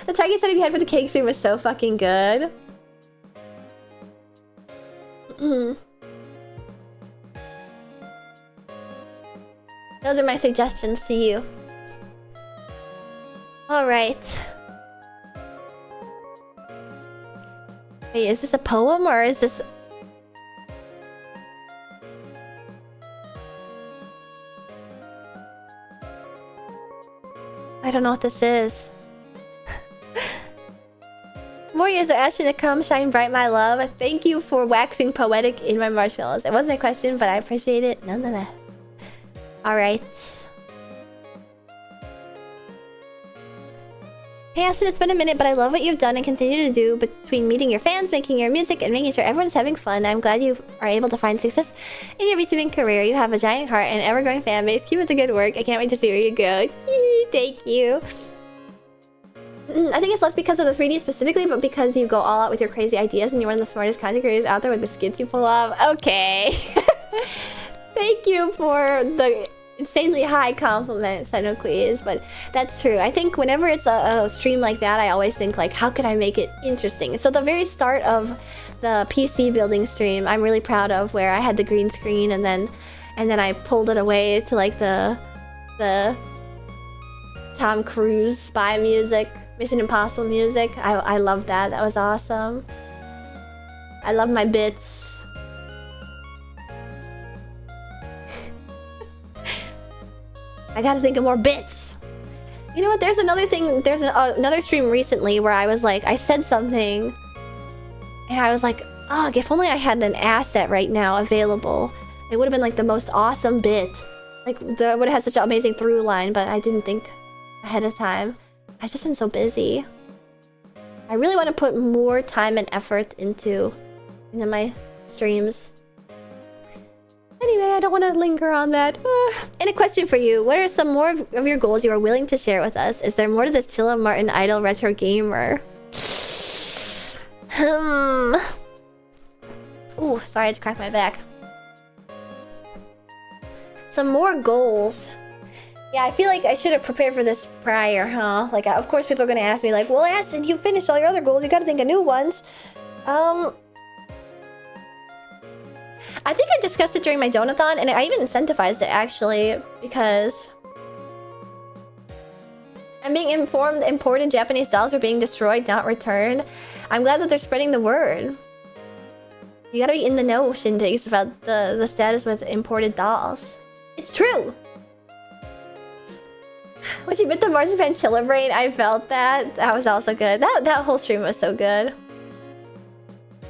Speaker 1: The target setup you had for the cake stream was so fucking good. Those are my suggestions to you. Alright. Wait, is this a poem or is this... I don't know what this is. More years are asking to come, shine bright, my love. Thank you for waxing poetic in my marshmallows. It wasn't a question, but I appreciate it nonetheless. Alright. Hey Ashton, it's been a minute, but I love what you've done and continue to do between meeting your fans, making your music, and making sure everyone's having fun. I'm glad you are able to find success in your VTubing career. You have a giant heart and an ever-growing fan base. Keep up the good work. I can't wait to see where you go. Thank you. I think it's less because of the 3D specifically, but because you go all out with your crazy ideas and you're one of the smartest content creators out there with the skits you pull off. Okay. Thank you for the insanely high compliment, Senoquiz, but that's true. I think whenever it's a stream like that, I always think like, how can I make it interesting? So the very start of the PC building stream, I'm really proud of, where I had the green screen and then I pulled it away to like the Tom Cruise spy music, Mission Impossible music. I love that. That was awesome. I love my bits. I gotta think of more bits. You know what? There's another thing. There's another stream recently where I was like, I said something, and I was like, oh, if only I had an asset right now available, it would have been like the most awesome bit. Like, I would have had such an amazing through line, but I didn't think ahead of time. I've just been so busy. I really want to put more time and effort into my streams. Anyway, I don't want to linger on that. And a question for you. What are some more of your goals you are willing to share with us? Is there more to this Chilla Martin Idol Retro Gamer? Ooh, sorry, I had to crack my back. Some more goals. Yeah, I feel like I should have prepared for this prior, huh? Like, of course people are going to ask me like, well, Ashton, you finished all your other goals. You got to think of new ones. I think I discussed it during my donathon, and I even incentivized it, actually, because I'm being informed that imported Japanese dolls are being destroyed, not returned. I'm glad that they're spreading the word. You gotta be in the know, Shindigs, about the status with imported dolls. It's true! When she bit the marzipan chilla brain, I felt that. That was also good. That whole stream was so good.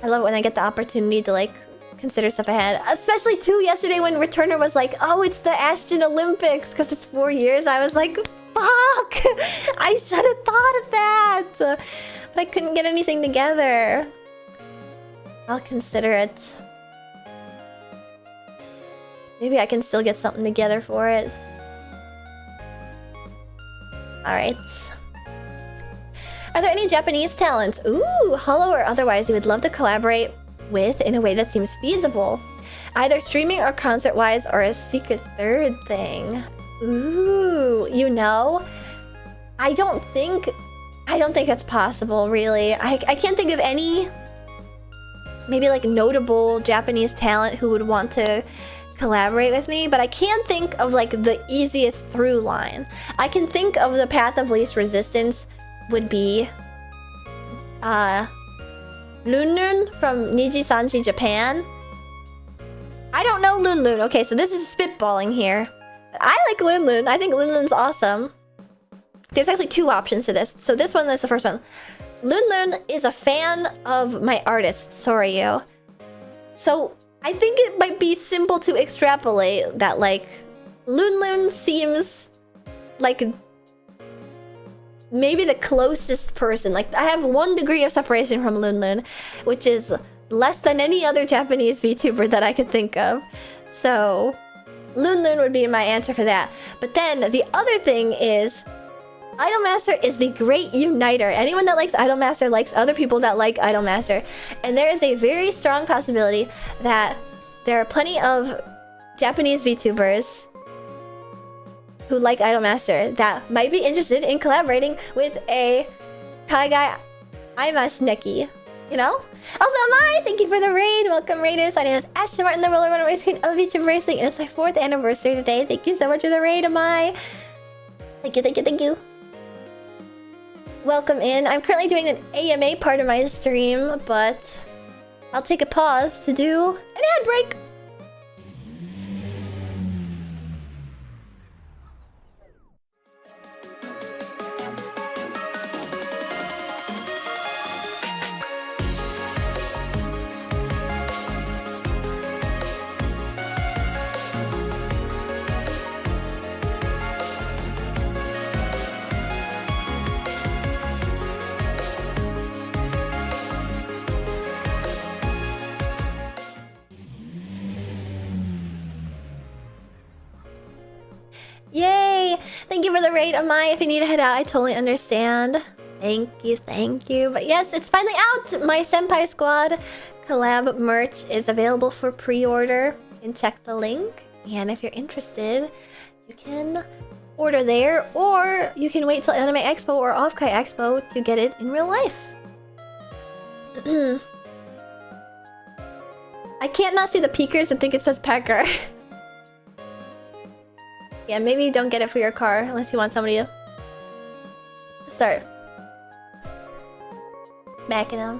Speaker 1: I love it when I get the opportunity to, like, consider stuff ahead. Especially, too, yesterday when Returner was like, oh, it's the Ashton Olympics, because it's 4 years. I was like, fuck! I should have thought of that! But I couldn't get anything together. I'll consider it. Maybe I can still get something together for it. Alright. Are there any Japanese talents, hollow or otherwise, you would love to collaborate with in a way that seems feasible? Either streaming or concert-wise, or a secret third thing. Ooh, you know? I don't think that's possible, really. I can't think of any maybe like notable Japanese talent who would want to collaborate with me, but I can think of like the easiest through line. I can think of the path of least resistance would be Lunlun from Niji Sanji Japan. I don't know Lunlun. Okay, so this is spitballing here. But I like Lunlun. I think Lunlun's awesome. There's actually two options to this. So this one is the first one. Lunlun is a fan of my artist, Soryu. So I think it might be simple to extrapolate that like Lunlun seems like maybe the closest person. Like I have 1 degree of separation from Lunlun, which is less than any other Japanese VTuber that I could think of. So Lunlun would be my answer for that. But then the other thing is Idolmaster is the great uniter. Anyone that likes Idolmaster likes other people that like Idolmaster. And there is a very strong possibility that there are plenty of Japanese VTubers who like Idolmaster that might be interested in collaborating with a Kaigai Aimasneki. You know? Also, Amai, thank you for the raid. Welcome, raiders. My name is Ashton Martin, the roller runner race queen of VTuber Racing, and it's my 4th anniversary today. Thank you so much for the raid, Amai. Thank you, thank you, thank you. Welcome in. I'm currently doing an AMA part of my stream, but I'll take a pause to do an ad break. Yay! Thank you for the raid, Amai. If you need to head out, I totally understand. Thank you, thank you. But yes, it's finally out! My Senpai Squad collab merch is available for pre-order. You can check the link. And if you're interested, you can order there, or you can wait till Anime Expo or Offkai Expo to get it in real life. I can't not see the peekers and think it says Pecker. Yeah, maybe you don't get it for your car unless you want somebody to start smacking them.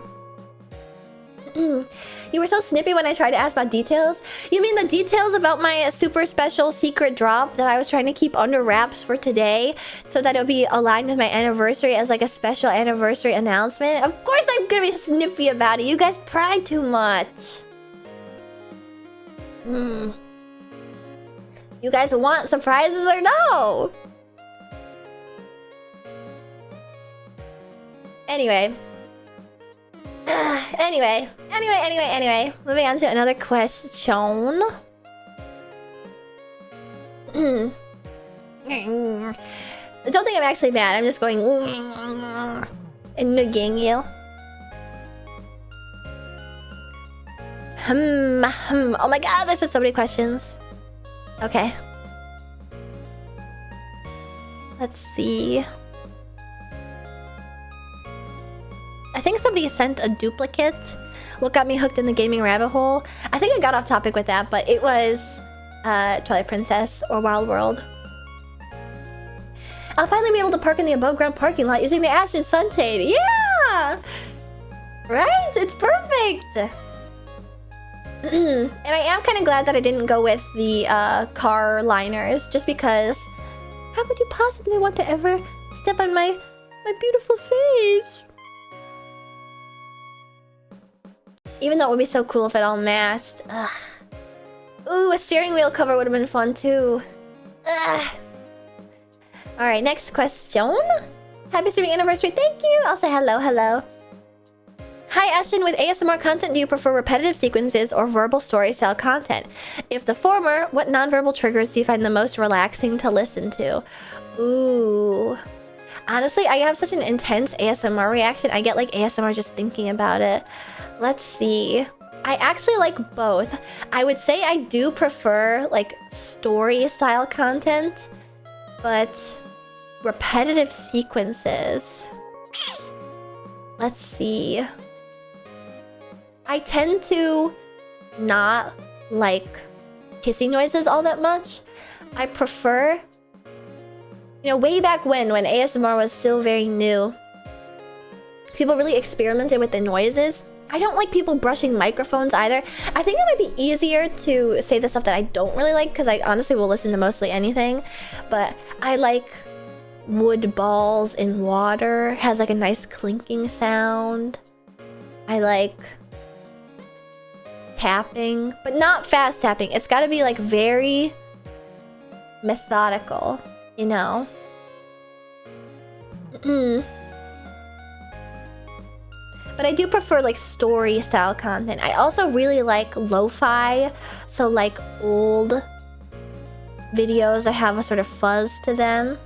Speaker 1: You were so snippy when I tried to ask about details. You mean the details about my super special secret drop that I was trying to keep under wraps for today so that it would be aligned with my anniversary as like a special anniversary announcement? Of course I'm gonna be snippy about it. You guys pry too much. You guys want surprises or no? Anyway. Anyway. Moving on to another question. Don't think I'm actually mad. I'm just going and nugging you. Oh my god, there's so many questions. Okay. Let's see. I think somebody sent a duplicate. What got me hooked in the gaming rabbit hole? I think I got off topic with that, but it was Twilight Princess or Wild World. I'll finally be able to park in the above ground parking lot using the Ashen Sunshade. Yeah! Right? It's perfect! And I am kind of glad that I didn't go with the car liners, just because how could you possibly want to ever step on my beautiful face? Even though it would be so cool if it all matched. Ugh. Ooh, a steering wheel cover would have been fun too. Alright, next question. Happy streaming anniversary, thank you! I'll say hello, hello. Hi Ashton, with ASMR content, do you prefer repetitive sequences or verbal story style content? If the former, what non-verbal triggers do you find the most relaxing to listen to? Ooh. Honestly, I have such an intense ASMR reaction. I get like ASMR just thinking about it. Let's see. I actually like both. I would say I do prefer like story style content, but repetitive sequences. Let's see. I tend to not like kissing noises all that much. I prefer, you know, way back when ASMR was still very new, people really experimented with the noises. I don't like people brushing microphones either. I think it might be easier to say the stuff that I don't really like, because I honestly will listen to mostly anything. But I like wood balls in water. Has like a nice clinking sound. I like tapping, but not fast tapping. It's got to be like very methodical, you know? But I do prefer like story style content. I also really like lo-fi, so like old videos that have a sort of fuzz to them.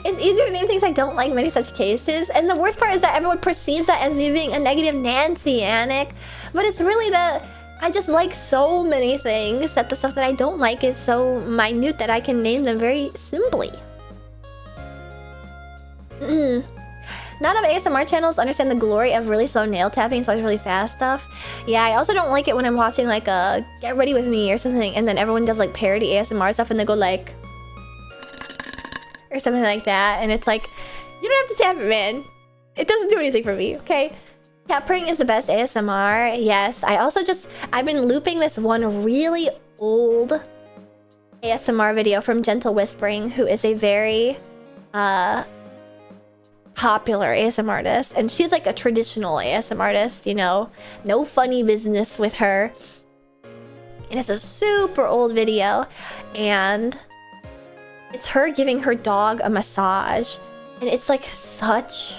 Speaker 1: It's easier to name things I don't like in many such cases, and the worst part is that everyone perceives that as me being a negative Nancy, Anik. But it's really that I just like so many things that the stuff that I don't like is so minute that I can name them very simply. None of ASMR channels understand the glory of really slow nail tapping, so it's really fast stuff. Yeah, I also don't like it when I'm watching like a Get Ready With Me or something, and then everyone does like parody ASMR stuff and they go like, or something like that, and it's like, you don't have to tap it, man. It doesn't do anything for me, okay? Tapping is the best ASMR. Yes, I've been looping this one really old ASMR video from Gentle Whispering, who is a very popular ASMR artist, and she's like a traditional ASMR artist, you know, no funny business with her. And it's a super old video, and it's her giving her dog a massage, and it's like such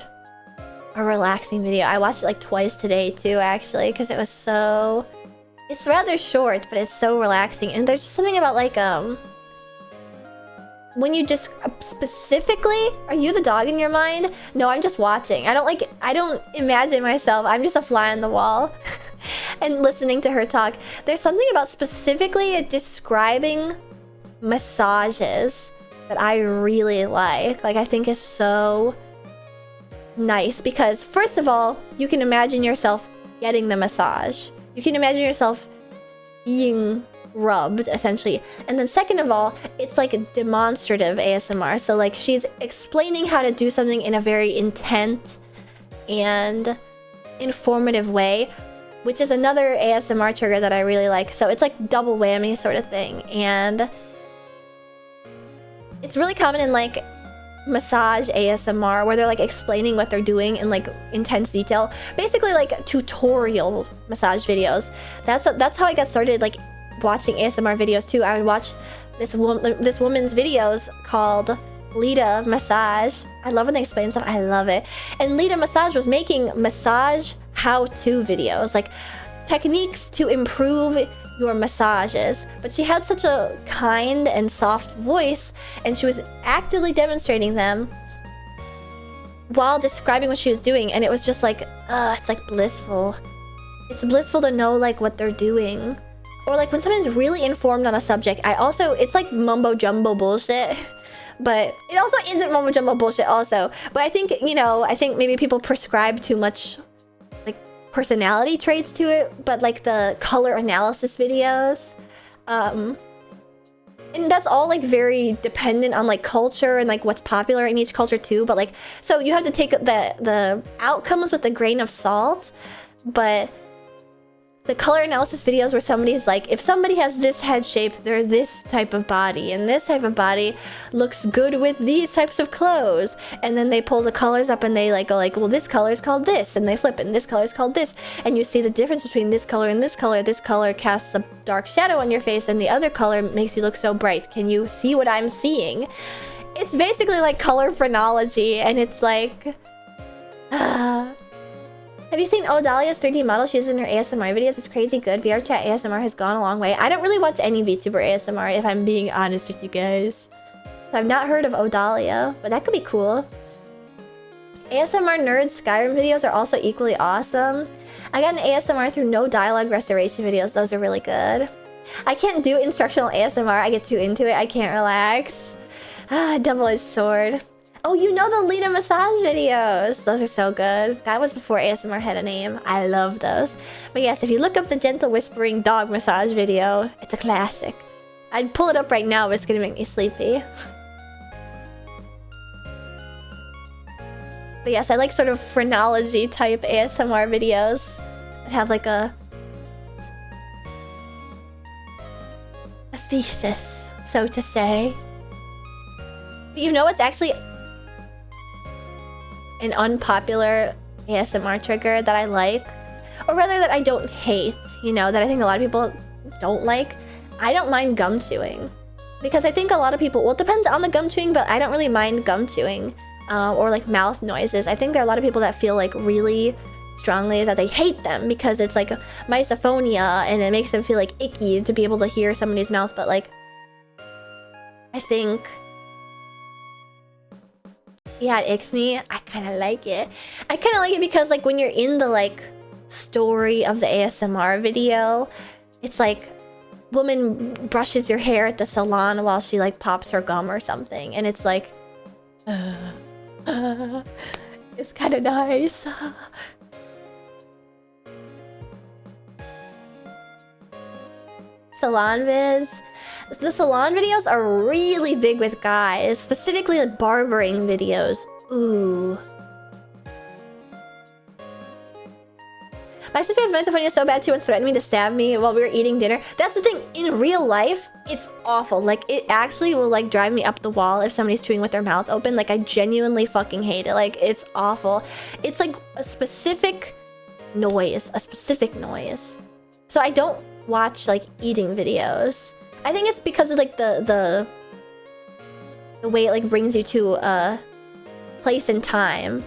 Speaker 1: a relaxing video. I watched it like twice today too, actually, because it's rather short, but it's so relaxing. And there's just something about like when you just specifically, are you the dog in your mind? No, I'm just watching. I don't imagine myself. I'm just a fly on the wall and listening to her talk. There's something about specifically describing massages that I really like. Like, I think is so nice because first of all, you can imagine yourself getting the massage. You can imagine yourself being rubbed, essentially. And then second of all, it's like demonstrative ASMR. So like she's explaining how to do something in a very intent and informative way, which is another ASMR trigger that I really like. So it's like double whammy sort of thing. And it's really common in like massage ASMR where they're like explaining what they're doing in like intense detail. Basically like tutorial massage videos. That's how I got started like watching ASMR videos too. I would watch this woman's videos called Lita Massage. I love when they explain stuff. I love it. And Lita Massage was making massage how-to videos, like techniques to improve your massages. But she had such a kind and soft voice, and she was actively demonstrating them while describing what she was doing, and it was just like, it's like blissful. It's blissful to know like what they're doing. Or like when someone's really informed on a subject, it's like mumbo jumbo bullshit, but it also isn't mumbo jumbo bullshit also. But I think, you know, maybe people prescribe too much like personality traits to it, but like the color analysis videos, and that's all like very dependent on like culture and like what's popular in each culture too. But like, so you have to take the outcomes with a grain of salt, but the color analysis videos where somebody's like, if somebody has this head shape, they're this type of body, and this type of body looks good with these types of clothes. And then they pull the colors up and they like go like, well, this color is called this, and they flip it, and this color is called this. And you see the difference between this color and this color. This color casts a dark shadow on your face, and the other color makes you look so bright. Can you see what I'm seeing? It's basically like color phrenology, and it's like... Have you seen Odalia's 3D model she uses in her ASMR videos? It's crazy good. VR chat ASMR has gone a long way. I don't really watch any VTuber ASMR, if I'm being honest with you guys. I've not heard of Odalia, but that could be cool. ASMR nerds Skyrim videos are also equally awesome. I got an ASMR through no dialogue restoration videos. Those are really good. I can't do instructional ASMR. I get too into it. I can't relax. Double-edged sword. Oh, you know the Lita massage videos. Those are so good. That was before ASMR had a name. I love those. But yes, if you look up the gentle whispering dog massage video, it's a classic. I'd pull it up right now, but it's gonna make me sleepy. But yes, I like sort of phrenology type ASMR videos that have like a thesis, so to say. But you know what's actually an unpopular ASMR trigger that I like? Or rather that I don't hate, you know, that I think a lot of people don't like? I don't mind gum chewing. Because I think a lot of people, well, it depends on the gum chewing, but I don't really mind gum chewing. Or like mouth noises. I think there are a lot of people that feel like really strongly that they hate them because it's like misophonia and it makes them feel like icky to be able to hear somebody's mouth. But like, I think, yeah, it icks me. I kind of like it. I kind of like it because like when you're in the like story of the ASMR video, it's like woman brushes your hair at the salon while she like pops her gum or something, and it's like it's kind of nice. Salon viz. The salon videos are really big with guys, specifically like barbering videos. Ooh. My sister's misophonia is so bad she once threatened me to stab me while we were eating dinner. That's the thing, in real life, it's awful. Like, it actually will like drive me up the wall if somebody's chewing with their mouth open. Like, I genuinely fucking hate it. Like, it's awful. It's like a specific noise. So I don't watch like eating videos. I think it's because of like the way it like brings you to a place and time.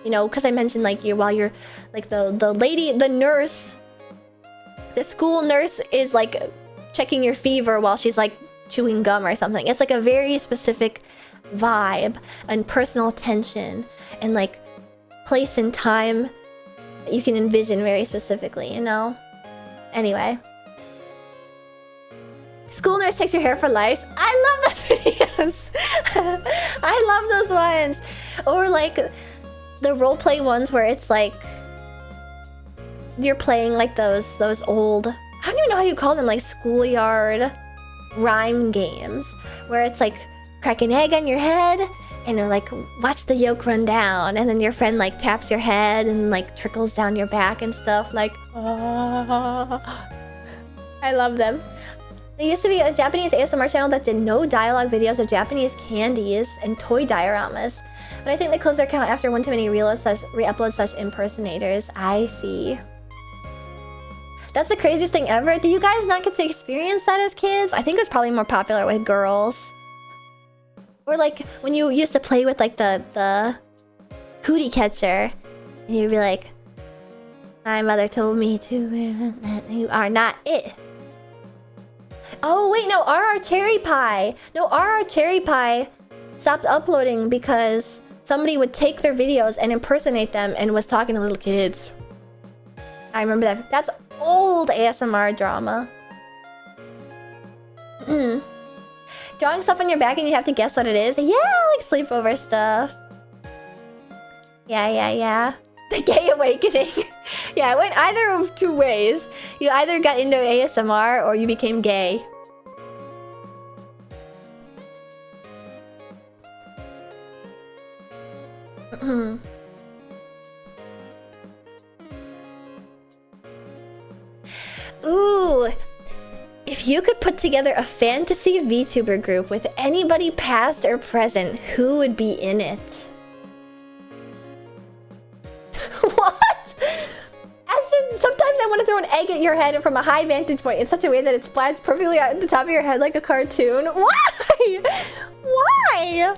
Speaker 1: You know, because I mentioned like while you're like the lady, the nurse, the school nurse is like checking your fever while she's like chewing gum or something. It's like a very specific vibe and personal attention and like place and time that you can envision very specifically, you know? Anyway. School nurse takes your hair for lice. I love those videos. I love those ones. Or like the roleplay ones where it's like you're playing like those old, I don't even know how you call them, like schoolyard rhyme games where it's like crack an egg on your head and you're like watch the yolk run down, and then your friend like taps your head and like trickles down your back and stuff like I love them. There used to be a Japanese ASMR channel that did no dialogue videos of Japanese candies and toy dioramas. But I think they closed their account after one too many re-upload such impersonators. I see. That's the craziest thing ever. Do you guys not get to experience that as kids? I think it was probably more popular with girls. Or like when you used to play with like the cootie catcher. And you'd be like, my mother told me to that you are not it. Oh wait, no, RR Cherry Pie. No, RR Cherry Pie stopped uploading because somebody would take their videos and impersonate them and was talking to little kids. I remember that. That's old ASMR drama. Drawing stuff on your back and you have to guess what it is. Yeah, like sleepover stuff. Yeah. The gay awakening. Yeah, it went either of two ways. You either got into ASMR or you became gay. Ooh, if you could put together a fantasy VTuber group with anybody past or present, who would be in it? What? Ashton, sometimes I want to throw an egg at your head from a high vantage point in such a way that it splats perfectly at the top of your head like a cartoon. Why? Why?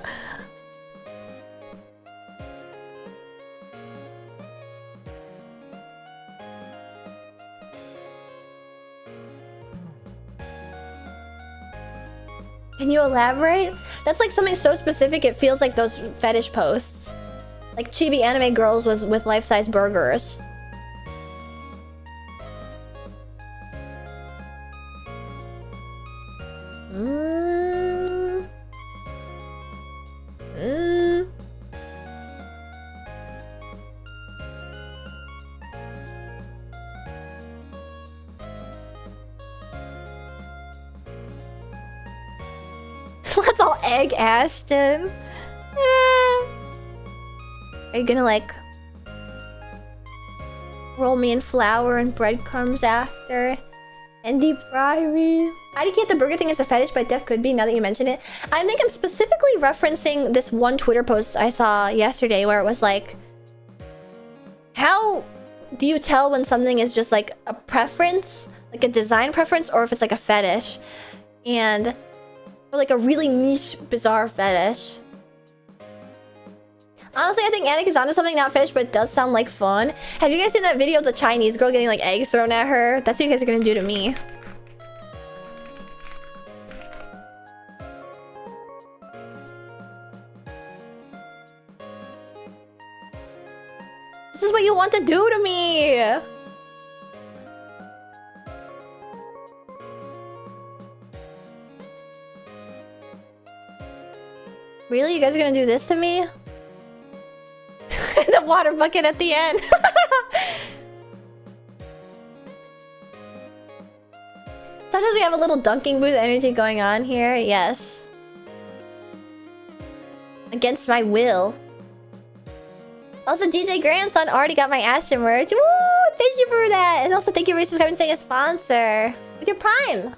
Speaker 1: Can you elaborate? That's like something so specific it feels like those fetish posts. Like chibi anime girls with life-size burgers. Let's all egg Ashton. Are you gonna like roll me in flour and breadcrumbs after and deep fry me? I think the burger thing is a fetish, but def could be now that you mention it. I think I'm specifically referencing this one Twitter post I saw yesterday where it was like, how do you tell when something is just like a preference, like a design preference, or if it's like a fetish? And or like a really niche, bizarre fetish. Honestly, I think Anik is onto something, not fetish, but it does sound like fun. Have you guys seen that video of the Chinese girl getting like eggs thrown at her? That's what you guys are gonna do to me. This is what you want to do to me! Really? You guys are gonna do this to me? The water bucket at the end. Sometimes we have a little dunking booth energy going on here. Yes. Against my will. Also, DJ Grandson already got my Ashton merch. Woo! Thank you for that. And also, thank you for subscribing and saying a sponsor. With your Prime.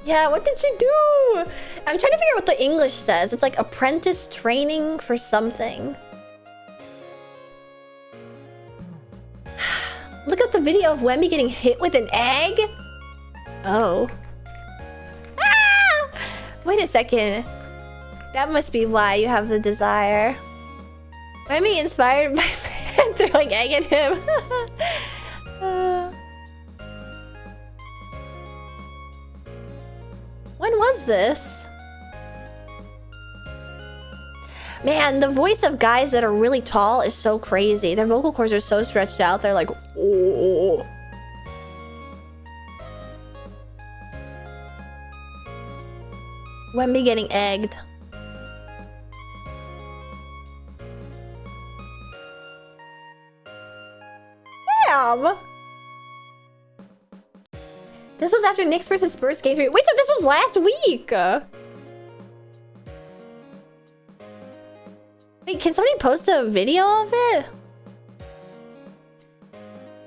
Speaker 1: Yeah, what did you do? I'm trying to figure out what the English says. It's like apprentice training for something. Look up the video of Wemby getting hit with an egg. Oh. Ah! Wait a second. That must be why you have the desire. Wemby inspired by throwing egg at him. When was this? Man, the voice of guys that are really tall is so crazy. Their vocal cords are so stretched out. They're like, oh. Wemby getting egged. Damn. This was after Knicks versus Spurs game 3. Wait, so this was last week! Wait, can somebody post a video of it?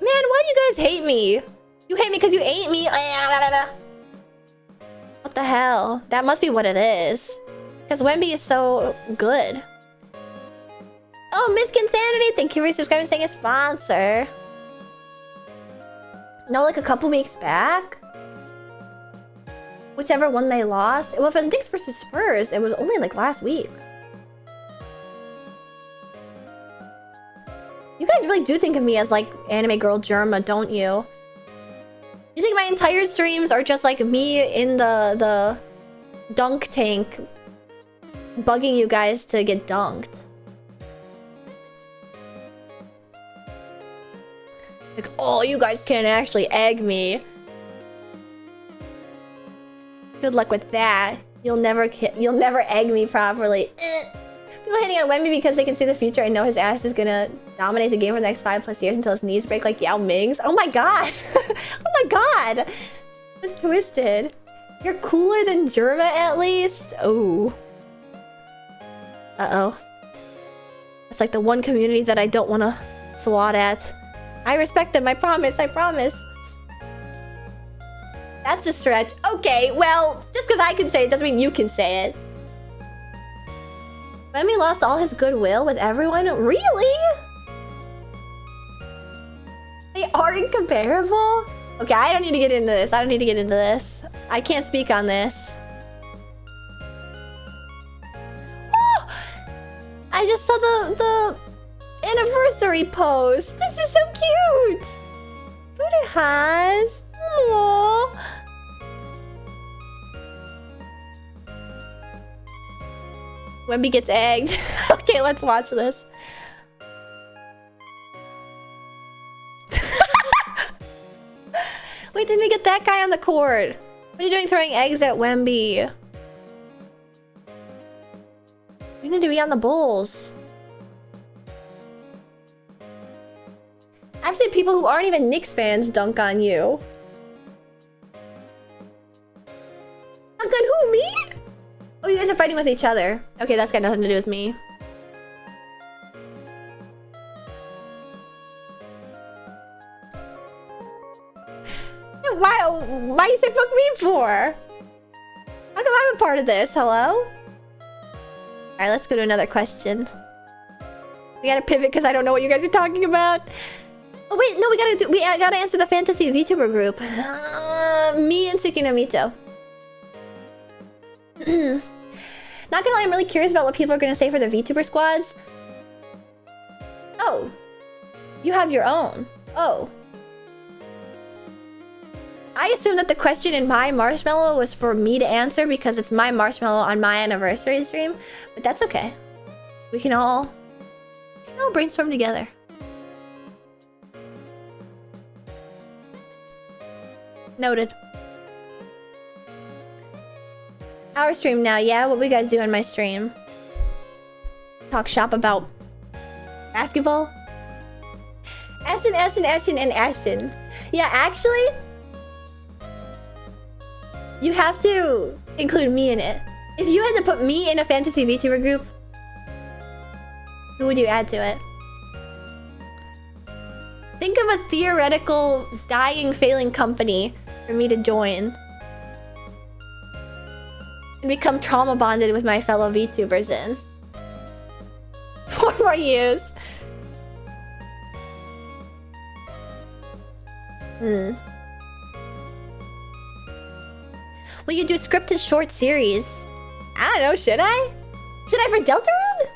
Speaker 1: Man, why do you guys hate me? You hate me because you ate me. What the hell? That must be what it is. Because Wemby is so good. Oh, Miss Insanity, thank you for subscribing and saying a sponsor. No, like a couple weeks back? Whichever one they lost. Well, if it was Knicks versus Spurs, it was only like last week. You guys really do think of me as like anime girl Germa, don't you? You think my entire streams are just like me in the dunk tank bugging you guys to get dunked? Like, oh, you guys can't actually egg me. Good luck with that. You'll never egg me properly. People hitting on Wemby because they can see the future and know his ass is gonna dominate the game for the next 5+ years until his knees break like Yao Ming's. Oh my god! Oh my god! That's twisted. You're cooler than Germa at least? Oh. Uh-oh. It's like the one community that I don't want to swat at. I respect them, I promise, I promise. That's a stretch. Okay, well, just because I can say it doesn't mean you can say it. Wemby lost all his goodwill with everyone? Really? They are incomparable? Okay, I don't need to get into this. I don't need to get into this. I can't speak on this. Oh! I just saw the anniversary post. This is so cute. Buddha has. Aww. Wemby gets egged. Okay, let's watch this. Wait, didn't we get that guy on the court? What are you doing throwing eggs at Wemby? We need to be on the Bulls. I've seen people who aren't even Knicks fans dunk on you. Dunk on who, me? Oh, you guys are fighting with each other. Okay, that's got nothing to do with me. Why you say fuck me for? How come I'm a part of this? Hello? Alright, let's go to another question. We gotta pivot because I don't know what you guys are talking about. Oh wait, no, we gotta answer the fantasy VTuber group. Me and Tsukinamito. Not gonna lie, I'm really curious about what people are gonna say for the VTuber squads. Oh. You have your own. Oh. I assumed that the question in my marshmallow was for me to answer because it's my marshmallow on my anniversary stream. But that's okay. We can all brainstorm together. Noted. Our stream now, yeah? What we guys do on my stream? Talk shop about basketball? Ashton, and Ashton. Yeah, actually, you have to include me in it. If you had to put me in a fantasy VTuber group, who would you add to it? Think of a theoretical dying, failing company for me to join. And become trauma bonded with my fellow VTubers in. 4 more years. Will you do a scripted short series? I don't know, should I? Should I for Deltarune?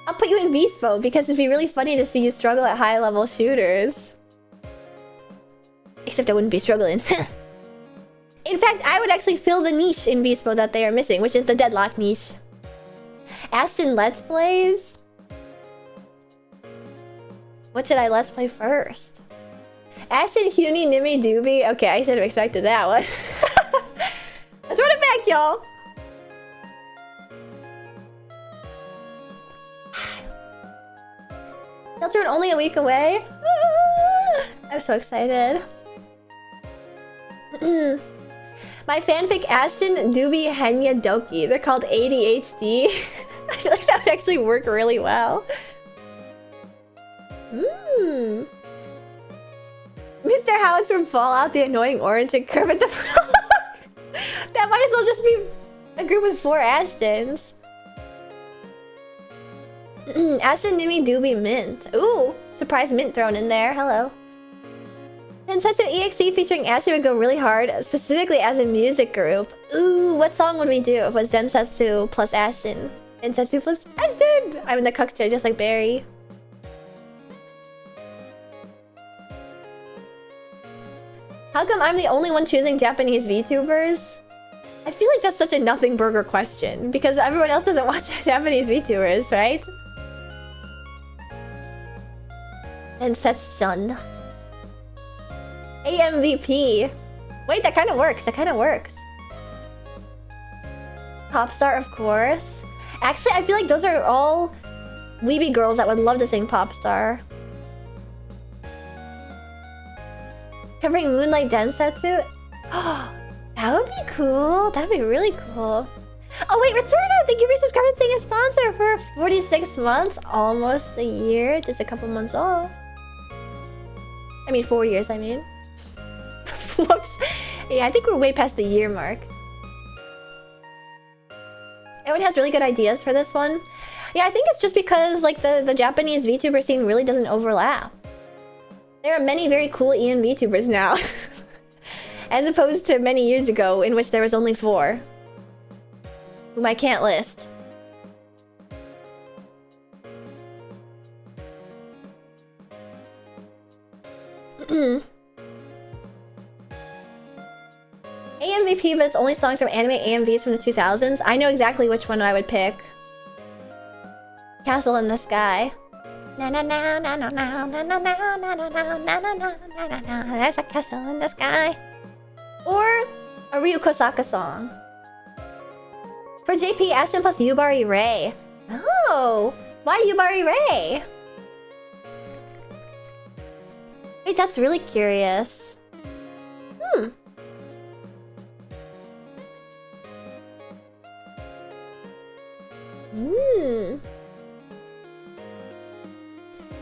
Speaker 1: I'll put you in Beastbo because it'd be really funny to see you struggle at high level shooters. Except I wouldn't be struggling. In fact, I would actually fill the niche in Beastbo that they are missing, which is the deadlock niche. Ashton Let's Plays? What should I Let's Play first? Ashton Huni Nimmy Doobie? Okay, I should have expected that one. Let's run it back, y'all! Deltarune only a week away? I'm so excited. My fanfic Ashton Doobie Henya Doki. They're called ADHD. I feel like that would actually work really well. Mr. House from Fallout, the annoying orange, and Kermit the Frog. That might as well just be a group with 4 Ashtons. Ashton Nimmy Doobie Mint. Ooh, surprise mint thrown in there. Hello. Densetsu EXE featuring Ashton would go really hard, specifically as a music group. Ooh, what song would we do if it was Densetsu plus Ashton? Densetsu plus Ashton! I'm in the Kukcha just like Barry. How come I'm the only one choosing Japanese VTubers? I feel like that's such a nothing burger question, because everyone else doesn't watch Japanese VTubers, right? Densetsu. AMVP. Wait, that kind of works. That kind of works. Popstar, of course. Actually, I feel like those are all weeby girls that would love to sing Popstar. Covering Moonlight Densetsu? Oh, that would be cool. That'd be really cool. Oh wait, Returner! Thank you for subscribing and saying a sponsor for 46 months. Almost a year. Just a couple months off. I mean, 4 years, I mean. Whoops. Yeah, I think we're way past the year mark. Everyone has really good ideas for this one. Yeah, I think it's just because like the Japanese VTuber scene really doesn't overlap. There are many very cool EN VTubers now. As opposed to many years ago in which there was only 4. Whom I can't list. AMVP, but it's only songs from anime AMVs from the 2000s. I know exactly which one I would pick. Castle in the Sky. Na na na na na na na na na na na na na na na na. There's a castle in the sky. Or a Ryu Kosaka song. For JP, Ashton plus Yubari Ray. Oh, why Yubari Ray? Wait, that's really curious.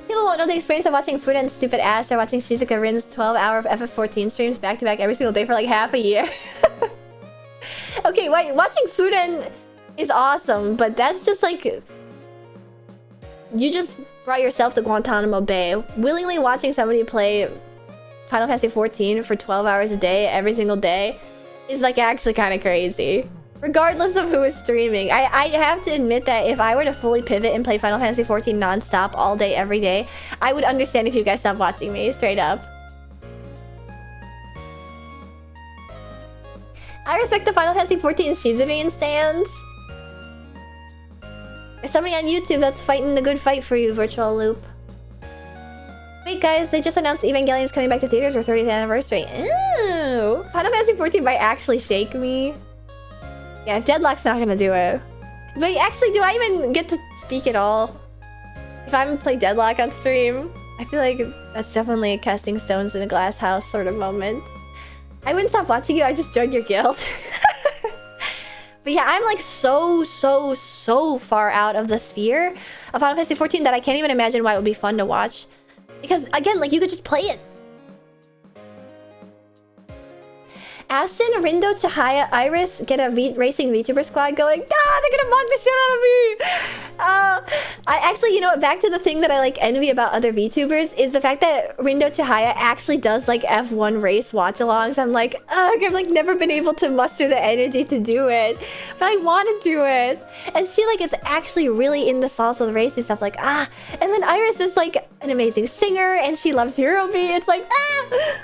Speaker 1: People won't know the experience of watching Fuden's stupid ass or watching Shizuka Rin's 12-hour FF14 streams back-to-back every single day for like half a year. Okay, watching Fuden is awesome, but that's just like... You just brought yourself to Guantanamo Bay. Willingly watching somebody play Final Fantasy 14 for 12 hours a day, every single day, is like actually kind of crazy. Regardless of who is streaming. I have to admit that if I were to fully pivot and play Final Fantasy 14 non-stop all day, every day, I would understand if you guys stopped watching me, straight up. I respect the Final Fantasy 14 Shizurian stands. There's somebody on YouTube that's fighting the good fight for you, Virtual Loop. Wait guys, they just announced Evangelion is coming back to theaters for 30th anniversary. Ooh! Final Fantasy 14 might actually shake me. Yeah, Deadlock's not gonna do it. But actually, do I even get to speak at all? If I haven't played Deadlock on stream, I feel like that's definitely a casting stones in a glass house sort of moment. I wouldn't stop watching you, I just joined your guild. But yeah, I'm like so far out of the sphere of Final Fantasy 14 that I can't even imagine why it would be fun to watch. Because again, like you could just play it. Ashton, Rindo, Chihaya, Iris get a racing VTuber squad going. Ah, they're gonna mug the shit out of me! I actually, you know what, back to the thing that I like envy about other VTubers is the fact that Rindo Chihaya actually does like F1 race watch-alongs. I'm like, ugh, I've like never been able to muster the energy to do it. But I want to do it. And she like is actually really in the sauce with racing stuff, like, ah. And then Iris is like an amazing singer and she loves Hero Me. It's like, ah!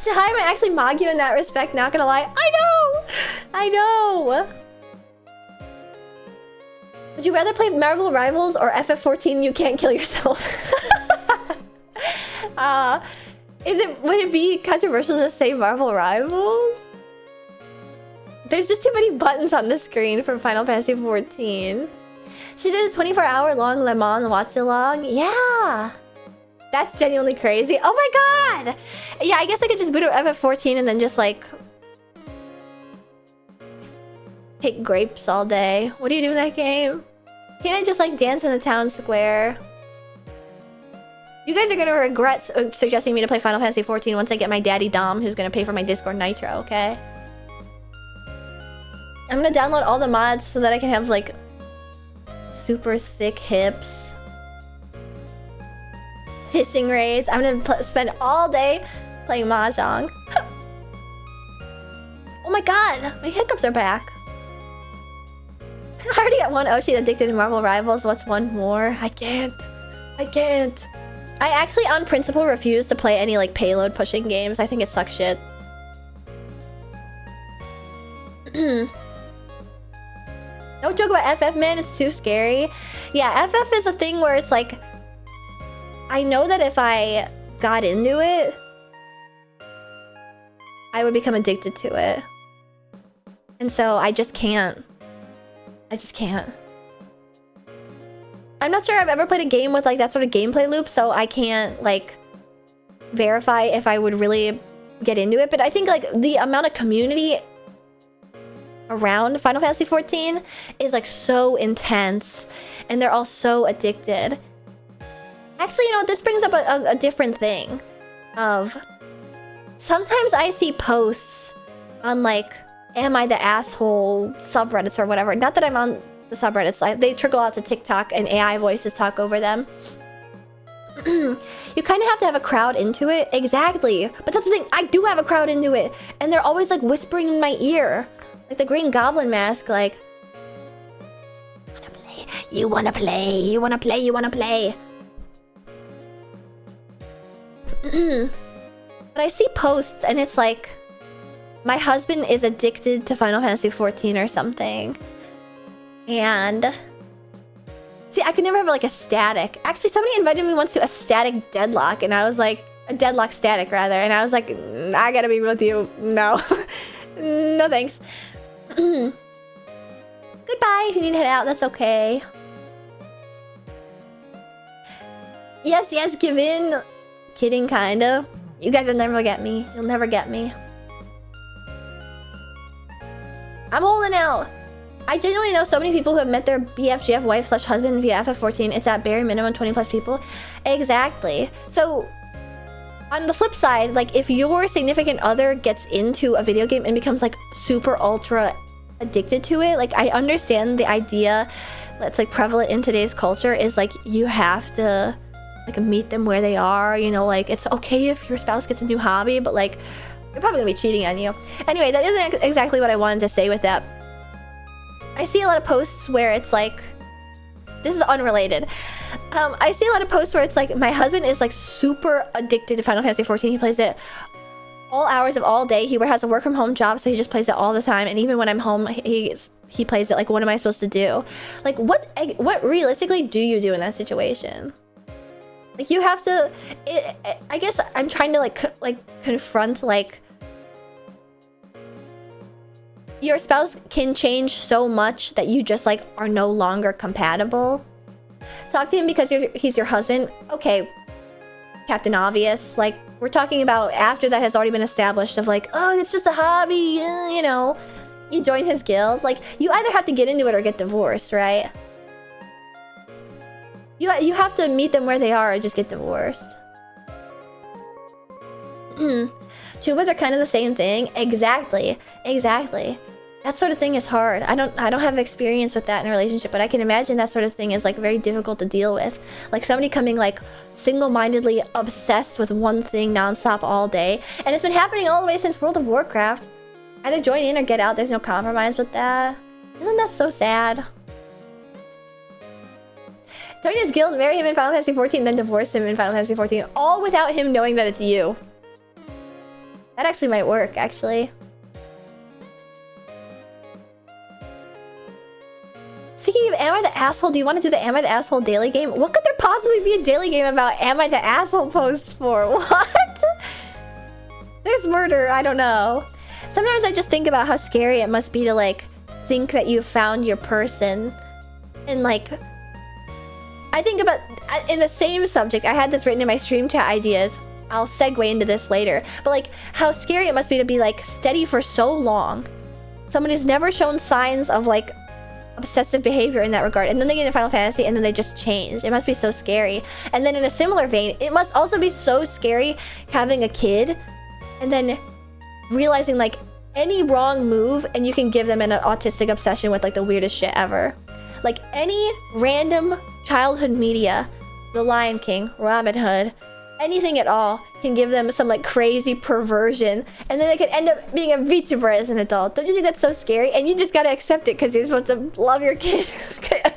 Speaker 1: Chihaya might actually mog you in that respect, not gonna lie. I know! Would you rather play Marvel Rivals or FF14 You Can't Kill Yourself? Would it be controversial to say Marvel Rivals? There's just too many buttons on the screen for Final Fantasy 14. She did a 24-hour-long Le Mans watch-along. Yeah! That's genuinely crazy. Oh my god! Yeah, I guess I could just boot up FF14 and then just like... pick grapes all day. What do you do in that game? Can't I just like dance in the town square? You guys are gonna regret suggesting me to play Final Fantasy 14 once I get my daddy Dom, who's gonna pay for my Discord Nitro, okay? I'm gonna download all the mods so that I can have like... super thick hips. Fishing raids. I'm gonna spend all day playing Mahjong. Oh my god! My hiccups are back. I already got one Oshi addicted to Marvel Rivals. What's one more? I can't. I actually, on principle, refuse to play any like payload pushing games. I think it sucks shit. Don't joke about FF, man. It's too scary. Yeah, FF is a thing where it's like... I know that if I got into it, I would become addicted to it. And so I just can't. I just can't. I'm not sure I've ever played a game with like that sort of gameplay loop, so I can't like verify if I would really get into it. But I think like the amount of community around Final Fantasy 14 is like so intense and they're all so addicted. Actually, you know, this brings up a different thing of... Sometimes I see posts on, like, Am I the Asshole subreddits or whatever. Not that I'm on the subreddits. Like, they trickle out to TikTok and AI voices talk over them. You kind of have to have a crowd into it. Exactly. But that's the thing. I do have a crowd into it. And they're always, like, whispering in my ear. Like the Green Goblin mask, like... You wanna play. You wanna play. You wanna play. You wanna play. But I see posts and it's like, my husband is addicted to Final Fantasy 14 or something. And see, I could never have like a static. Actually, somebody invited me once to a static deadlock, and I was like, a deadlock static rather, and I was like, I gotta be with you. No. No thanks. Goodbye. If you need to head out, that's okay. Yes, yes, give in. Kidding, kinda. You guys will never get me. You'll never get me. I'm holding out. I genuinely know so many people who have met their BFGF wife / husband via FF14. It's at bare minimum 20 plus people. Exactly. So on the flip side, like if your significant other gets into a video game and becomes like super ultra addicted to it, like I understand the idea that's like prevalent in today's culture is like you have to like meet them where they are, you know, like it's okay if your spouse gets a new hobby, but like they're probably gonna be cheating on you. Anyway, that isn't exactly what I wanted to say with that. I see a lot of posts where it's like, this is unrelated. I see a lot of posts where it's like, my husband is like super addicted to Final Fantasy 14. He plays it all hours of all day. He has a work from home job, so he just plays it all the time. And even when I'm home, he plays it. Like, what am I supposed to do? Like, what realistically do you do in that situation? Like, you have to, I guess I'm trying to like confront like, your spouse can change so much that you just like are no longer compatible. Talk to him because he's your husband. Okay, Captain Obvious. Like, we're talking about after that has already been established of like, oh, it's just a hobby, you know. You join his guild. Like, you either have to get into it or get divorced, right? You have to meet them where they are or just get divorced. Chubas are kind of the same thing. Exactly. Exactly. That sort of thing is hard. I don't have experience with that in a relationship, but I can imagine that sort of thing is like very difficult to deal with. Like somebody coming like single-mindedly obsessed with one thing nonstop all day. And it's been happening all the way since World of Warcraft. Either join in or get out. There's no compromise with that. Isn't that so sad? Join his guild, marry him in Final Fantasy 14, then divorce him in Final Fantasy 14. All without him knowing that it's you. That actually might work, actually. Speaking of Am I the Asshole, do you want to do the Am I the Asshole daily game? What could there possibly be a daily game about Am I the Asshole posts for? What? There's murder, I don't know. Sometimes I just think about how scary it must be to like think that you found your person. And like, I think about, in the same subject, I had this written in my stream chat ideas. I'll segue into this later. But like, how scary it must be to be like steady for so long. Someone who's never shown signs of like obsessive behavior in that regard. And then they get into Final Fantasy and then they just change. It must be so scary. And then in a similar vein, it must also be so scary having a kid and then realizing like any wrong move and you can give them an autistic obsession with like the weirdest shit ever. Like any random childhood media, The Lion King, Robin Hood, anything at all can give them some like crazy perversion, and then they could end up being a VTuber as an adult. Don't you think that's so scary? And you just gotta accept it because you're supposed to love your kid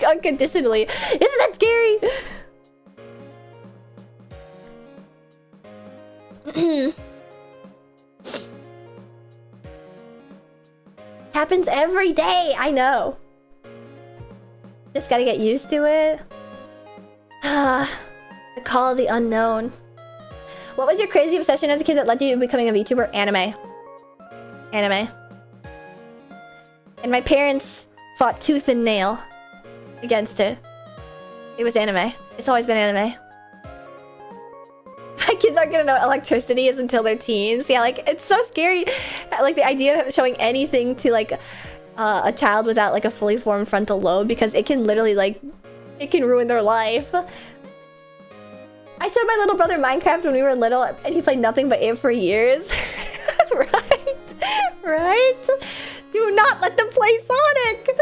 Speaker 1: unconditionally. Isn't that scary? Happens every day, I know. Just gotta get used to it. The call of the unknown. What was your crazy obsession as a kid that led you to becoming a VTuber? Anime. Anime. And my parents fought tooth and nail against it. It was anime. It's always been anime. My kids aren't gonna know what electricity is until they're teens. Yeah, like, it's so scary. Like, the idea of showing anything to, like, a child without, like, a fully formed frontal lobe, because it can literally, like, it can ruin their life. I showed my little brother Minecraft when we were little, and he played nothing but it for years. Right? Right? Do not let them play Sonic!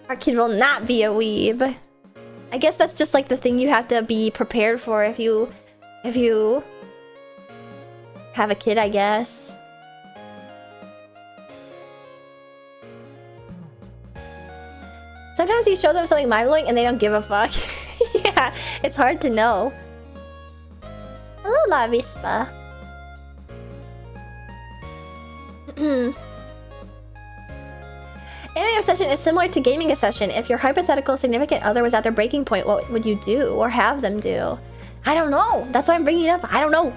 Speaker 1: Our kid will not be a weeb. I guess that's just like the thing you have to be prepared for if you have a kid, I guess. Sometimes sometimes you show them something mind-blowing and they don't give a fuck. Yeah, it's hard to know. Hello, La Vispa. Anime obsession is similar to gaming obsession. If your hypothetical significant other was at their breaking point, what would you do or have them do? I don't know. That's why I'm bringing it up. I don't know.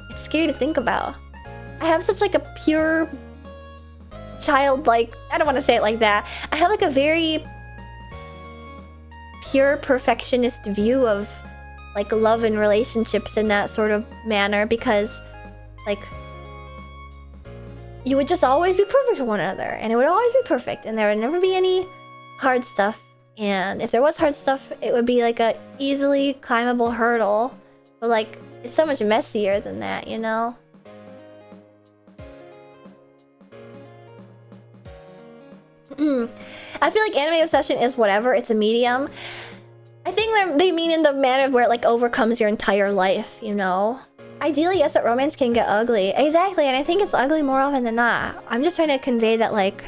Speaker 1: It's scary to think about. I have such like a pure childlike, I don't want to say it like that. I have like a very pure perfectionist view of like love and relationships in that sort of manner, because like you would just always be perfect with one another and it would always be perfect and there would never be any hard stuff, and if there was hard stuff it would be like a easily climbable hurdle, but like it's so much messier than that, you know? I feel like anime obsession is whatever, it's a medium. I think they mean in the manner where it like overcomes your entire life, you know? Ideally, yes, but romance can get ugly. Exactly, and I think it's ugly more often than not. I'm just trying to convey that like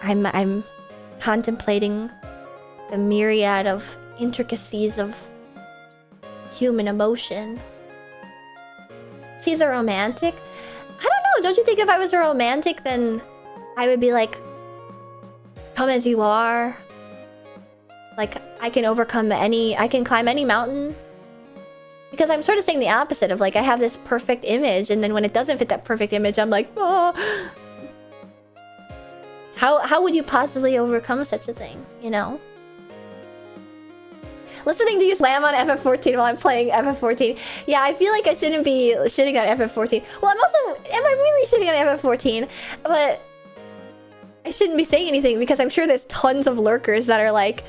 Speaker 1: I'm contemplating the myriad of intricacies of human emotion. She's a romantic? I don't know, don't you think if I was a romantic then I would be like, come as you are. Like, I can overcome I can climb any mountain. Because I'm sort of saying the opposite of like, I have this perfect image, and then when it doesn't fit that perfect image, I'm like, oh. How would you possibly overcome such a thing, you know? Listening to you slam on FF14 while I'm playing FF14. Yeah, I feel like I shouldn't be shitting on FF14. Well, am I really shitting on FF14? But I shouldn't be saying anything because I'm sure there's tons of lurkers that are like,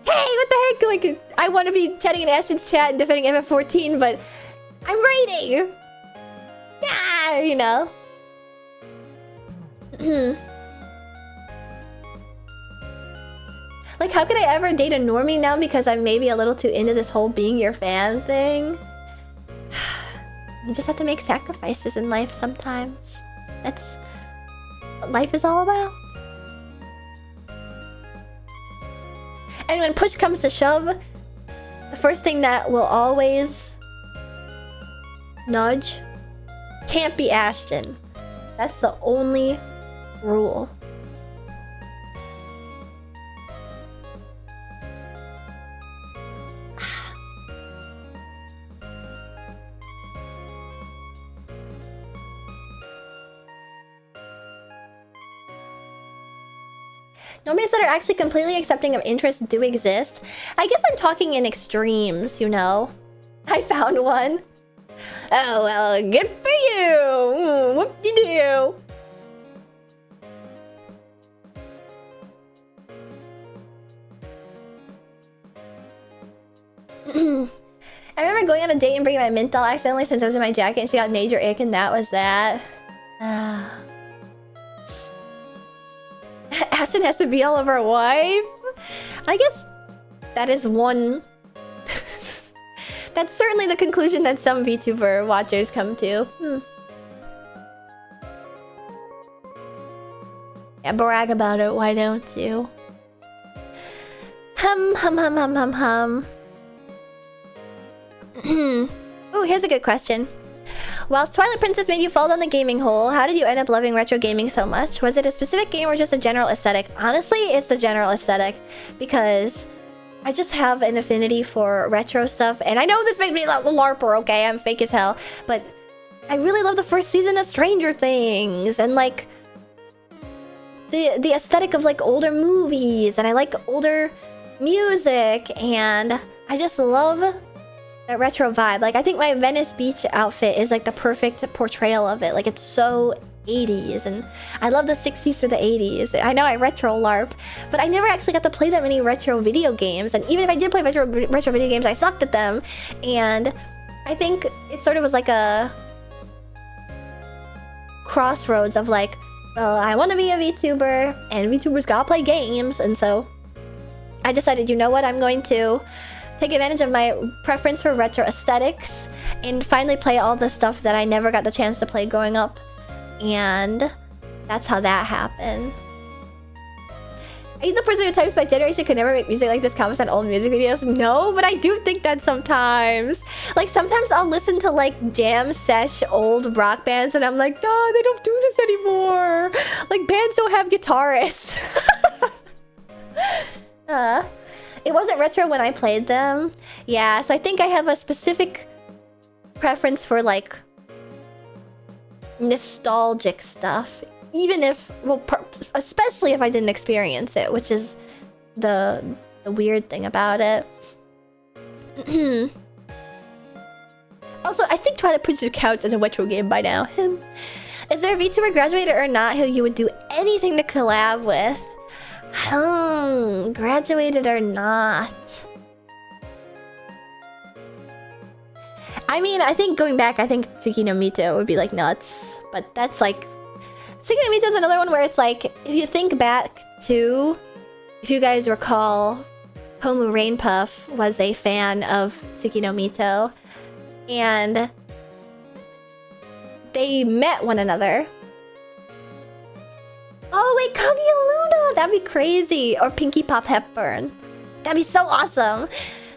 Speaker 1: hey, what the heck? Like, I want to be chatting in Ashton's chat and defending FF14, but I'm raiding! Yeah, you know. Like, how could I ever date a normie now because I'm maybe a little too into this whole being your fan thing? You just have to make sacrifices in life sometimes. That's what life is all about. And when push comes to shove, the first thing that will always nudge can't be Ashton. That's the only rule. Normies that are actually completely accepting of interests do exist. I guess I'm talking in extremes, you know? I found one. Oh, well, good for you! Whoop-de-doo! I remember going on a date and bringing my mint doll accidentally since it was in my jacket and she got major ick and that was that. Ashton has to be all of our wife? I guess that is one... That's certainly the conclusion that some VTuber watchers come to. Yeah, brag about it, why don't you? Hum. Ooh, here's a good question. Whilst Twilight Princess made you fall down the gaming hole, how did you end up loving retro gaming so much? Was it a specific game or just a general aesthetic? Honestly, it's the general aesthetic, because I just have an affinity for retro stuff, and I know this makes me a LARPer, okay? I'm fake as hell, but I really love the first season of Stranger Things, and like the aesthetic of like older movies, and I like older music, and I just love that retro vibe. Like, I think my Venice Beach outfit is like the perfect portrayal of it. Like, it's so 80s, and I love the 60s through the 80s. I know I retro LARP, but I never actually got to play that many retro video games, and even if I did play retro video games, I sucked at them. And I think it sort of was like a crossroads of like, well, I want to be a VTuber, and VTubers gotta play games, and so I decided, you know what, I'm going to take advantage of my preference for retro aesthetics and finally play all the stuff that I never got the chance to play growing up. And that's how that happened. Are you the person who types my generation could never make music like this, comments on old music videos? No, but I do think that sometimes. Like, sometimes I'll listen to, like, jam sesh old rock bands, and I'm like, no, they don't do this anymore. Like, bands don't have guitarists. It wasn't retro when I played them. Yeah, so I think I have a specific preference for, like, nostalgic stuff. Even if, well, especially if I didn't experience it, which is the weird thing about it. Also, I think Twilight Princess counts as a retro game by now. Is there a VTuber graduated or not who you would do anything to collab with? Graduated or not? I mean, I think going back, I think Tsuki no Mito would be like nuts. But that's like... Tsuki no Mito is another one where it's like, if you think back to... If you guys recall, Homu Rainpuff was a fan of Tsuki no Mito. And... they met one another. Oh wait, Kaguya Luna! That'd be crazy! Or Pinkie Pop Hepburn. That'd be so awesome!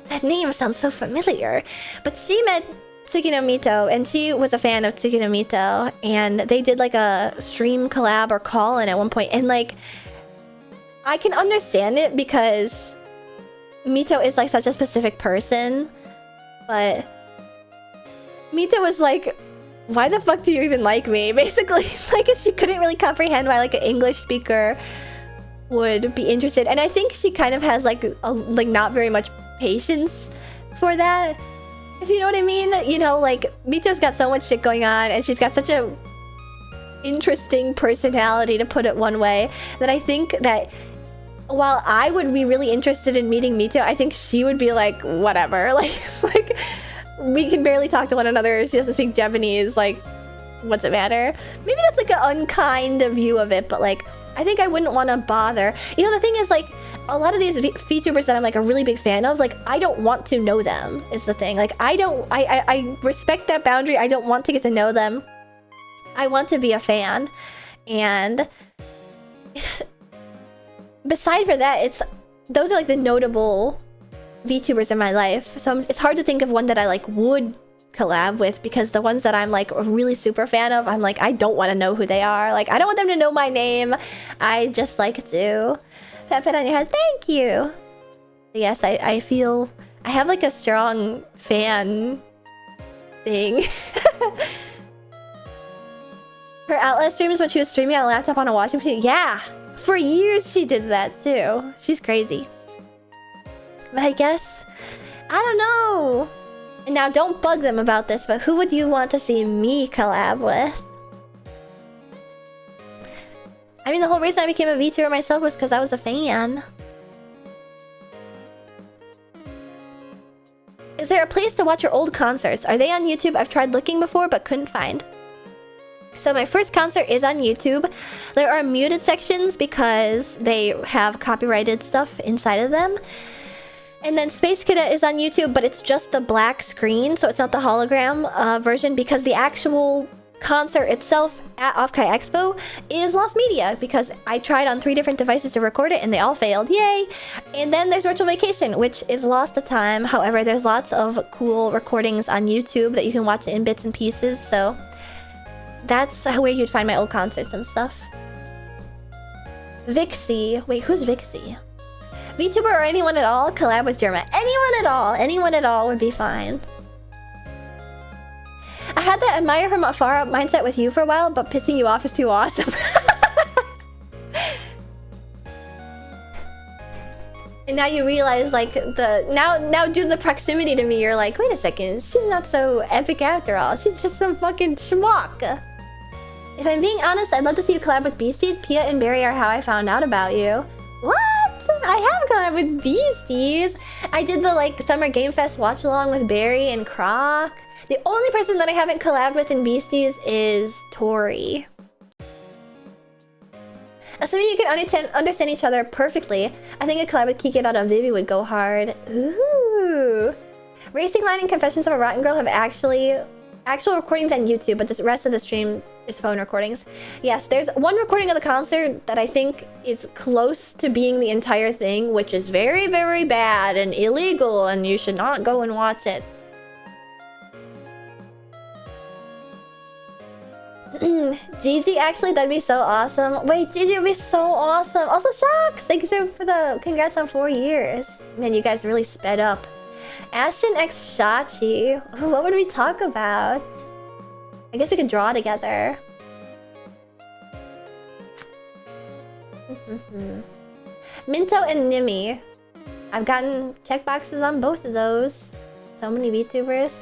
Speaker 1: That name sounds so familiar. But she met Tsuki no Mito, and she was a fan of Tsuki no Mito, and they did like a stream collab or call-in at one point, and like, I can understand it because Mito is like such a specific person, but Mito was like, why the fuck do you even like me? Basically, like, she couldn't really comprehend why like an English speaker would be interested, and I think she kind of has like not very much patience for that, if you know what I mean. You know, like, Mito's got so much shit going on, and she's got such a interesting personality, to put it one way, that I think that while I would be really interested in meeting Mito, I think she would be like, whatever, like we can barely talk to one another, she doesn't speak Japanese, like, what's it matter? Maybe that's like an unkind view of it, but like, I think I wouldn't want to bother. You know, the thing is, like, a lot of these VTubers that I'm like a really big fan of, like, I don't want to know them, is the thing. Like, I respect that boundary. I don't want to get to know them. I want to be a fan. And beside for that, those are like the notable VTubers in my life. So it's hard to think of one that I like would collab with, because the ones that I'm like a really super fan of, I'm like, I don't want to know who they are. Like, I don't want them to know my name. I just like to pat it on your head. Thank you. Yes, I feel I have like a strong fan thing. Her outlet streams when she was streaming on a laptop on a washing machine. Yeah, for years she did that too. She's crazy. But I guess, I don't know. And now don't bug them about this, but who would you want to see me collab with? I mean, the whole reason I became a VTuber myself was because I was a fan. Is there a place to watch your old concerts? Are they on YouTube? I've tried looking before, but couldn't find. So my first concert is on YouTube. There are muted sections because they have copyrighted stuff inside of them. And then Space Cadet is on YouTube, but it's just the black screen, so it's not the hologram version, because the actual concert itself at Offkai Expo is lost media, because I tried on 3 different devices to record it and they all failed. Yay! And then there's Virtual Vacation, which is lost to time. However, there's lots of cool recordings on YouTube that you can watch in bits and pieces, so that's where you'd find my old concerts and stuff. Vixie. Wait, who's Vixie? VTuber or anyone at all? Collab with Germa. Anyone at all. Anyone at all would be fine. I had that admire from afar mindset with you for a while, but pissing you off is too awesome. And now you realize, like, now due to the proximity to me, you're like, wait a second, she's not so epic after all. She's just some fucking schmuck. If I'm being honest, I'd love to see you collab with Beasties. Pia and Barry are how I found out about you. What? I have collabed with Beasties. I did the like Summer Game Fest watch along with Barry and Croc. The only person that I haven't collabed with in Beasties is Tori. Assuming you can understand each other perfectly, I think a collab with Kiki and Vivi would go hard. Ooh. Racing Line and Confessions of a Rotten Girl have actually Actual recordings on YouTube, but the rest of the stream is phone recordings. Yes, there's one recording of the concert that I think is close to being the entire thing, which is very, very bad and illegal, and you should not go and watch it. Gigi, actually, that'd be so awesome. Wait, Gigi would be so awesome. Also, Shocks, thank you for the congrats on 4 years. Man, you guys really sped up. Ashton x Shachi. What would we talk about? I guess we could draw together. Minto and Nimi. I've gotten checkboxes on both of those. So many VTubers.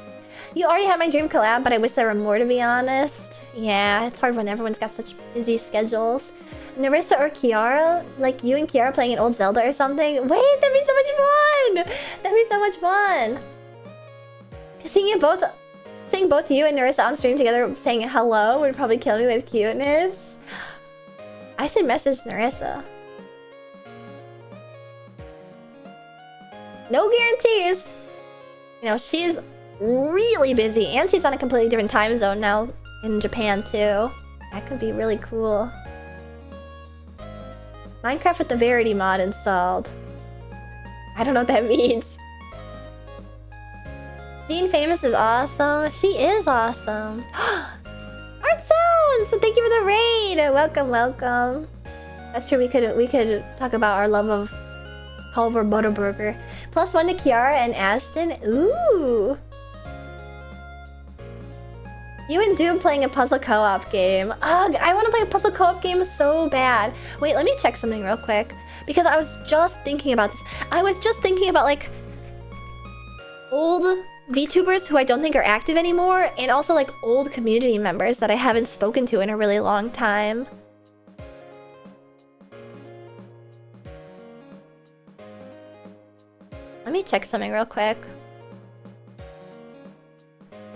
Speaker 1: You already had my dream collab, but I wish there were more, to be honest. Yeah, it's hard when everyone's got such busy schedules. Narissa or Kiara? Like you and Kiara playing an old Zelda or something? Wait, that'd be so much fun! That'd be so much fun! Seeing both you and Narissa on stream together saying hello would probably kill me with cuteness. I should message Narissa. No guarantees! You know, she's really busy, and she's on a completely different time zone now in Japan too. That could be really cool. Minecraft with the Verity mod installed. I don't know what that means. Jean Famous is awesome. She is awesome. Art Sounds! So thank you for the raid! Welcome, welcome. That's true, we could talk about our love of Culver Butterburger. +1 to Kiara and Ashton. Ooh! You and Doom playing a puzzle co-op game. Ugh, I want to play a puzzle co-op game so bad. Wait, let me check something real quick. Because I was just thinking about this. I was just thinking about, like, old VTubers who I don't think are active anymore. And also, like, old community members that I haven't spoken to in a really long time. Let me check something real quick.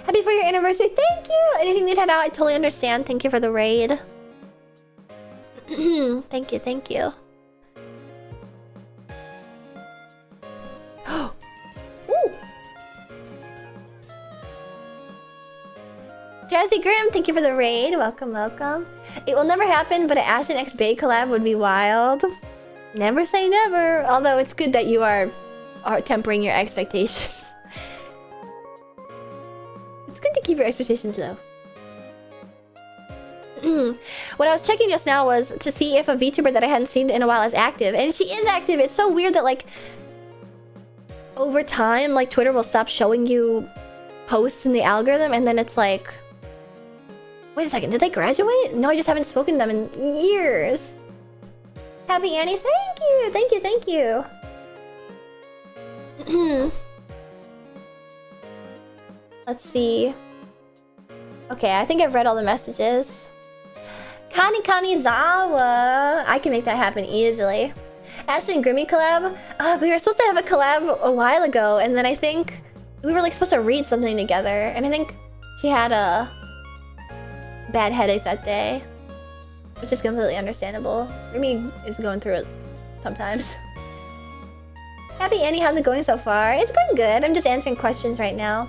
Speaker 1: Happy for your anniversary. Thank you. And if you need to head out, I totally understand. Thank you for the raid. Thank you, thank you. Ooh. Jazzy Grim, thank you for the raid. Welcome, welcome. It will never happen, but an Ashton X Bay collab would be wild. Never say never. Although it's good that you are tempering your expectations. It's good to keep your expectations low. What I was checking just now was to see if a VTuber that I hadn't seen in a while is active. And she is active. It's so weird that, like, over time, like, Twitter will stop showing you posts in the algorithm. And then it's like... Wait a second, did they graduate? No, I just haven't spoken to them in years. Happy Annie, thank you! Thank you, thank you. Let's see. Okay, I think I've read all the messages. Kani Kanizawa! I can make that happen easily. Ashton and Grimmy collab? We were supposed to have a collab a while ago, and then I think we were like supposed to read something together, and I think she had a bad headache that day, which is completely understandable. Grimmy is going through it sometimes. Happy Annie, how's it going so far? It's going good. I'm just answering questions right now.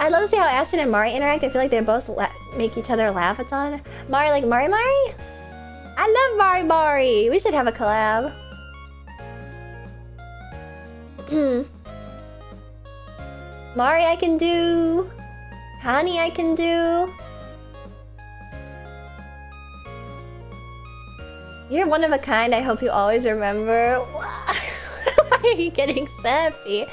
Speaker 1: I'd love to see how Ashton and Mari interact. I feel like they both make each other laugh a ton. Mari, like Mari Mari? I love Mari Mari. We should have a collab. Mari I can do. Hani I can do. You're one of a kind. I hope you always remember. Why are you getting sappy?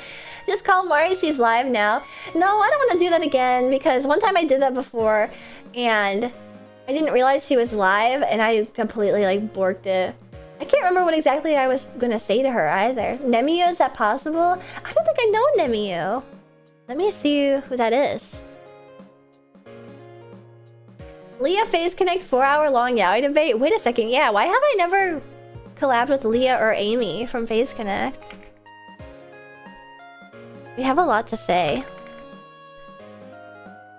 Speaker 1: Just call Mari, she's live now. No, I don't want to do that again because one time I did that before and I didn't realize she was live and I completely like borked it. I can't remember what exactly I was gonna say to her either. Nemiyu, is that possible? I don't think I know Nemiyu. Let me see who that is. Leah Phase Connect 4-hour long yaoi debate. Wait a second, yeah, why have I never collabed with Leah or Amy from Phase Connect? We have a lot to say.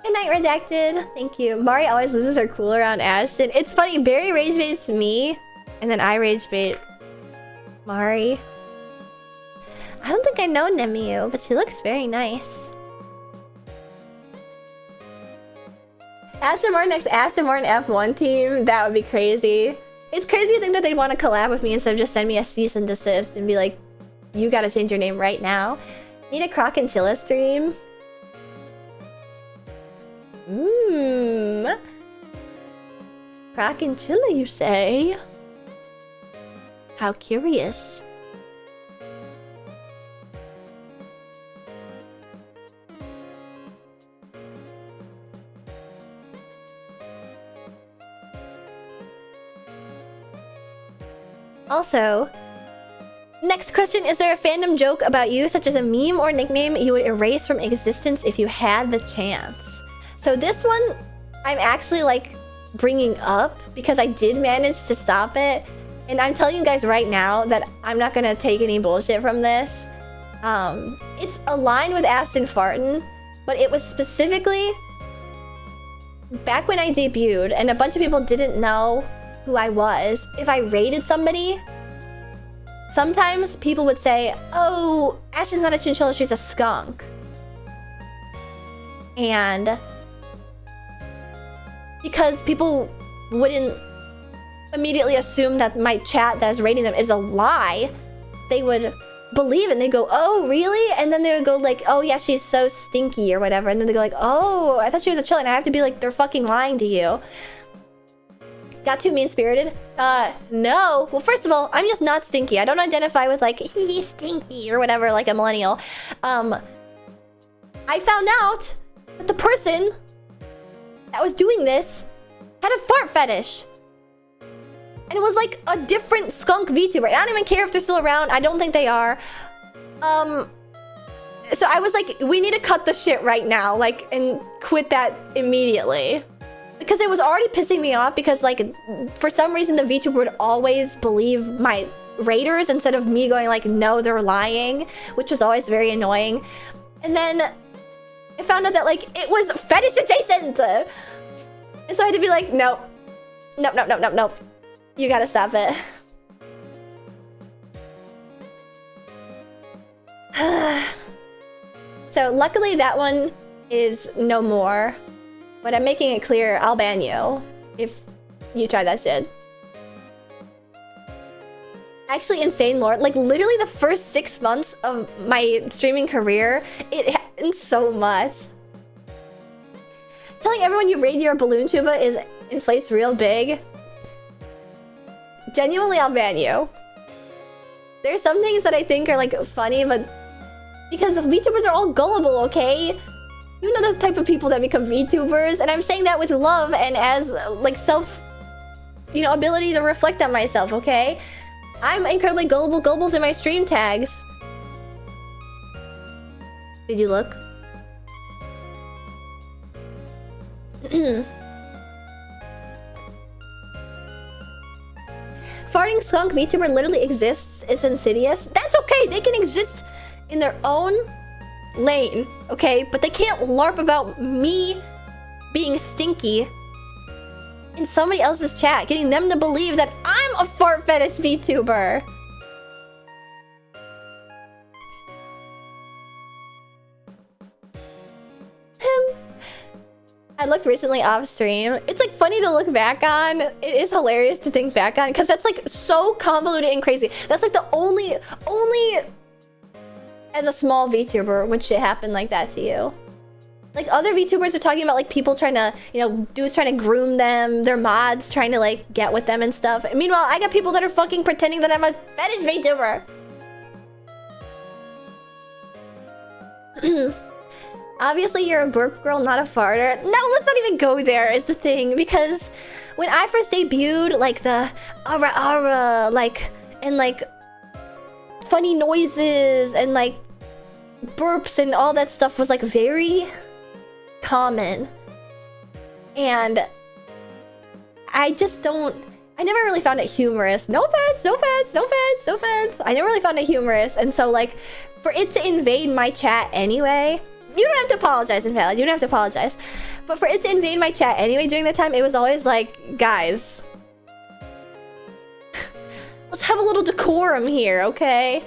Speaker 1: Good night, Redacted. Thank you. Mari always loses her cool around Ashton. It's funny, Barry rage baits me, and then I rage bait Mari. I don't think I know Nemiyu, but she looks very nice. Aston Martin X Aston Martin F1 team, that would be crazy. It's crazy to think that they'd want to collab with me instead of just send me a cease and desist and be like, you gotta change your name right now. Need a Croc and Chilla stream? Croc and Chilla, you say? How curious. Also, next question, is there a fandom joke about you, such as a meme or nickname you would erase from existence if you had the chance? So this one, I'm actually like bringing up because I did manage to stop it. And I'm telling you guys right now that I'm not gonna take any bullshit from this. It's aligned with Aston Farton, but it was specifically back when I debuted and a bunch of people didn't know who I was. If I rated somebody, sometimes people would say, oh, Ashton's not a chinchilla, she's a skunk. And because people wouldn't immediately assume that my chat that is rating them is a lie, they would believe it and they go, oh, really? And then they would go like, oh yeah, she's so stinky or whatever. And then they go like, oh, I thought she was a chill. And I have to be like, they're fucking lying to you. Got too mean-spirited? No. Well, first of all, I'm just not stinky. I don't identify with like, he's stinky or whatever, like a millennial. I found out that the person that was doing this had a fart fetish. And it was like a different skunk VTuber. I don't even care if they're still around. I don't think they are. So I was like, we need to cut the shit right now, like, and quit that immediately. Because it was already pissing me off because, like, for some reason the VTuber would always believe my raiders instead of me going like, no, they're lying, which was always very annoying. And then I found out that, like, it was fetish adjacent. And so I had to be like, no. Nope, nope, nope, nope, nope. You gotta stop it. So luckily that one is no more. But I'm making it clear, I'll ban you if you try that shit. Actually, insane lore. Like, literally the first 6 months of my streaming career, it happened so much. Telling everyone you raid your balloon tuba is inflates real big. Genuinely, I'll ban you. There's some things that I think are, like, funny, but... because VTubers are all gullible, okay? You know the type of people that become VTubers, and I'm saying that with love and as, like, self... you know, ability to reflect on myself, okay? I'm incredibly gullible gullibles in my stream tags. Did you look? Farting skunk VTuber literally exists. It's insidious. That's okay. They can exist in their own lane, okay? But they can't LARP about me being stinky in somebody else's chat, getting them to believe that I'm a fart fetish VTuber. I looked recently off stream. It's like funny to look back on. It is hilarious to think back on because that's like so convoluted and crazy. That's like the only as a small VTuber would shit happen like that to you. Like other VTubers are talking about like people trying to, you know, dudes trying to groom them, their mods trying to like get with them and stuff. And meanwhile, I got people that are fucking pretending that I'm a fetish VTuber. Obviously, you're a burp girl, not a farter. No, let's not even go there, is the thing. Because when I first debuted, like, the ara, like, and, like, funny noises and, like, burps and all that stuff was, like, very common. And I just don't... I never really found it humorous. No offense, no offense, no offense, no offense. I never really found it humorous. And so, like, for it to invade my chat anyway... You don't have to apologize, Invalid. You don't have to apologize. But for it to invade my chat anyway during that time, it was always like, guys. Let's have a little decorum here, okay?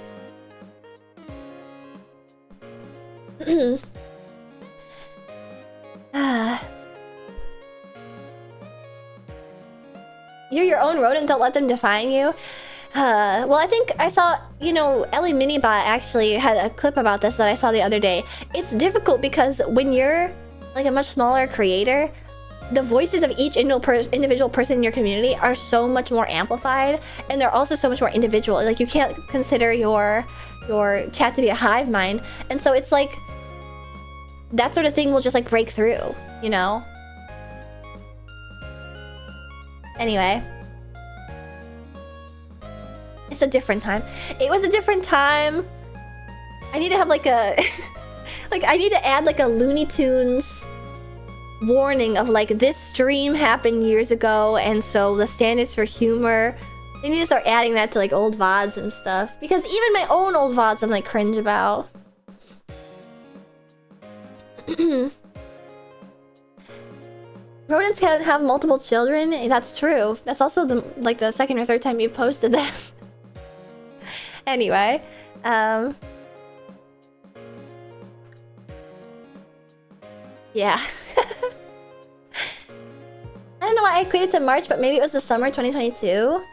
Speaker 1: You're your own rodent, don't let them define you. Well, I think I saw, you know, Ellie Minibot actually had a clip about this that I saw the other day. It's difficult because when you're like a much smaller creator, the voices of each individual person in your community are so much more amplified, and they're also so much more individual. Like, you can't consider your chat to be a hive mind, and so it's like that sort of thing will just like break through, you know? Anyway. It's a different time. It was a different time. I need to have like a... like, I need to add like a Looney Tunes warning of like, this stream happened years ago, and so the standards for humor... They need to start adding that to like old VODs and stuff. Because even my own old VODs I'm like cringe about. Rodents can have multiple children. That's true. That's also the second or third time you've posted that. Anyway, yeah. I don't know why I equated to March, but maybe it was the summer 2022.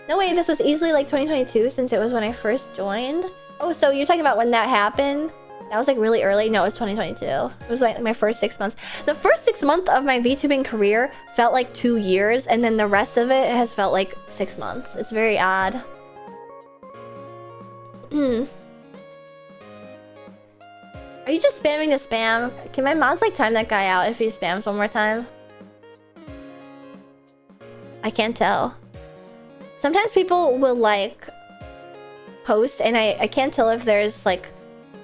Speaker 1: No way, this was easily like 2022 since it was when I first joined. Oh, so you're talking about when that happened? That was like really early. No, it was 2022. It was like my first 6 months. The first 6 months of my VTubing career felt like 2 years, and then the rest of it has felt like 6 months. It's very odd. Are you just spamming to spam? Can my mods like time that guy out if he spams one more time? I can't tell. Sometimes people will like post and I can't tell if there's like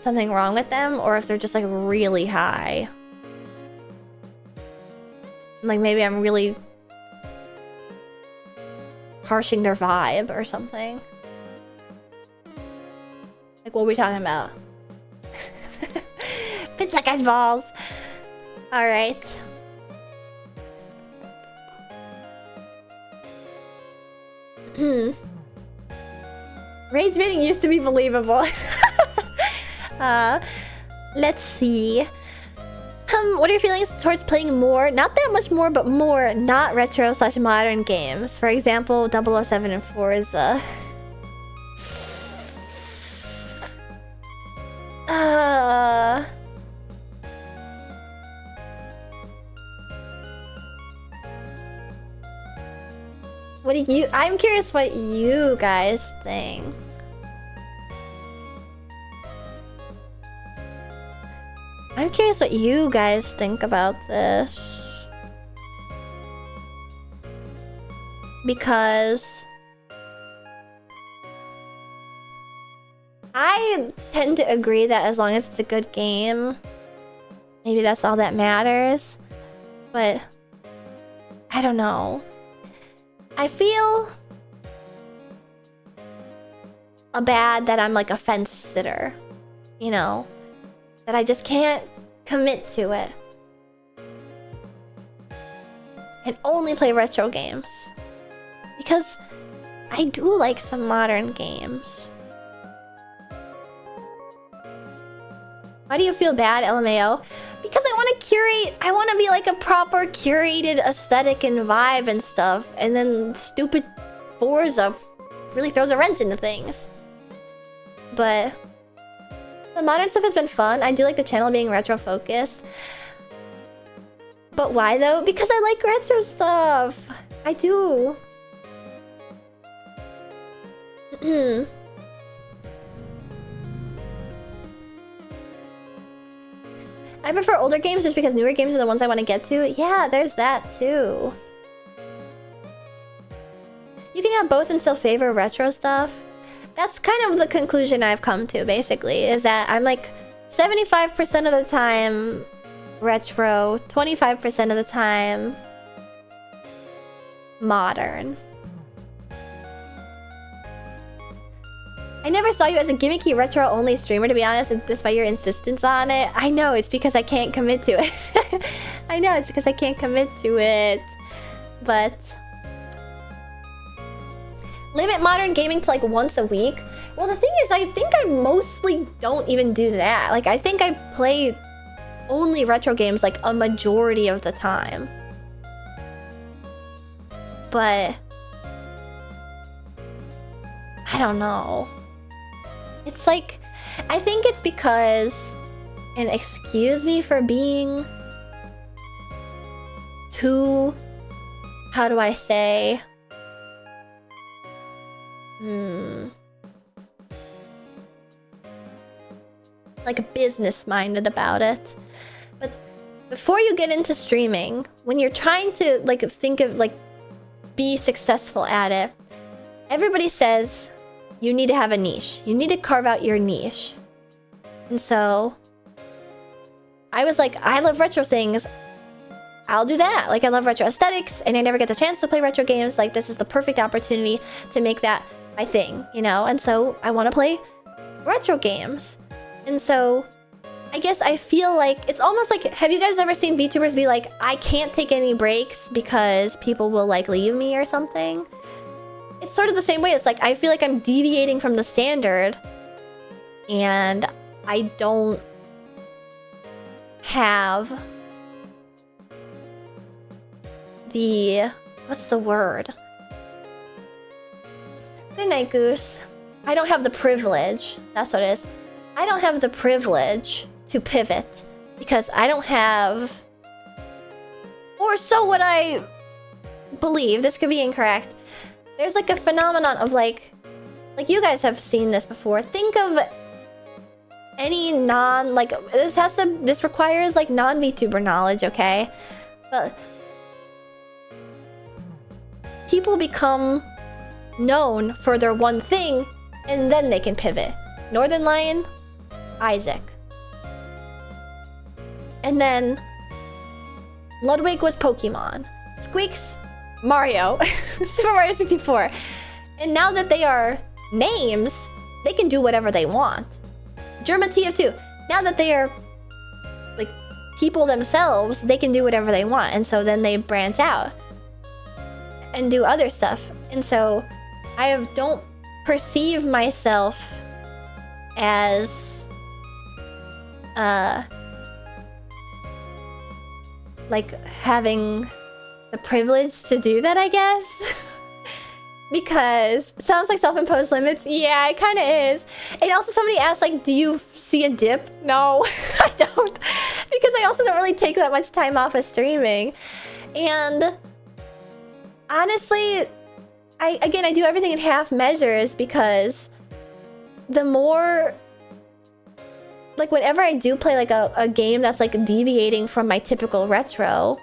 Speaker 1: something wrong with them or if they're just like really high. Like maybe I'm really harshing their vibe or something. Like, what are we talking about? Pinch that guy's balls. Alright. Rage baiting used to be believable. Let's see. What are your feelings towards playing more? Not that much more, but more not retro/modern games. For example, 007 and Forza. What do you... I'm curious what you guys think. I'm curious what you guys think about this. Because... I tend to agree that as long as it's a good game, maybe that's all that matters. But... I don't know. I feel... bad that I'm like a fence sitter. You know? That I just can't commit to it. And only play retro games. Because I do like some modern games. Why do you feel bad, LMAO? Because I want to curate, I want to be like a proper curated aesthetic and vibe and stuff. And then stupid Forza really throws a wrench into things. But the modern stuff has been fun. I do like the channel being retro focused. But why though? Because I like retro stuff. I do. I prefer older games just because newer games are the ones I want to get to. Yeah, there's that too. You can have both and still favor retro stuff. That's kind of the conclusion I've come to, basically, is that I'm like 75% of the time retro, 25% of the time modern. I never saw you as a gimmicky retro-only streamer, to be honest, despite your insistence on it. I know, it's because I can't commit to it. I know, it's because I can't commit to it. But... limit modern gaming to like once a week? Well, the thing is, I think I mostly don't even do that. Like, I think I play only retro games like a majority of the time. but I don't know. It's like, I think it's because, and excuse me for being too, how do I say? Like business minded about it. But before you get into streaming, when you're trying to like think of like be successful at it, everybody says you need to have a niche. You need to carve out your niche. And so I was like, I love retro things. I'll do that. Like, I love retro aesthetics, and I never get the chance to play retro games. Like, this is the perfect opportunity to make that my thing, you know? And so I want to play retro games. And so I guess I feel like it's almost like, have you guys ever seen VTubers be like, I can't take any breaks because people will like leave me or something? It's sort of the same way. It's like, I feel like I'm deviating from the standard, and I don't have the, what's the word? Good night, Goose. I don't have the privilege. That's what it is. I don't have the privilege to pivot because I don't have, or so what I believe. This could be incorrect. There's like a phenomenon of like you guys have seen this before. Think of any non, like, this requires like non-VTuber knowledge, okay? But people become known for their one thing, and then they can pivot. Northern Lion, Isaac. And then Ludwig was Pokemon. Squeaks, Mario. Super Mario 64. And now that they are names, they can do whatever they want. Germa TF2. Now that they are like people themselves, they can do whatever they want. And so then they branch out and do other stuff. And so I don't perceive myself as like having the privilege to do that, I guess. Because it sounds like self-imposed limits. Yeah, it kind of is. And also somebody asked, like, do you see a dip? No, I don't. Because I also don't really take that much time off of streaming. And honestly, I do everything in half measures, because the more, like, whenever I do play like a game that's like deviating from my typical retro,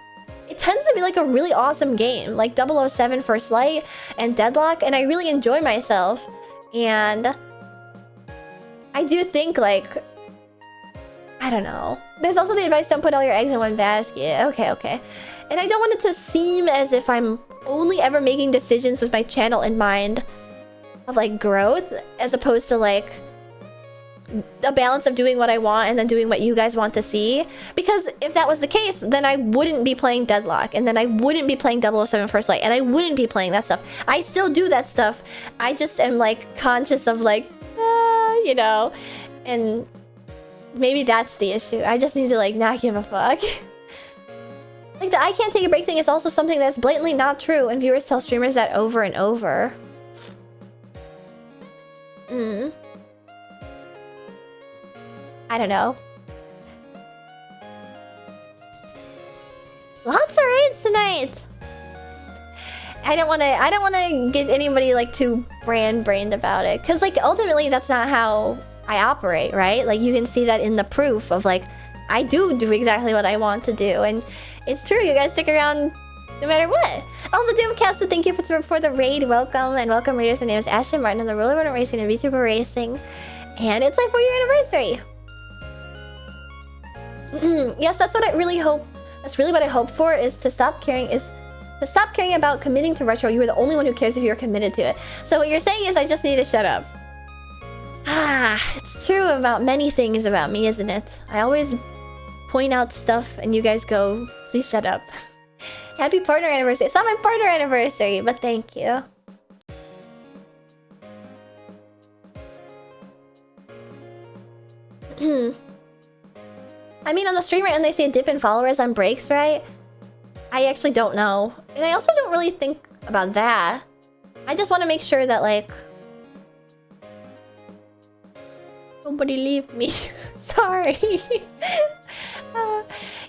Speaker 1: it tends to be like a really awesome game, like 007 First Light and Deadlock, and I really enjoy myself. And I do think, like, I don't know. There's also the advice, don't put all your eggs in one basket. Okay. And I don't want it to seem as if I'm only ever making decisions with my channel in mind of like growth, as opposed to like a balance of doing what I want and then doing what you guys want to see. Because if that was the case, then I wouldn't be playing Deadlock, and then I wouldn't be playing 007 First Light, and I wouldn't be playing that stuff. I still do that stuff. I just am like conscious of like, you know, and maybe that's the issue. I just need to like not give a fuck. Like, the I can't take a break thing is also something that's blatantly not true, and viewers tell streamers that over and over. I don't know. Lots of raids tonight. I don't want to get anybody like too brained about it, because like ultimately that's not how I operate, right? Like, you can see that in the proof of like I do exactly what I want to do, and it's true. You guys stick around no matter what. Also, Doomcast, thank you for the raid. Welcome, and welcome raiders. My name is Ashton Martin. I'm the Roller Runner Racing and VTuber Racing, and it's my 4-year anniversary. Yes, that's what I really hope. That's really what I hope for, is to stop caring about committing to retro. You are the only one who cares if you're committed to it. So what you're saying is I just need to shut up. It's true about many things about me, isn't it? I always point out stuff and you guys go, please shut up. Happy partner anniversary. It's not my partner anniversary, but thank you. I mean, on the streamer and they say dip in followers on breaks, right? I actually don't know. And I also don't really think about that. I just want to make sure that, like... Nobody leave me. Sorry.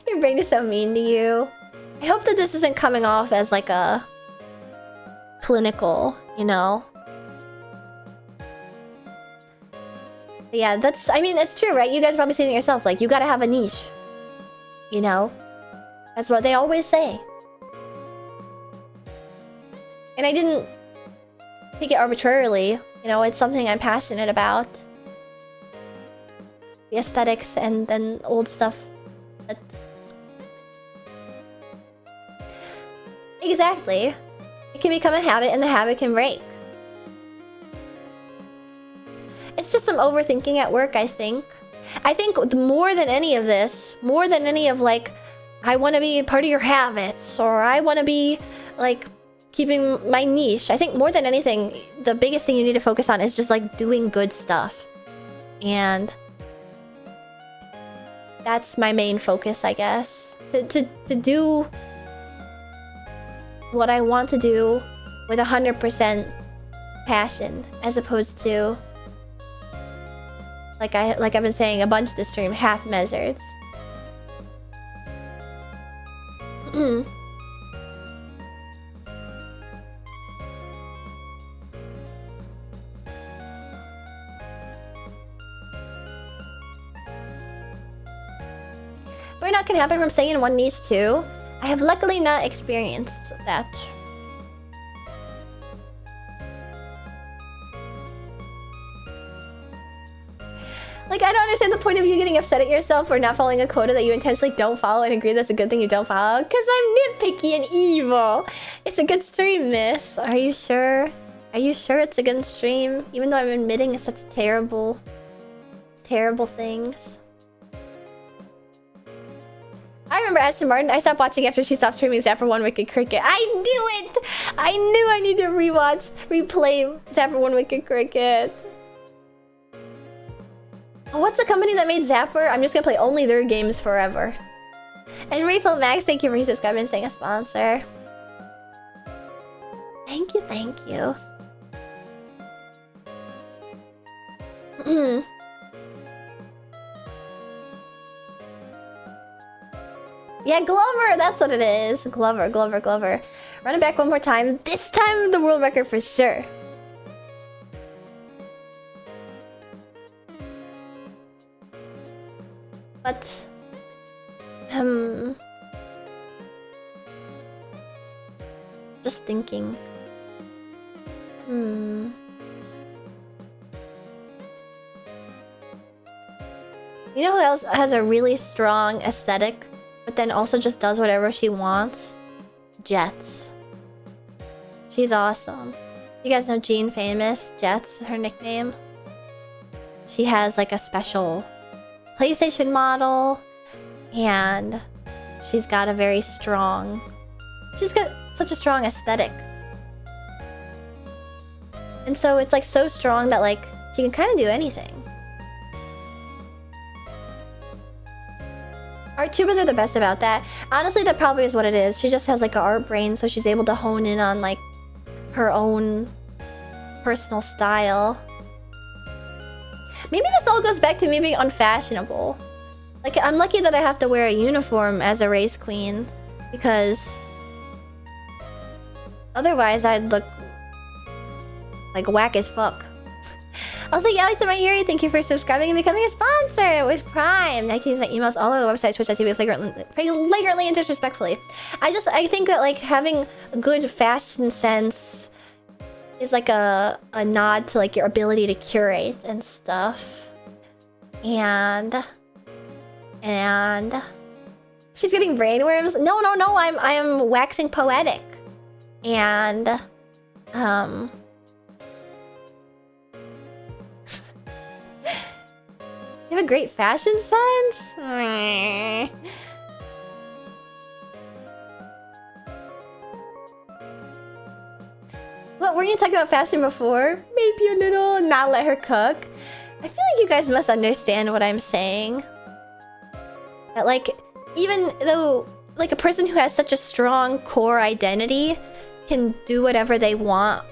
Speaker 1: Your brain is so mean to you. I hope that this isn't coming off as, like, a... clinical, you know? But yeah, that's... I mean, it's true, right? You guys probably saying it yourself. Like, you gotta have a niche. You know? That's what they always say. And I didn't pick it arbitrarily. You know, it's something I'm passionate about. The aesthetics and then old stuff. But... Exactly. It can become a habit and the habit can break. It's just some overthinking at work, I think. I think more than any of this, more than any of like, I want to be part of your habits, or I want to be like keeping my niche. I think more than anything, the biggest thing you need to focus on is just like doing good stuff. And that's my main focus, I guess. To do what I want to do with 100% passion, as opposed to like I've been saying a bunch this stream, half measured. Burnout can happen from staying in one niche too. I have luckily not experienced that. Like, I don't understand the point of you getting upset at yourself for not following a quota that you intentionally don't follow and agree that's a good thing you don't follow. Because I'm nitpicky and evil. It's a good stream, miss. Are you sure? Are you sure it's a good stream? Even though I'm admitting such terrible, terrible things. I remember Aston Martin. I stopped watching after she stopped streaming Zapper One Wicked Cricket. I knew it! I knew I need to replay Zapper One Wicked Cricket. What's the company that made Zapper? I'm just gonna play only their games forever. And Refill Max, thank you for resubscribing and saying a sponsor. Thank you, thank you. Yeah, Glover, that's what it is. Glover. Run it back one more time. This time the world record for sure. But... just thinking. You know who else has a really strong aesthetic, but then also just does whatever she wants? Jets. She's awesome. You guys know Jean Famous? Jets, her nickname. She has like a special PlayStation model, and she's got a very strong... She's got such a strong aesthetic. And so it's like so strong that like she can kind of do anything. Art tubers are the best about that. Honestly, that probably is what it is. She just has like an art brain, so she's able to hone in on like her own personal style. Maybe this all goes back to me being unfashionable. Like, I'm lucky that I have to wear a uniform as a race queen, because otherwise I'd look like whack as fuck. Also, Yowie to my Yuri, thank you for subscribing and becoming a sponsor with Prime. I can use my emails all over the website, Twitch, TV, flagrantly and disrespectfully. I think that like having a good fashion sense is like a nod to like your ability to curate and stuff. And she's getting brainworms. No, I'm waxing poetic. And you have a great fashion sense? What, were you talking about fashion before? Maybe a little. Not let her cook. I feel like you guys must understand what I'm saying. That like, even though like a person who has such a strong core identity can do whatever they want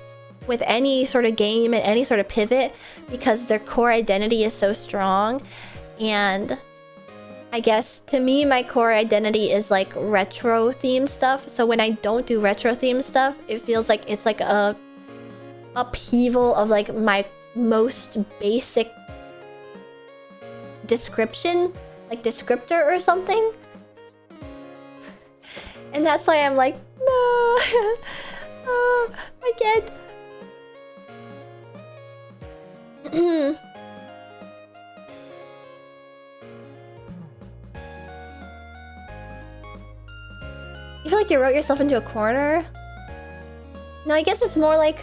Speaker 1: with any sort of game and any sort of pivot because their core identity is so strong. And I guess to me, my core identity is like retro themed stuff. So when I don't do retro themed stuff, it feels like it's like a upheaval of like my most basic description, like descriptor or something. And that's why I'm like, no, oh, I can't. You feel like you wrote yourself into a corner? No, I guess it's more like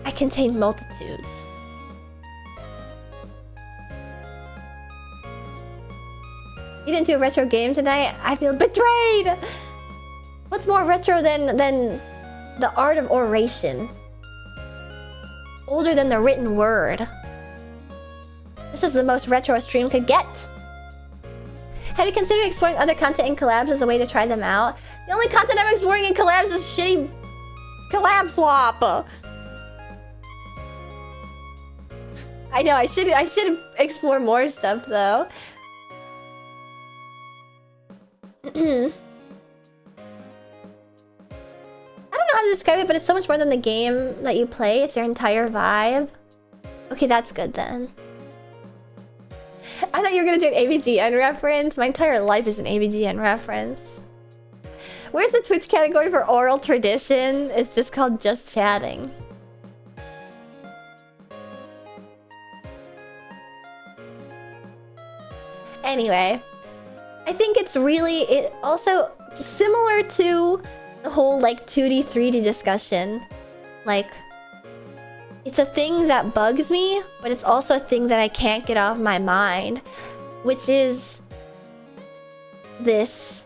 Speaker 1: I contain multitudes. You didn't do a retro game tonight? I feel betrayed! What's more retro than the art of oration? Older than the written word. This is the most retro a stream could get. Have you considered exploring other content in collabs as a way to try them out? The only content I'm exploring in collabs is shitty collab swap. I know, I should explore more stuff though. I don't know how to describe it, but it's so much more than the game that you play. It's your entire vibe. Okay, that's good then. I thought you were gonna do an AVGN reference. My entire life is an AVGN reference. Where's the Twitch category for oral tradition? It's just called Just Chatting. Anyway, I think it's really also similar to the whole like 2D 3D discussion. Like, it's a thing that bugs me, but it's also a thing that I can't get off my mind, which is this.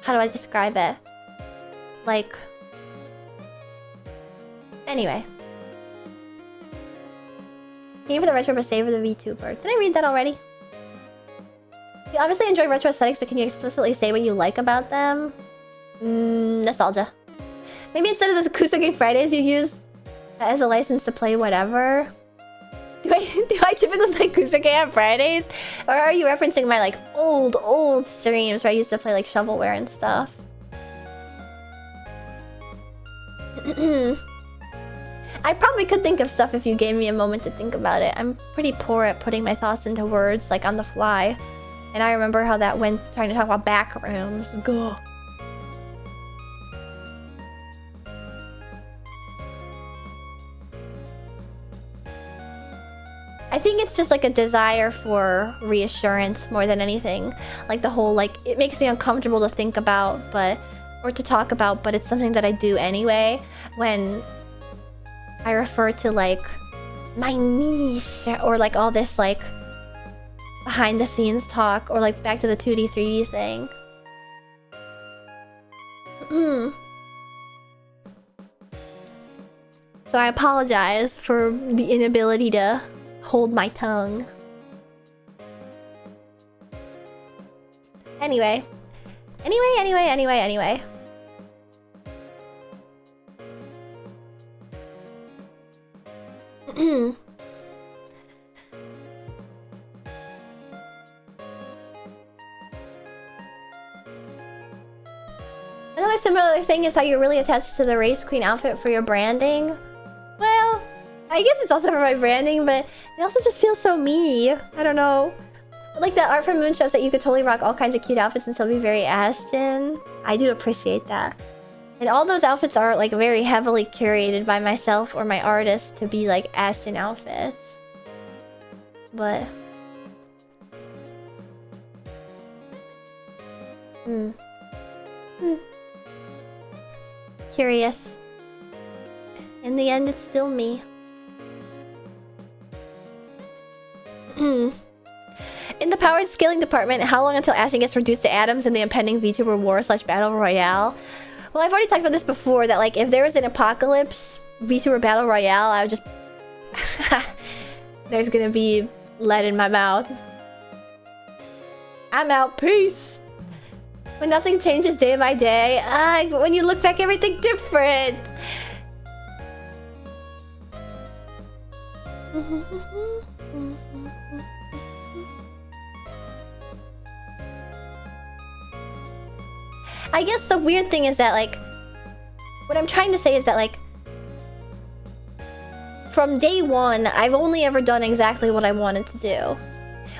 Speaker 1: How do I describe it? Like, anyway. Game for the retro, but save for the VTuber. Did I read that already? You obviously enjoy retro aesthetics, but can you explicitly say what you like about them? Nostalgia. Maybe instead of the Kusage Fridays, you use that as a license to play whatever. Do I typically play Kusage on Fridays? Or are you referencing my like old streams where I used to play like shovelware and stuff? I probably could think of stuff if you gave me a moment to think about it. I'm pretty poor at putting my thoughts into words like on the fly. And I remember how that went trying to talk about back rooms. Go. I think it's just like a desire for reassurance more than anything. Like the whole like it makes me uncomfortable to think about or to talk about, but it's something that I do anyway when I refer to like my niche or like all this like behind the scenes talk or like back to the 2D 3D thing. So I apologize for the inability to hold my tongue. Anyway. Another similar thing is how you're really attached to the Race Queen outfit for your branding. Well, I guess it's also for my branding, but it also just feels so me. I don't know. But like the art from Moon shows that you could totally rock all kinds of cute outfits and still be very Ashton. I do appreciate that. And all those outfits are like very heavily curated by myself or my artist to be like Ashton outfits. But curious. In the end, it's still me. In the powered scaling department, how long until Ashton gets reduced to atoms in the impending VTuber war / battle royale? Well, I've already talked about this before, that like if there was an apocalypse VTuber Battle Royale, I would just... There's gonna be lead in my mouth. I'm out. Peace. When nothing changes day by day, when you look back, everything different. I guess the weird thing is that, like, what I'm trying to say is that, like, from day one, I've only ever done exactly what I wanted to do.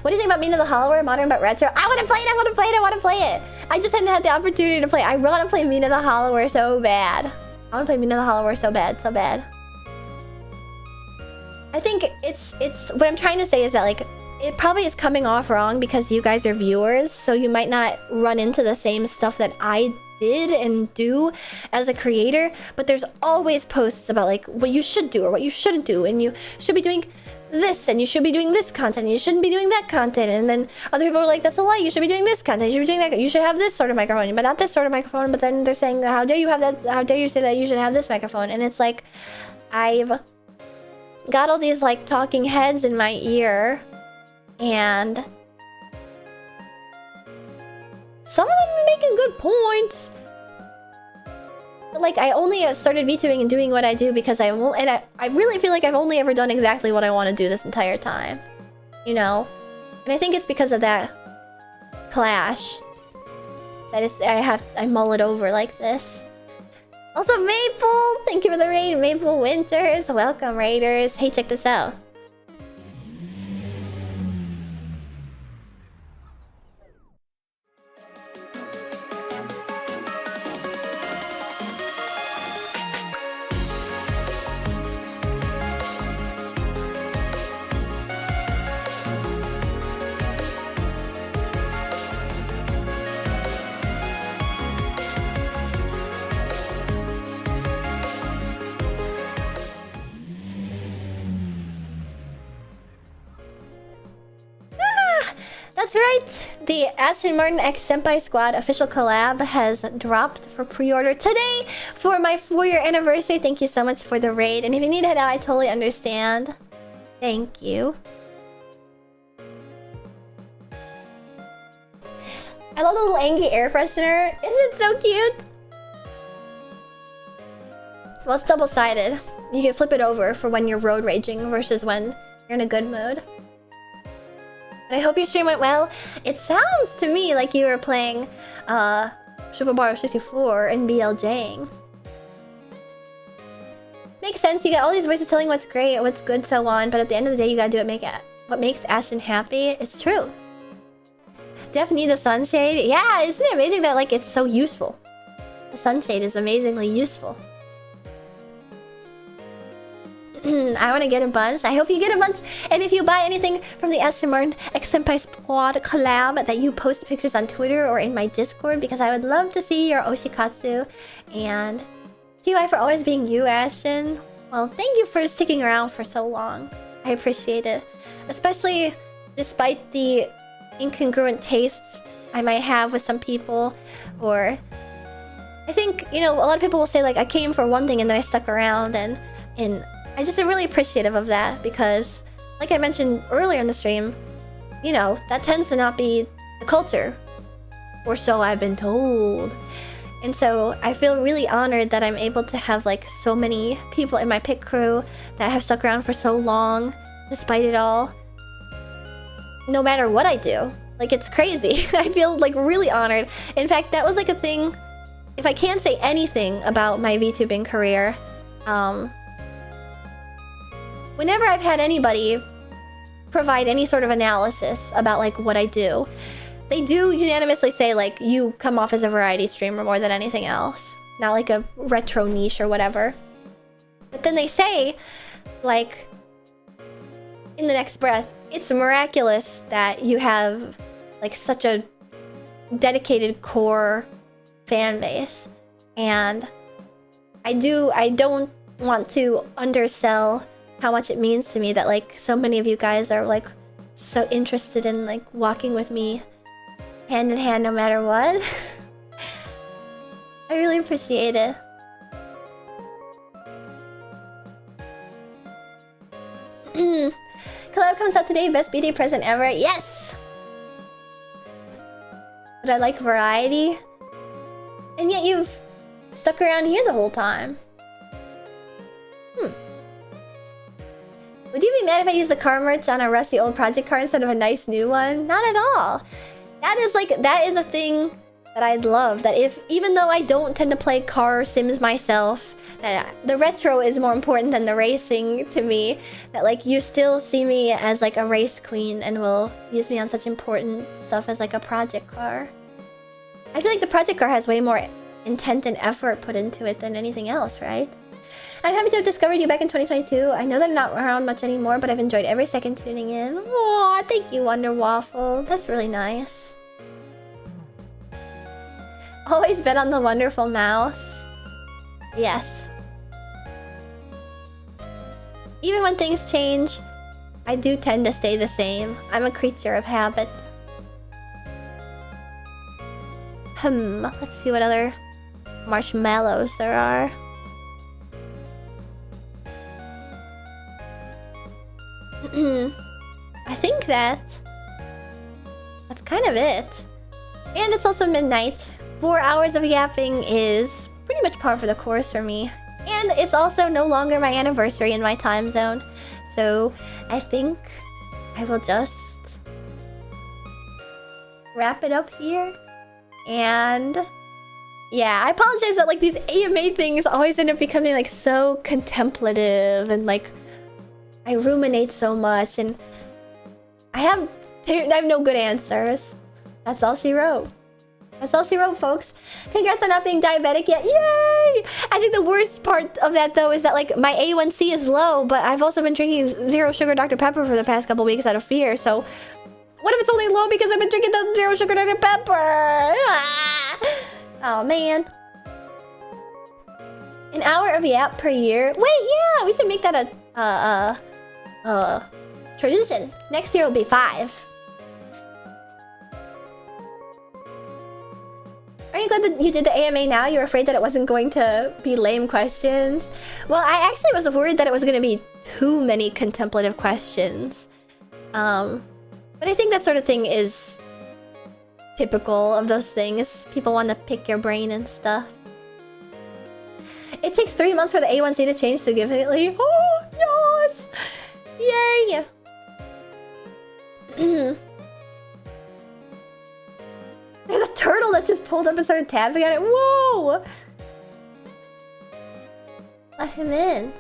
Speaker 1: What do you think about Mina the Hollower, modern but retro? I want to play it, I want to play it, I want to play it! I just hadn't had the opportunity to play. I want to play Mina the Hollower so bad. I want to play Mina the Hollower so bad, so bad. I think it's what I'm trying to say is that, like, it probably is coming off wrong because you guys are viewers, so you might not run into the same stuff that I did and do as a creator, but there's always posts about, like, what you should do or what you shouldn't do, and you should be doing this, and you should be doing this content, and you shouldn't be doing that content, and then other people are like, that's a lie, you should be doing this content, you should be doing that, you should have this sort of microphone, but not this sort of microphone, but then they're saying, how dare you have that, how dare you say that you should have this microphone, and it's like, I've got all these, like, talking heads in my ear, and some of them are making good points. But, like, I only started VTubing and doing what I do because I really feel like I've only ever done exactly what I want to do this entire time. You know? And I think it's because of that clash that I mull it over like this. Also, Maple! Thank you for the raid, Maple Winters. Welcome, Raiders. Hey, check this out. That's right! The Aston Martin X Senpai Squad official collab has dropped for pre-order today for my 4-year anniversary. Thank you so much for the raid. And if you need to head out, I totally understand. Thank you. I love the little Angie air freshener. Isn't it so cute? Well, it's double-sided. You can flip it over for when you're road raging versus when you're in a good mood. But I hope your stream went well. It sounds to me like you were playing Super Mario 64 and BLJing. Makes sense, you got all these voices telling what's great, what's good, so on, but at the end of the day you gotta do what makes Ashton happy. It's true. Def need a sunshade. Yeah, isn't it amazing that, like, it's so useful? The sunshade is amazingly useful. I want to get a bunch. I hope you get a bunch. And if you buy anything from the Aston Martin X Senpai Squad collab, that you post pictures on Twitter or in my Discord, because I would love to see your Oshikatsu. And TY for always being you, Ashton. Well, thank you for sticking around for so long. I appreciate it. Especially despite the incongruent tastes I might have with some people. Or I think, you know, a lot of people will say, like, I came for one thing and then I stuck around, and I just am really appreciative of that because, like I mentioned earlier in the stream, you know, that tends to not be the culture. Or so I've been told. And so I feel really honored that I'm able to have, like, so many people in my pit crew that have stuck around for so long, despite it all. No matter what I do. Like, it's crazy. I feel, like, really honored. In fact, that was, like, a thing... If I can't say anything about my VTubing career, whenever I've had anybody provide any sort of analysis about, like, what I do, they do unanimously say, like, you come off as a variety streamer more than anything else. Not like a retro niche or whatever. But then they say, like, in the next breath, it's miraculous that you have, like, such a dedicated core fan base. And I don't want to undersell how much it means to me that, like, so many of you guys are, like, so interested in, like, walking with me hand in hand no matter what. I really appreciate it. today, best B-Day present ever. Yes! But I like variety. And yet you've stuck around here the whole time. Would you be mad if I used the car merch on a rusty old project car instead of a nice new one? Not at all. That is a thing that I'd love. That if, even though I don't tend to play car sims myself, that the retro is more important than the racing to me. That like you still see me as like a race queen and will use me on such important stuff as like a project car. I feel like the project car has way more intent and effort put into it than anything else, right? I'm happy to have discovered you back in 2022. I know that I'm not around much anymore, but I've enjoyed every second tuning in. Aw, thank you, Wonder Waffle. That's really nice. Always bet on the wonderful mouse. Yes. Even when things change, I do tend to stay the same. I'm a creature of habit. Let's see what other marshmallows there are. I think that's kind of it. And it's also midnight. 4 hours of yapping is pretty much par for the course for me. And it's also no longer my anniversary in my time zone. So I think I will just wrap it up here. And yeah, I apologize that like these AMA things always end up becoming like so contemplative and like I ruminate so much and I have no good answers. That's all she wrote. That's all she wrote, folks. Congrats on not being diabetic yet. Yay! I think the worst part of that though is that like my A1C is low, but I've also been drinking zero sugar Dr. Pepper for the past couple weeks out of fear. So what if it's only low because I've been drinking the zero sugar Dr. Pepper? Ah! Oh man. An hour of yap per year. Wait, yeah, we should make that a tradition. Next year will be 5. Are you glad that you did the AMA now? You were afraid that it wasn't going to be lame questions? Well, I actually was worried that it was going to be too many contemplative questions. But I think that sort of thing is typical of those things. People want to pick your brain and stuff. It takes 3 months for the A1C to change significantly. Oh, yes! Yay! There's a turtle that just pulled up and started tapping on it. Whoa! Let him in.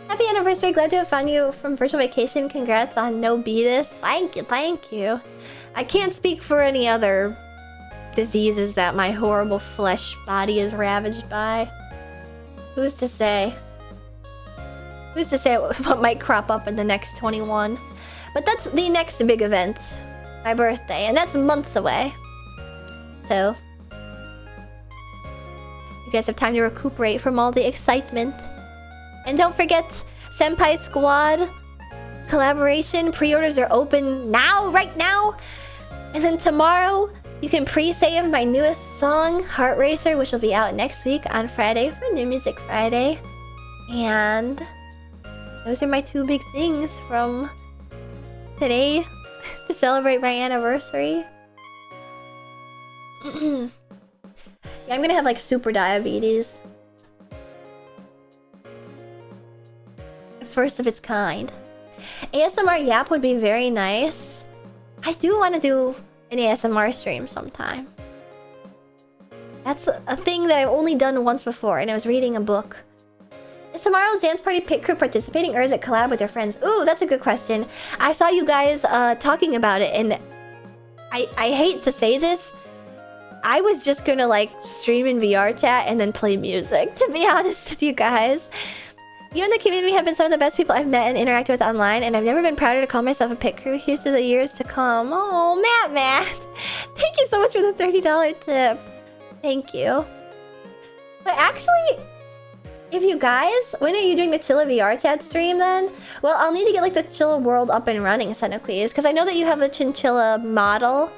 Speaker 1: Happy anniversary. Glad to have found you from virtual vacation. Congrats on no beatus. Thank you, thank you. I can't speak for any other diseases that my horrible flesh body is ravaged by. Who's to say? Who's to say what might crop up in the next 21? But that's the next big event. My birthday. And that's months away. So you guys have time to recuperate from all the excitement. And don't forget, Senpai Squad collaboration pre-orders are open now, right now. And then tomorrow, you can pre-save my newest song, Heart Racer, which will be out next week on Friday for New Music Friday. And those are my 2 big things from today to celebrate my anniversary. Yeah, I'm gonna have like super diabetes. First of its kind. ASMR Yap would be very nice. I do want to do an ASMR stream sometime. That's a thing that I've only done once before, and I was reading a book. Is tomorrow's dance party pit crew participating, or is it collab with their friends? Ooh, that's a good question. I saw you guys talking about it, and I hate to say this, I was just gonna like stream in VR chat and then play music, to be honest with you guys. You and the community have been some of the best people I've met and interacted with online, and I've never been prouder to call myself a pit crew. Here's to the years to come. Oh, Matt. Thank you so much for the $30 tip. Thank you. But actually, if you guys, when are you doing the Chilla VR chat stream then? Well, I'll need to get like the Chilla world up and running, Senocles, because I know that you have a chinchilla model,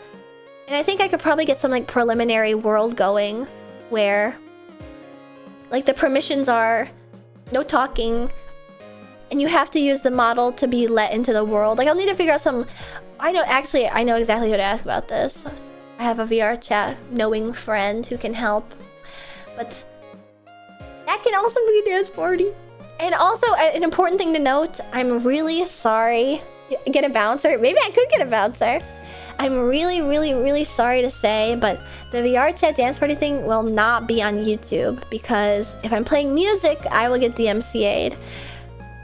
Speaker 1: and I think I could probably get some like preliminary world going where like the permissions are no talking, And you have to use the model to be let into the world. Like, I'll need to figure out some... I know exactly who to ask about this. I have a VR chat knowing friend who can help. But that can also be a dance party. And also, an important thing to note, I'm really sorry. Get a bouncer? Maybe I could get a bouncer. I'm really, really, really sorry to say, but the VR chat dance party thing will not be on YouTube because if I'm playing music, I will get DMCA'd.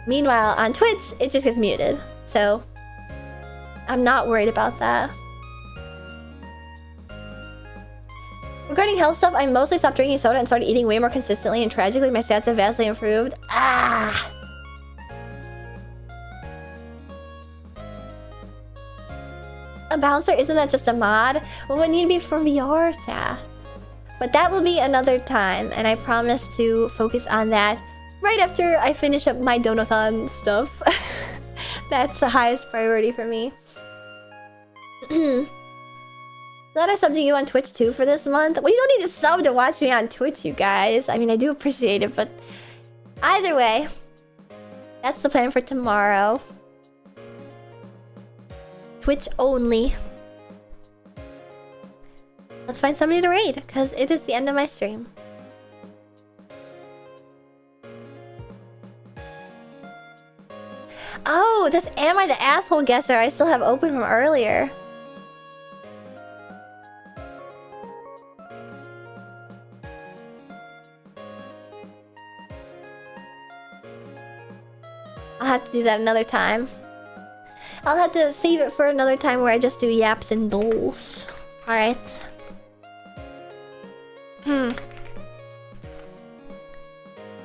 Speaker 1: Meanwhile, on Twitch, it just gets muted. So, I'm not worried about that. Regarding health stuff, I mostly stopped drinking soda and started eating way more consistently, and tragically, my stats have vastly improved. Ah! A bouncer? Isn't that just a mod? Well, it would need to be for VR chat. But that will be another time, and I promise to focus on that right after I finish up my Donathon stuff. That's the highest priority for me. Glad I subbed to you on Twitch too for this month. Well, you don't need to sub to watch me on Twitch, you guys. I mean, I do appreciate it, but either way, that's the plan for tomorrow. Twitch only. Let's find somebody to raid, because it is the end of my stream. Oh, this Am I the Asshole Guesser I still have open from earlier. I'll have to do that another time. I'll have to save it for another time where I just do yaps and doles. Alright.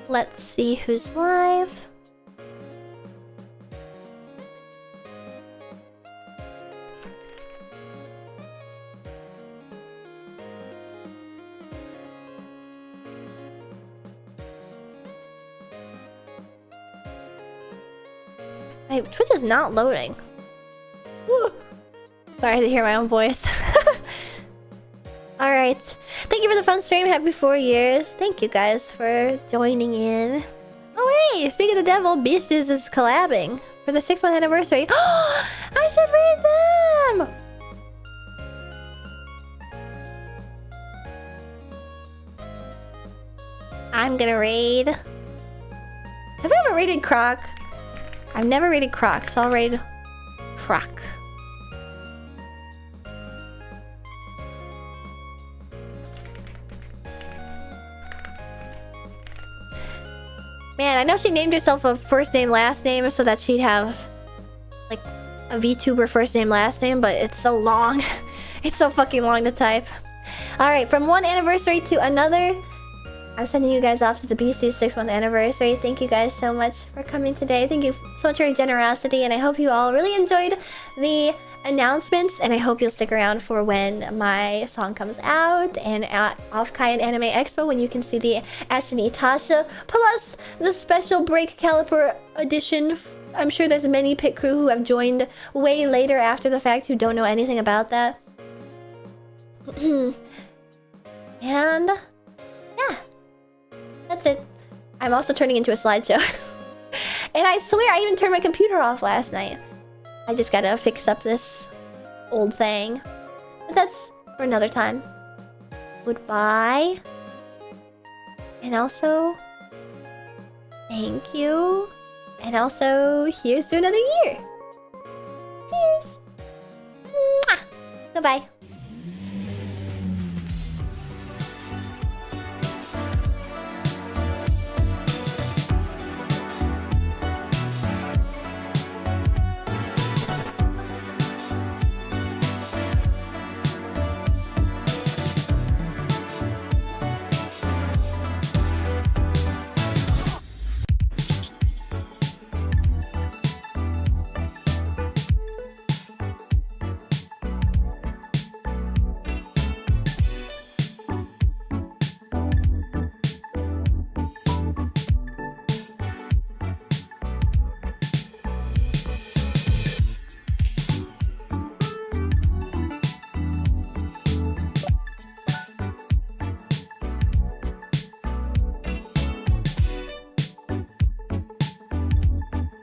Speaker 1: Let's see who's live. My Twitch is not loading. Sorry to hear my own voice. Alright. Thank you for the fun stream. Happy 4 years. Thank you guys for joining in. Oh hey! Speaking of the devil, Beasties is collabing for the 6-month anniversary. I should raid them! I'm gonna raid. Have I ever raided Croc? I've never raided Croc, so I'll raid Croc. Man, I know she named herself a first name last name so that she'd have like a VTuber first name last name, but it's so long. It's so fucking long to type. Alright, from one anniversary to another, I'm sending you guys off to the BC's 6-month anniversary. Thank you guys so much for coming today. Thank you so much for your generosity, and I hope you all really enjoyed the announcements, and I hope you'll stick around for when my song comes out, and at Offkai and Anime Expo when you can see the Ashton Tasha, plus the special Break Caliper edition. I'm sure there's many pit crew who have joined way later after the fact who don't know anything about that. And yeah. That's it. I'm also turning into a slideshow. And I swear I even turned my computer off last night. I just gotta fix up this old thing. But that's for another time. Goodbye. And also, thank you. And also, here's to another year. Cheers. Mwah. Goodbye.